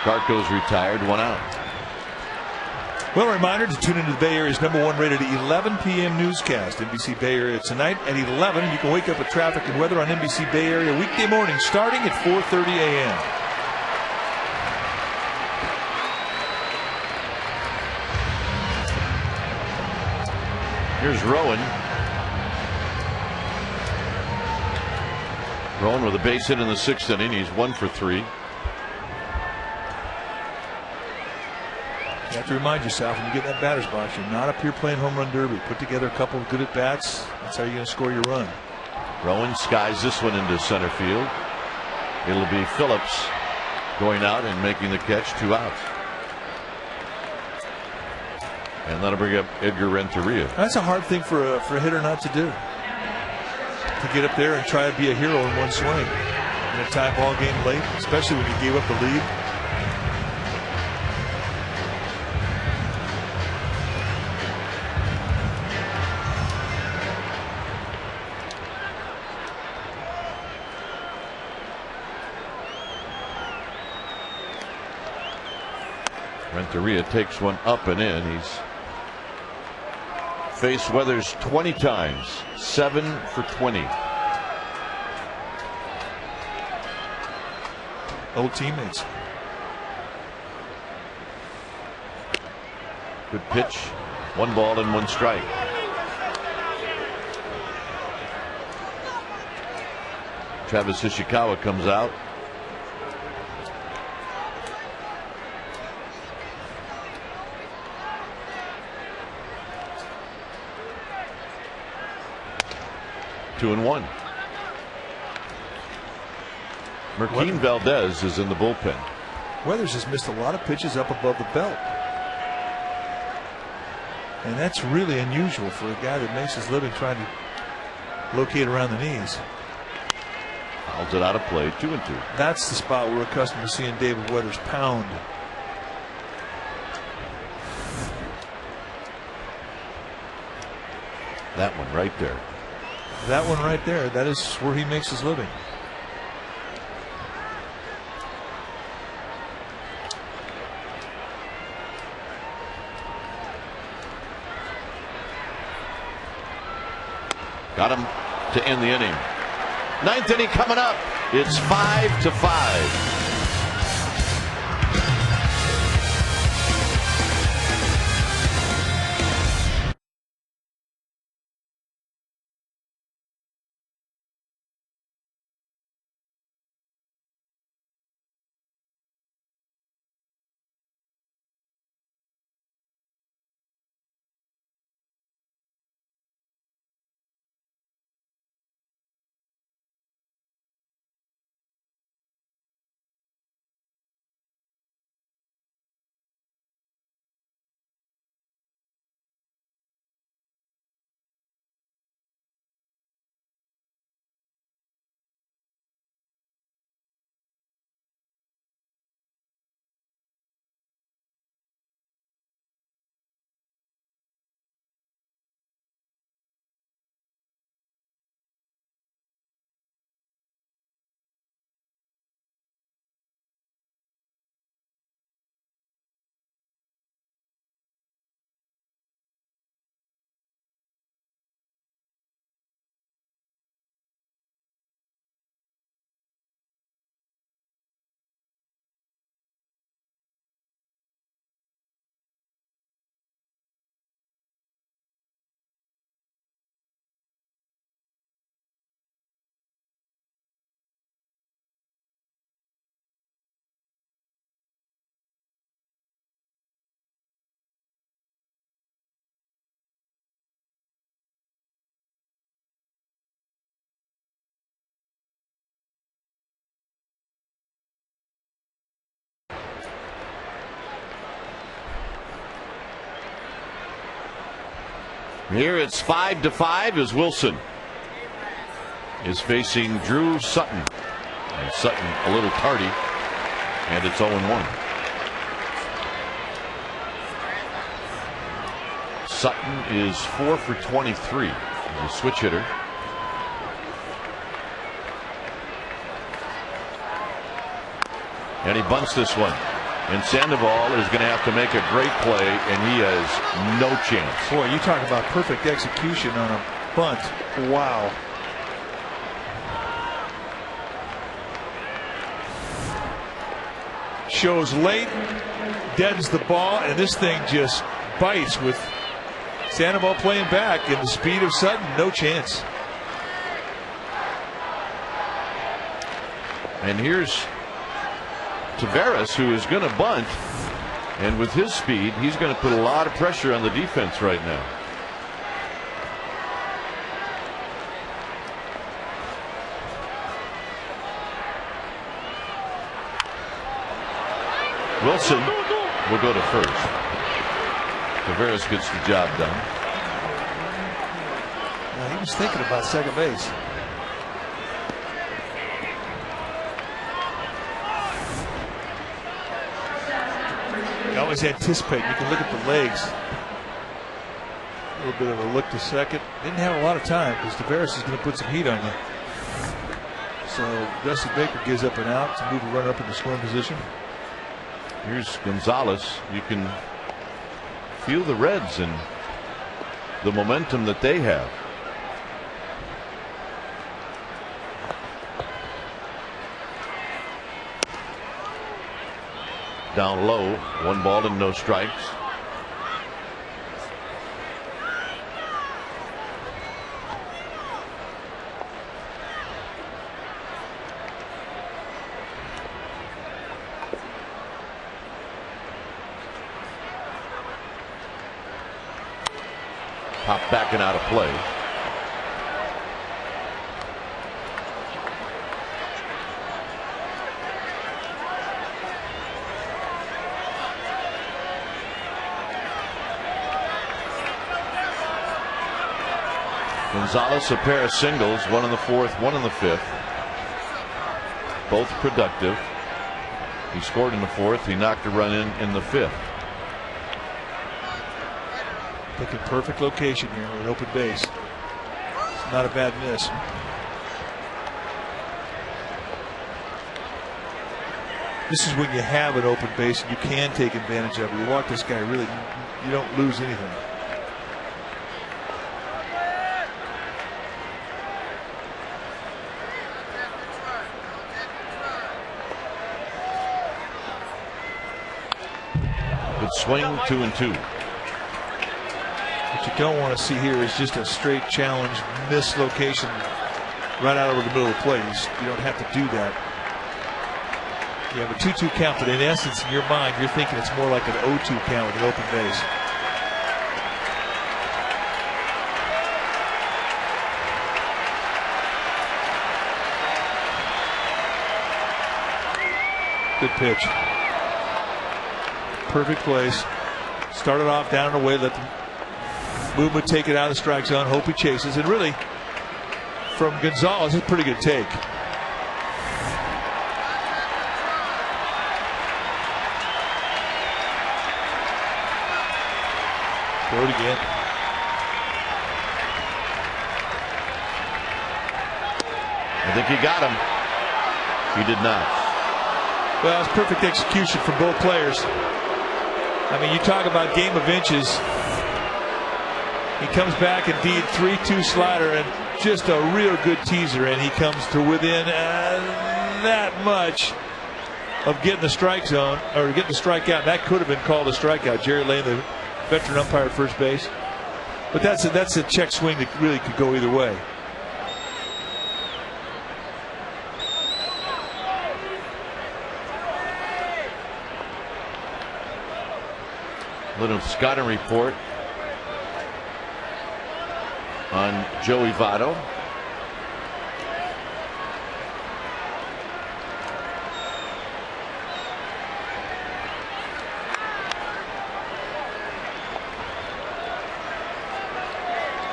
Garco's retired, 1 out. Well, a reminder to tune into the Bay Area's #1 rated 11 p.m. newscast. NBC Bay Area tonight at 11. You can wake up with traffic and weather on NBC Bay Area weekday morning starting at 4:30 a.m. Here's Rowan. Rowan with a base hit in the 6th inning. He's 1 for 3. You have to remind yourself when you get in that batter's box, you're not up here playing home run derby. Put together a couple of good at bats. That's how you're going to score your run. Rowan skies this one into center field. It'll be Phillips going out and making the catch. 2 outs. And that'll bring up Edgar Renteria. That's a hard thing for a hitter not to do. To get up there and try to be a hero in one swing in a tie ball game late, especially when you gave up the lead. Renteria takes one up and in. He's faced Weathers 20 times, 7 for 20. Old teammates. Good pitch. 1 ball and 1 strike. Travis Ishikawa comes out. Two and 1. Marquin Valdez is in the bullpen. Weathers has missed a lot of pitches up above the belt. And that's really unusual for a guy that makes his living trying to locate around the knees. Fouls it out of play, 2-2. That's the spot we're accustomed to seeing David Weathers pound. That one right there. That one right there, that is where he makes his living. Got him to end the inning. 9th inning coming up. It's 5-5. Here it's 5-5 as Wilson is facing Drew Sutton. And Sutton a little tardy, and it's 0-1. Sutton is 4 for 23. He's a switch hitter. And he bunts this one. And Sandoval is going to have to make a great play, and he has no chance. Boy, you talk about perfect execution on a bunt. Wow. Shows late, deadens the ball, and this thing just bites with Sandoval playing back, and the speed of Sutton, no chance. And here's Taveras, who is going to bunt, and with his speed, he's going to put a lot of pressure on the defense right now. Wilson will go to first. Taveras gets the job done. Well, he was thinking about second base. You always anticipate. You can look at the legs. A little bit of a look to second. Didn't have a lot of time because Taveras is going to put some heat on you. So Dusty Baker gives up and out to move a runner up into scoring position. Here's Gonzalez. You can feel the Reds and the momentum that they have. Down low, 1 ball and no strikes. Popped back and out of play. Gonzalez, a pair of singles, 1 in the 4th, 1 in the 5th. Both productive. He scored in the 4th. He knocked a run in the 5th. Looking perfect location here with open base. It's not a bad miss. This is when you have an open base and you can take advantage of it. You walk this guy, really, you don't lose anything. Good swing, 2-2. What you don't want to see here is just a straight challenge, mislocation right out over the middle of the plate. You don't have to do that. You have a 2-2 count, but in essence, in your mind, you're thinking it's more like an 0-2 count with an open base. Good pitch. Perfect place. Started off down and away, let the movement take it out of the strike zone, hope he chases. And really, from Gonzalez, it's a pretty good take. Throw it again. I think he got him. He did not. Well, it's perfect execution from both players. I mean, you talk about game of inches. He comes back indeed, 3-2 slider and just a real good teaser, and he comes to within that much of getting the strike zone or getting the strikeout. That could have been called a strikeout. Jerry Lane, the veteran umpire at first base. But that's a check swing that really could go either way. Little scouting report on Joey Votto.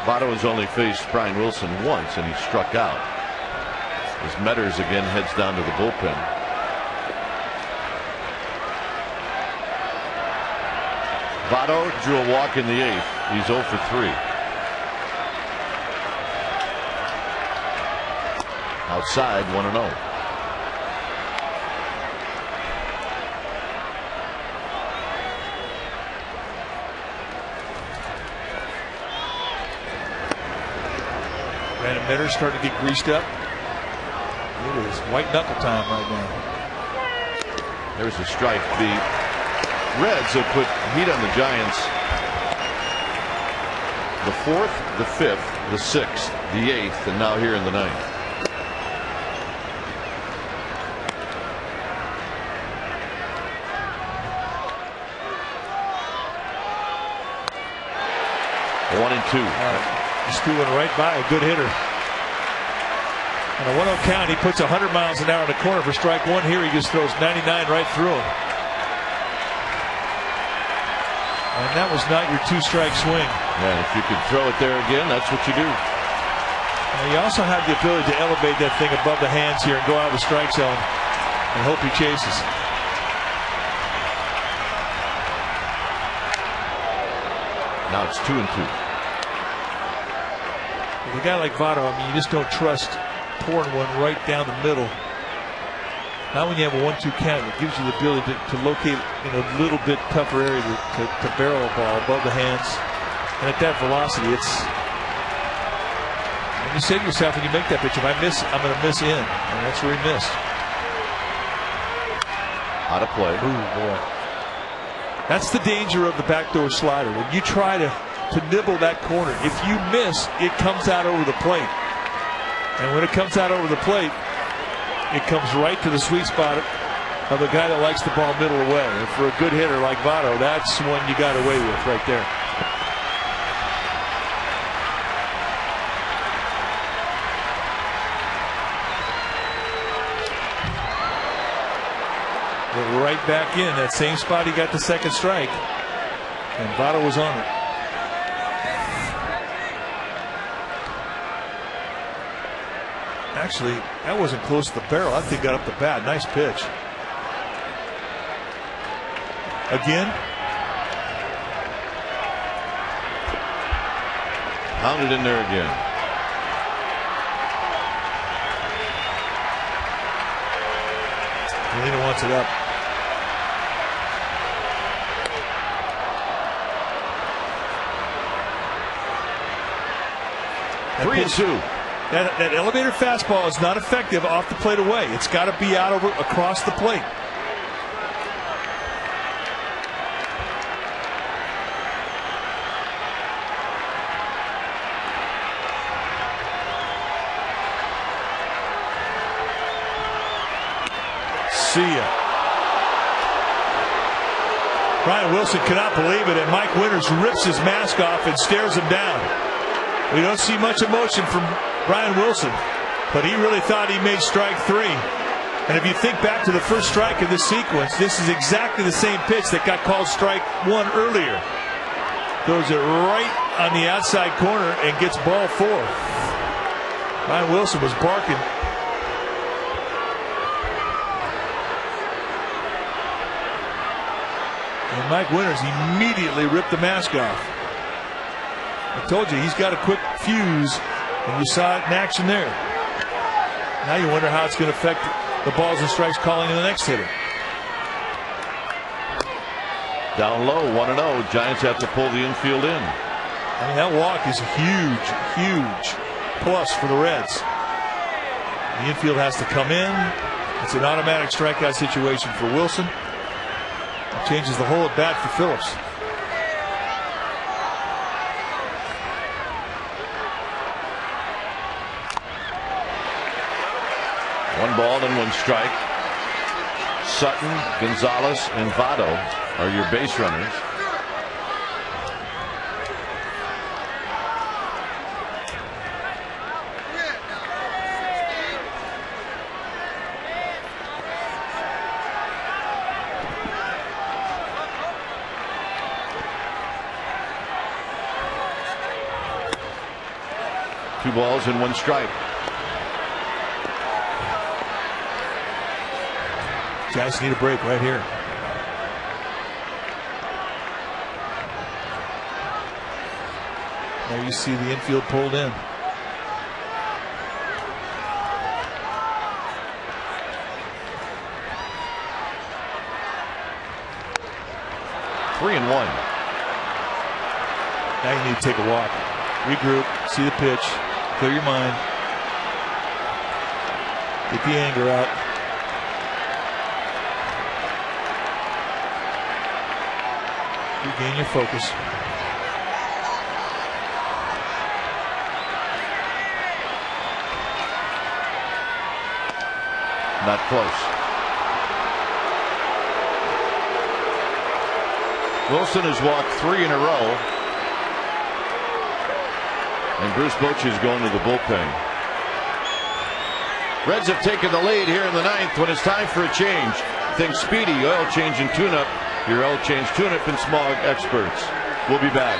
Votto has only faced Brian Wilson once, and he struck out. As Metters again heads down to the bullpen. Votto drew a walk in the 8th. He's 0 for 3. Outside, 1-0. Brandon Metters starting to get greased up. It is white knuckle time right now. There's a strike. The Reds have put heat on the Giants. The 4th, the 5th, the 6th, the 8th, and now here in the 9th. One and two. Just doing right by a good hitter. On a 1-0 count, he puts 100 miles an hour in the corner for strike one. Here he just throws 99 right through him. And that was not your 2-strike swing. Yeah, if you could throw it there again, that's what you do. Now you also have the ability to elevate that thing above the hands here and go out of the strike zone and hope he chases. Now it's 2 and 2. With a guy like Votto, I mean, you just don't trust pouring one right down the middle. Now when you have a 1-2 count, it gives you the ability to locate in a little bit tougher area to barrel a ball above the hands. And at that velocity, it's... And you say to yourself when you make that pitch, if I miss, I'm going to miss in. And that's where he missed. Out of play. Ooh, boy. That's the danger of the backdoor slider. When you try to nibble that corner, if you miss, it comes out over the plate. And when it comes out over the plate, it comes right to the sweet spot of a guy that likes the ball middle away. And for a good hitter like Votto, that's one you got away with right there. But right back in that same spot he got the second strike. And Votto was on it. Actually, that wasn't close to the barrel. That thing got up the bat. Nice pitch. Again. Pounded in there again. Molina wants it up. That 3 and 2. That elevator fastball is not effective off the plate away. It's got to be out over across the plate. See ya. Brian Wilson cannot believe it, and Mike Winters rips his mask off and stares him down. We don't see much emotion from Brian Wilson, but he really thought he made strike 3. And if you think back to the first strike of this sequence, this is exactly the same pitch that got called strike 1 earlier. Throws it right on the outside corner and gets ball 4. Brian Wilson was barking. And Mike Winters immediately ripped the mask off. I told you, he's got a quick fuse, and you saw it in action there. Now you wonder how it's going to affect the balls and strikes calling in the next hitter. Down low, 1-0. Giants have to pull the infield in. I mean, that walk is a huge, huge plus for the Reds. The infield has to come in. It's an automatic strikeout situation for Wilson. It changes the whole at bat for Phillips. 1 ball and 1 strike. Sutton, Gonzalez, and Votto are your base runners. 2 balls and 1 strike. Giants need a break right here. There you see the infield pulled in. Three and 1. Now you need to take a walk, regroup, see the pitch, clear your mind, get the anger out. Regain your focus. Not close. Wilson has walked 3 in a row. And Bruce Bochy is going to the bullpen. Reds have taken the lead here in the 9th when it's time for a change. Think Speedy, oil change and tune-up. Your oil change, tune-up, and smog experts. We'll be back.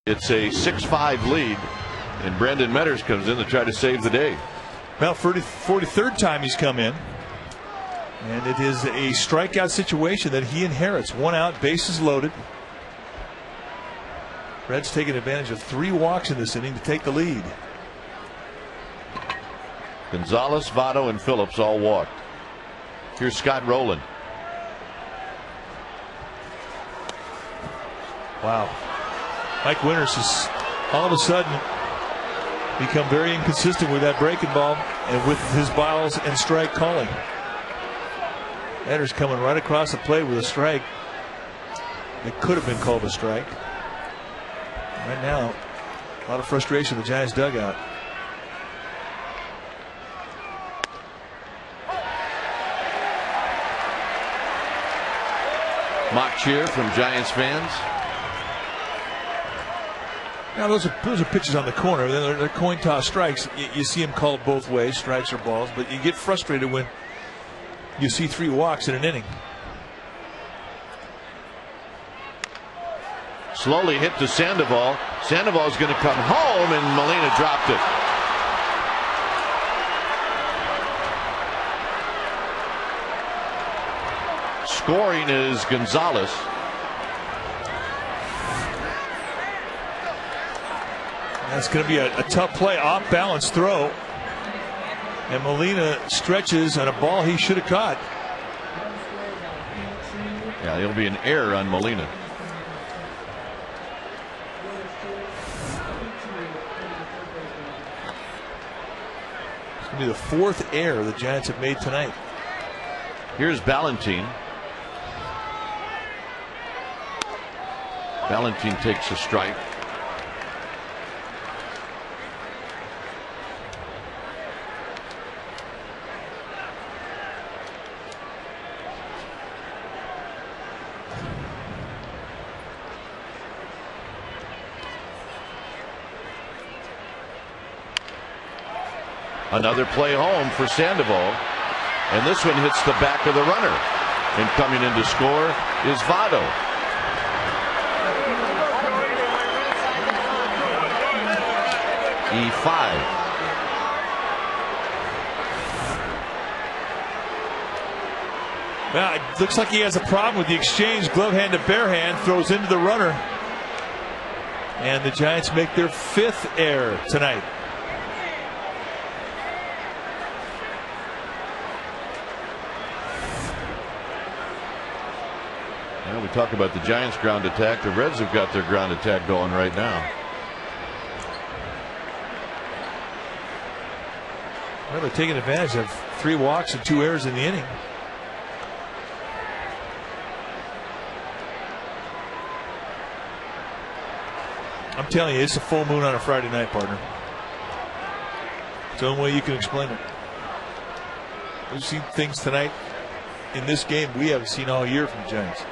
It's a 6-5 lead, and Brandon Metters comes in to try to save the day. Well, 43rd time he's come in, and it is a strikeout situation that he inherits. 1 out, bases loaded. Reds taking advantage of 3 walks in this inning to take the lead. Gonzalez, Votto, and Phillips all walked. Here's Scott Rowland. Wow. Mike Winters has all of a sudden become very inconsistent with that breaking ball and with his balls and strike calling. Metters coming right across the plate with a strike that could have been called a strike. Right now, a lot of frustration in the Giants dugout. Mock cheer from Giants fans. Now those are pitches on the corner. They're coin toss strikes. You see them called both ways, strikes or balls, but you get frustrated when you see 3 walks in an inning. Slowly hit to Sandoval. Sandoval's going to come home, and Molina dropped it. Scoring is Gonzalez. That's going to be a tough play, off balance throw, and Molina stretches on a ball he should have caught. Yeah, there'll be an error on Molina. It's going to be the 4th error the Giants have made tonight. Here's Ballantine. Ballantine takes a strike. Another play home for Sandoval, and this one hits the back of the runner. And coming in to score is Votto. E5. Well, it looks like he has a problem with the exchange. Glove hand to bare hand, throws into the runner. And the Giants make their 5th error tonight. Well, we talk about the Giants' ground attack. The Reds have got their ground attack going right now. Well, they're taking advantage of 3 walks and 2 errors in the inning. I'm telling you, it's a full moon on a Friday night, partner. It's the only way you can explain it. We've seen things tonight in this game we haven't seen all year from the Giants.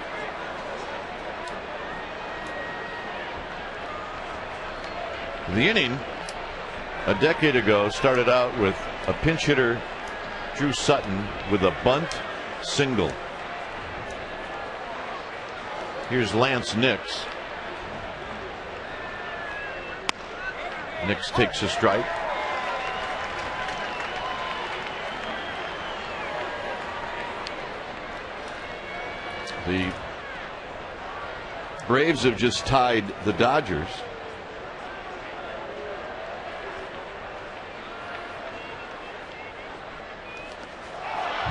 The inning a decade ago started out with a pinch hitter, Drew Sutton, with a bunt single. Here's Lance Nix. Nix takes a strike. The Braves have just tied the Dodgers.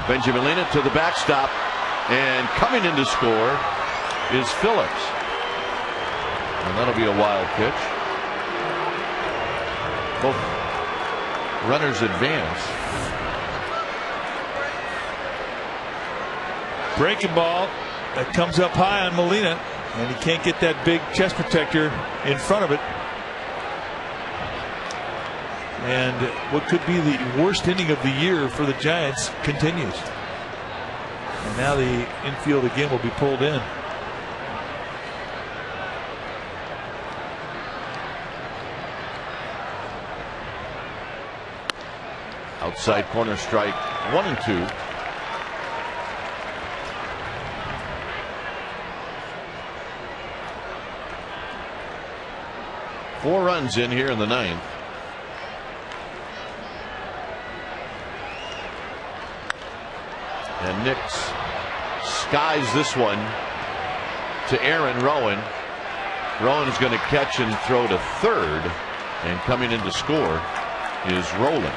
Benjamin Lena to the backstop, and coming in to score is Phillips. And that'll be a wild pitch. Both runners advance. Breaking ball that comes up high on Molina, and he can't get that big chest protector in front of it. And what could be the worst inning of the year for the Giants continues. And now the infield again will be pulled in. Outside corner strike, 1-2. Four runs in here in the 9th. And Nix skies this one to Aaron Rowan. Rowan is going to catch and throw to third, and coming in to score is Roland.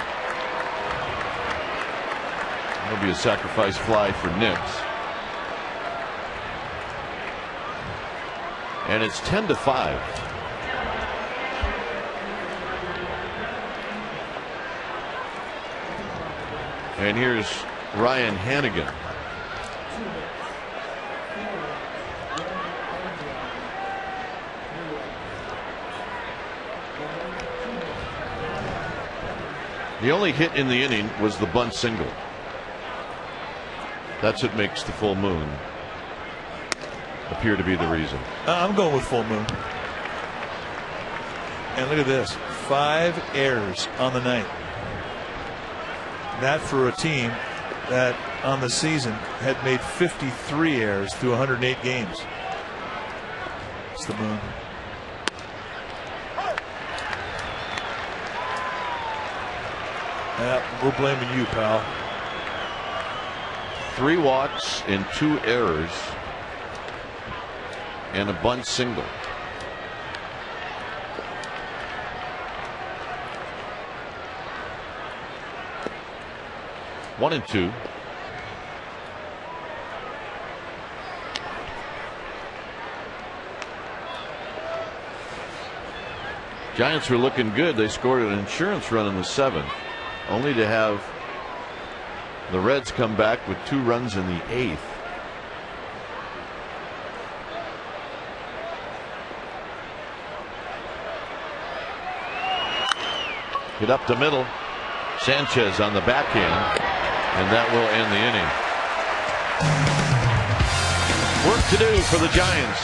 That'll be a sacrifice fly for Nix. And it's 10-5. And here's Ryan Hannigan. The only hit in the inning was the bunt single. That's what makes the full moon appear to be the reason. I'm going with full moon. And look at this, 5 errors on the night. That for a team that on the season had made 53 errors through 108 games. It's the moon. We're blaming you, pal. 3 walks and 2 errors and a bunt single. One and 2. Giants were looking good. They scored an insurance run in the 7th, only to have the Reds come back with 2 runs in the 8th. Hit up the middle. Sanchez on the backhand, and that will end the inning. Work to do for the Giants.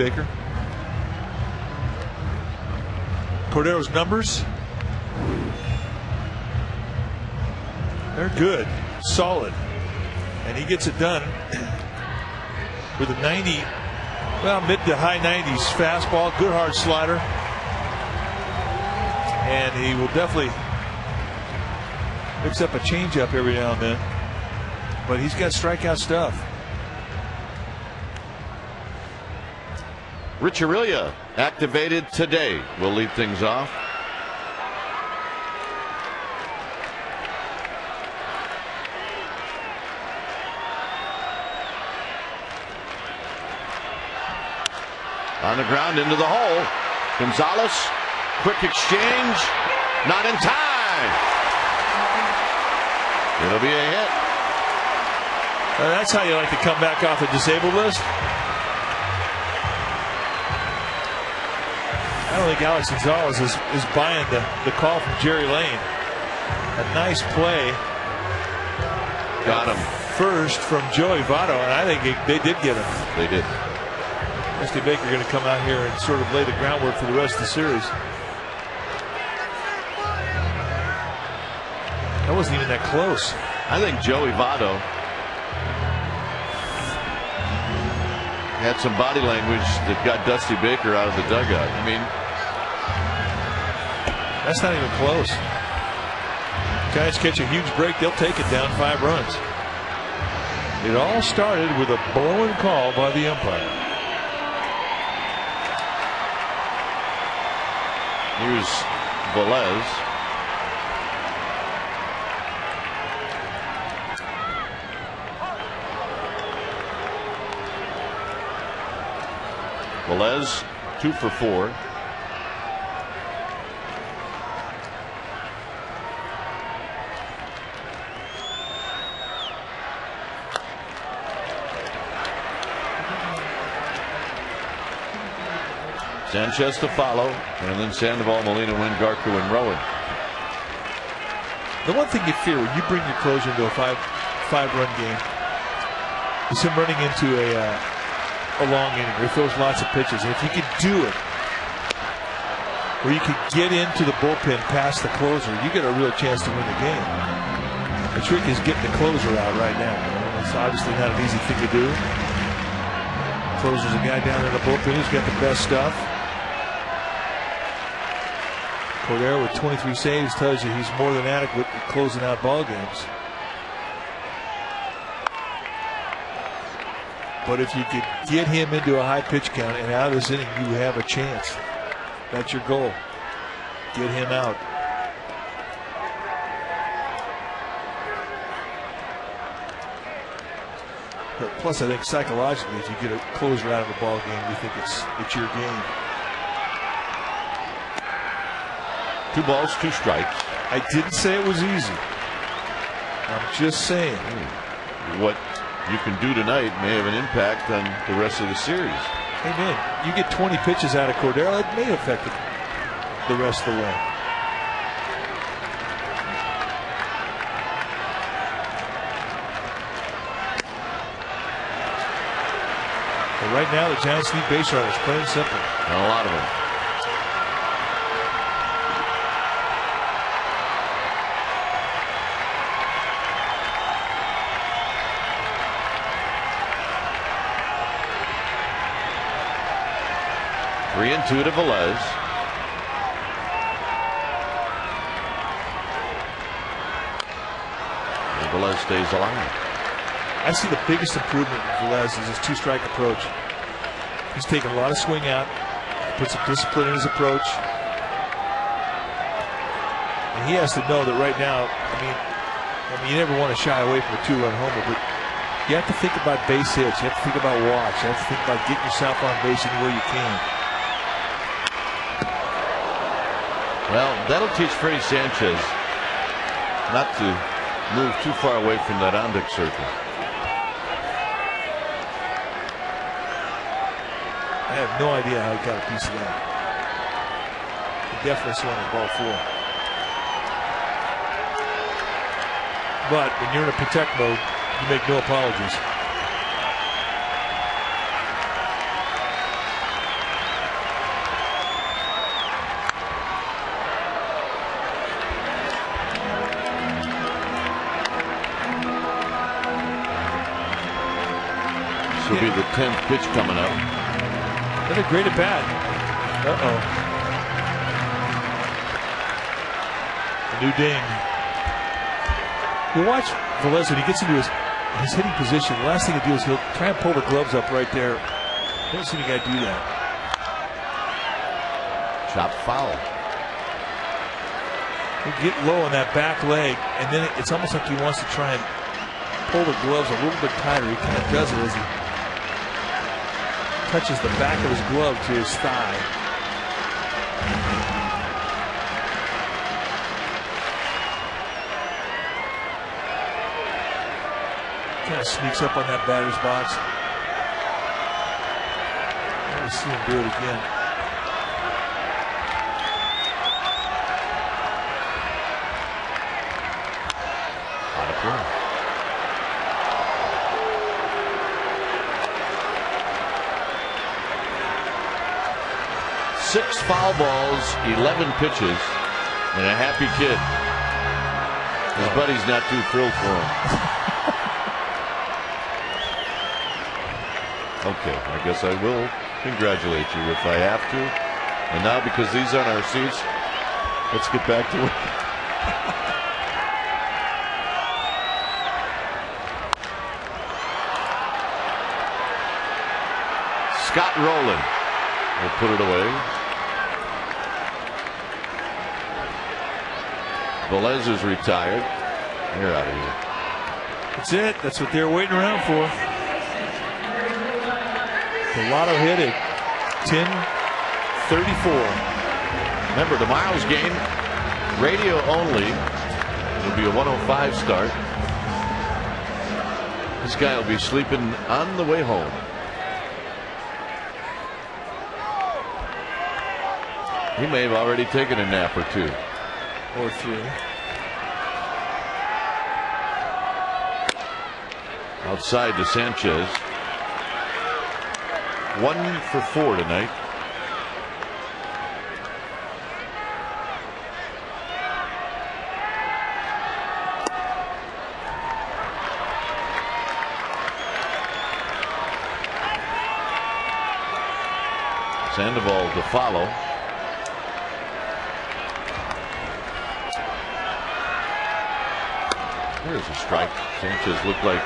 Baker. Cordero's numbers, they're good, solid, and he gets it done with a 90, well, mid to high 90s fastball, good hard slider, and he will definitely mix up a changeup every now and then, but he's got strikeout stuff. Rich Aurelia activated today. Will lead things off. On the ground into the hole. Gonzalez, quick exchange, not in time. It'll be a hit. That's how you like to come back off the disabled list. I don't think Alex Gonzalez is buying the call from Jerry Lane. A nice play. Got him. First from Joey Votto, and I think they did get him. They did. Dusty Baker going to come out here and sort of lay the groundwork for the rest of the series. That wasn't even that close. I think Joey Votto had some body language that got Dusty Baker out of the dugout. I mean, that's not even close. Giants catch a huge break. They'll take it down 5 runs. It all started with a blowing call by the umpire. Here's Velez. Velez 2 for 4. Sanchez to follow, and then Sandoval, Molina, Wingarco, and Rowan. The one thing you fear when you bring your closer into a five-run game is him running into a long inning where he throws lots of pitches. And if you could do it, where you could get into the bullpen past the closer, you get a real chance to win the game. The trick is getting the closer out right now. It's obviously not an easy thing to do. Closer's a guy down in the bullpen who's got the best stuff. Cordero with 23 saves tells you he's more than adequate at closing out ball games. But if you could get him into a high pitch count and out of this inning, you have a chance. That's your goal. Get him out. But plus, I think psychologically, if you get a closer out of a ball game, you think it's your game. 2 balls, 2 strikes. I didn't say it was easy. I'm just saying. What you can do tonight may have an impact on the rest of the series. Hey man, you get 20 pitches out of Cordero, it may affect the rest of the way. But right now, the Giants need base runners, plain and simple. And a lot of them. Three and 2 to Velez. And Velez stays alive. I see the biggest improvement in Velez is his 2-strike approach. He's taken a lot of swing out, put some discipline in his approach, and he has to know that right now. I mean, you never want to shy away from a 2-run homer, but you have to think about base hits. You have to think about walks. You have to think about getting yourself on base any way you can. Well, that'll teach Freddie Sanchez not to move too far away from that on-deck circle. I have no idea how he got a piece of that. He definitely swung the ball 4. But when you're in a protect mode, you make no apologies. This will be the 10th pitch coming up. Another great at bat. New ding. You watch Velez when he gets into his hitting position. The last thing he'll do is he'll try and pull the gloves up right there. I don't see any guy do that. Chop foul. He'll get low on that back leg, and then it's almost like he wants to try and pull the gloves a little bit tighter. He kind of does it as he touches the back of his glove to his thigh. Kind of sneaks up on that batter's box. Let's see him do it again. Out of play. Six foul balls, 11 pitches, and a happy kid. His buddy's not too thrilled for him. Okay, I guess I will congratulate you if I have to. And now, because these aren't our seats, let's get back to it. Scott Rowland will put it away. Velez is retired. They're out of here. That's it. That's what they're waiting around for. The lotto hit at 10:34. Remember, tomorrow's game, radio only. It'll be a 105 start. This guy will be sleeping on the way home. He may have already taken a nap or two. Or three. Outside to Sanchez. 1 for 4 tonight. Sandoval to follow. There's a strike. Sanchez looked like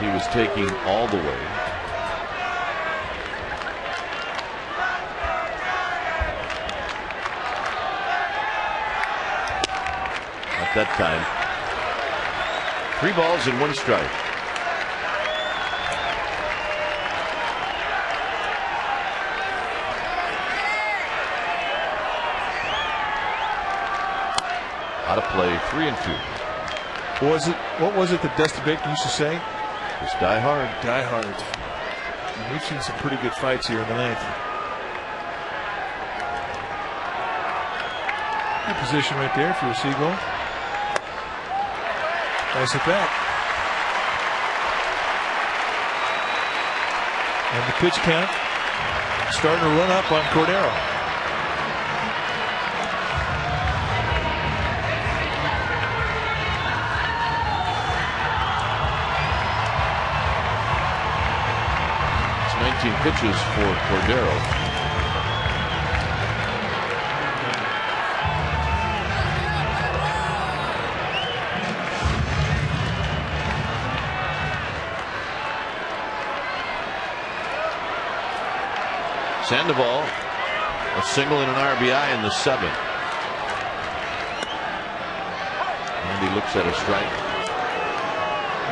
he was taking all the way. That time. 3 balls and 1 strike. Out of play, 3 and 2. What was it that Dusty Baker used to say? Just die hard. Die hard. And we've seen some pretty good fights here in the 9th. Good position right there for a Seagull. Nice at bat. And the pitch count starting to run up on Cordero. It's 19 pitches for Cordero. Sandoval, a single and an RBI in the 7th. And he looks at a strike.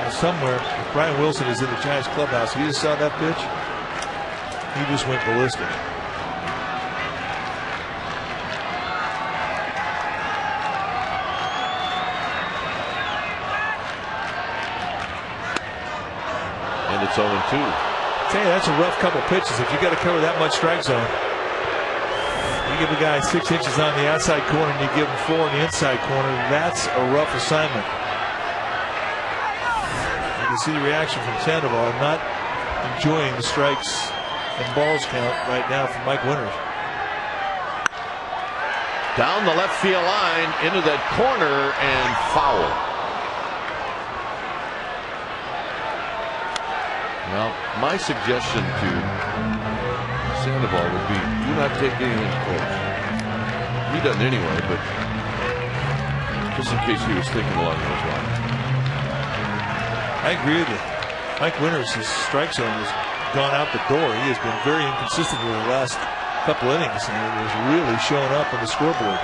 And somewhere, if Brian Wilson is in the Giants clubhouse, if you just saw that pitch, he just went ballistic. And it's 0-2. Hey, that's a rough couple pitches. If you got to cover that much strike zone, you give a guy 6 inches on the outside corner and you give him 4 on the inside corner. That's a rough assignment. You can see the reaction from Sandoval. Not enjoying the strikes and balls count right now from Mike Winters. Down the left field line into that corner and foul. Well, my suggestion to Sandoval would be do not take anything close. He doesn't anyway, but just in case he was thinking along those lines. I agree with you. Mike Winters, his strike zone has gone out the door. He has been very inconsistent over the last couple innings, and it has really shown up on the scoreboard.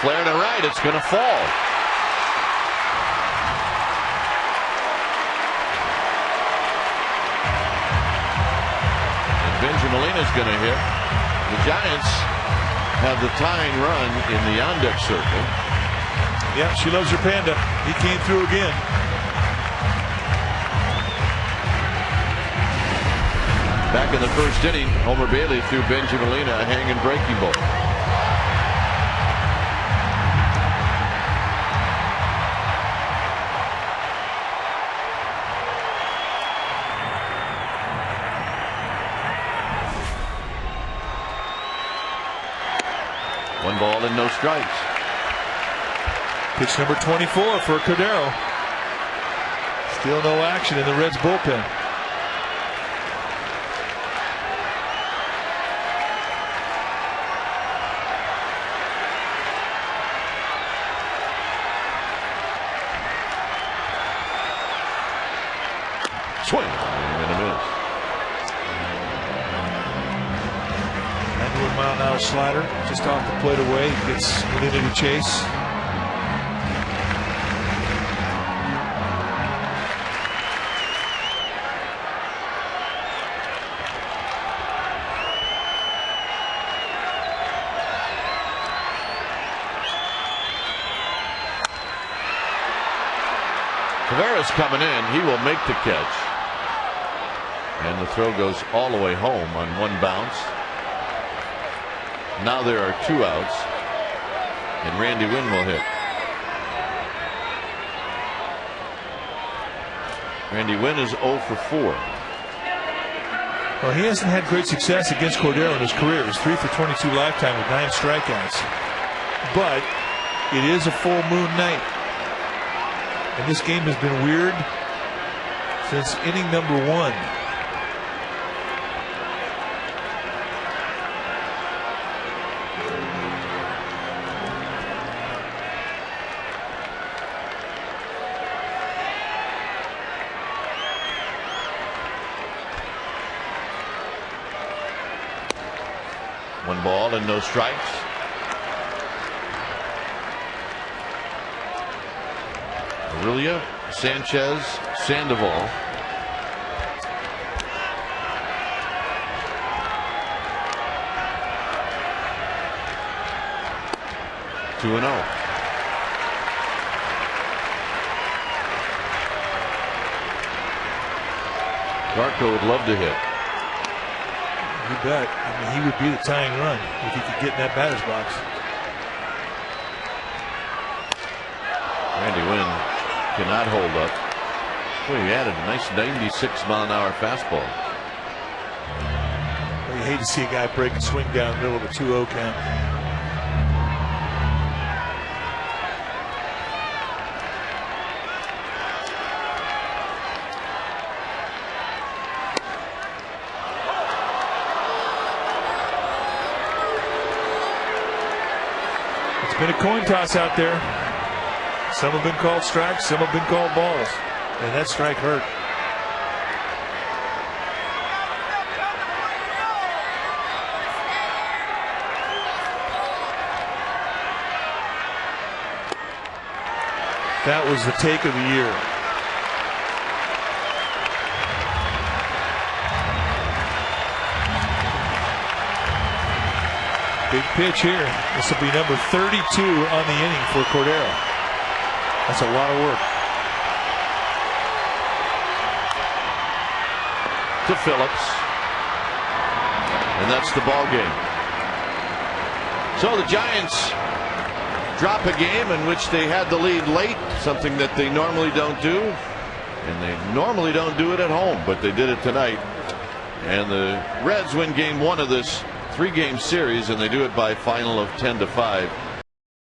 Flare to right, it's going to fall. And Benji Molina's going to hit. The Giants have the tying run in the on-deck circle. Yeah, she loves her panda. He came through again. Back in the first inning, Homer Bailey threw Benji Molina a hanging breaking ball. One ball and no strikes. Pitch number 24 for Cordero. Still no action in the Reds bullpen. Swing and a miss. 91-mile-an-hour slider just off the plate away. Gets Molina to chase. Tavares coming in. He will make the catch. And the throw goes all the way home on one bounce. Now there are 2 outs. And Randy Wynn will hit. Randy Wynn is 0 for 4. Well, he hasn't had great success against Cordero in his career. He's 3 for 22 lifetime with 9 strikeouts. But it is a full moon night. And this game has been weird since inning number 1. One ball and no strikes. Aurelia, Sanchez, Sandoval. Two and 0. Garco would love to hit. You bet. I mean, he would be the tying run if he could get in that batter's box. Randy Wynn cannot hold up. Boy, he added a nice 96-mile-an-hour fastball. Well, you hate to see a guy break and swing down the middle of a 2-0 count. It's been a coin toss out there. Some have been called strikes, some have been called balls. And that strike hurt. That was the take of the year. Big pitch here. This will be number 32 on the inning for Cordero. That's a lot of work. To Phillips. And that's the ball game. So the Giants drop a game in which they had the lead late, something that they normally don't do. And they normally don't do it at home, but they did it tonight. And the Reds win game 1 of this 3-game series, and they do it by a final of 10-5.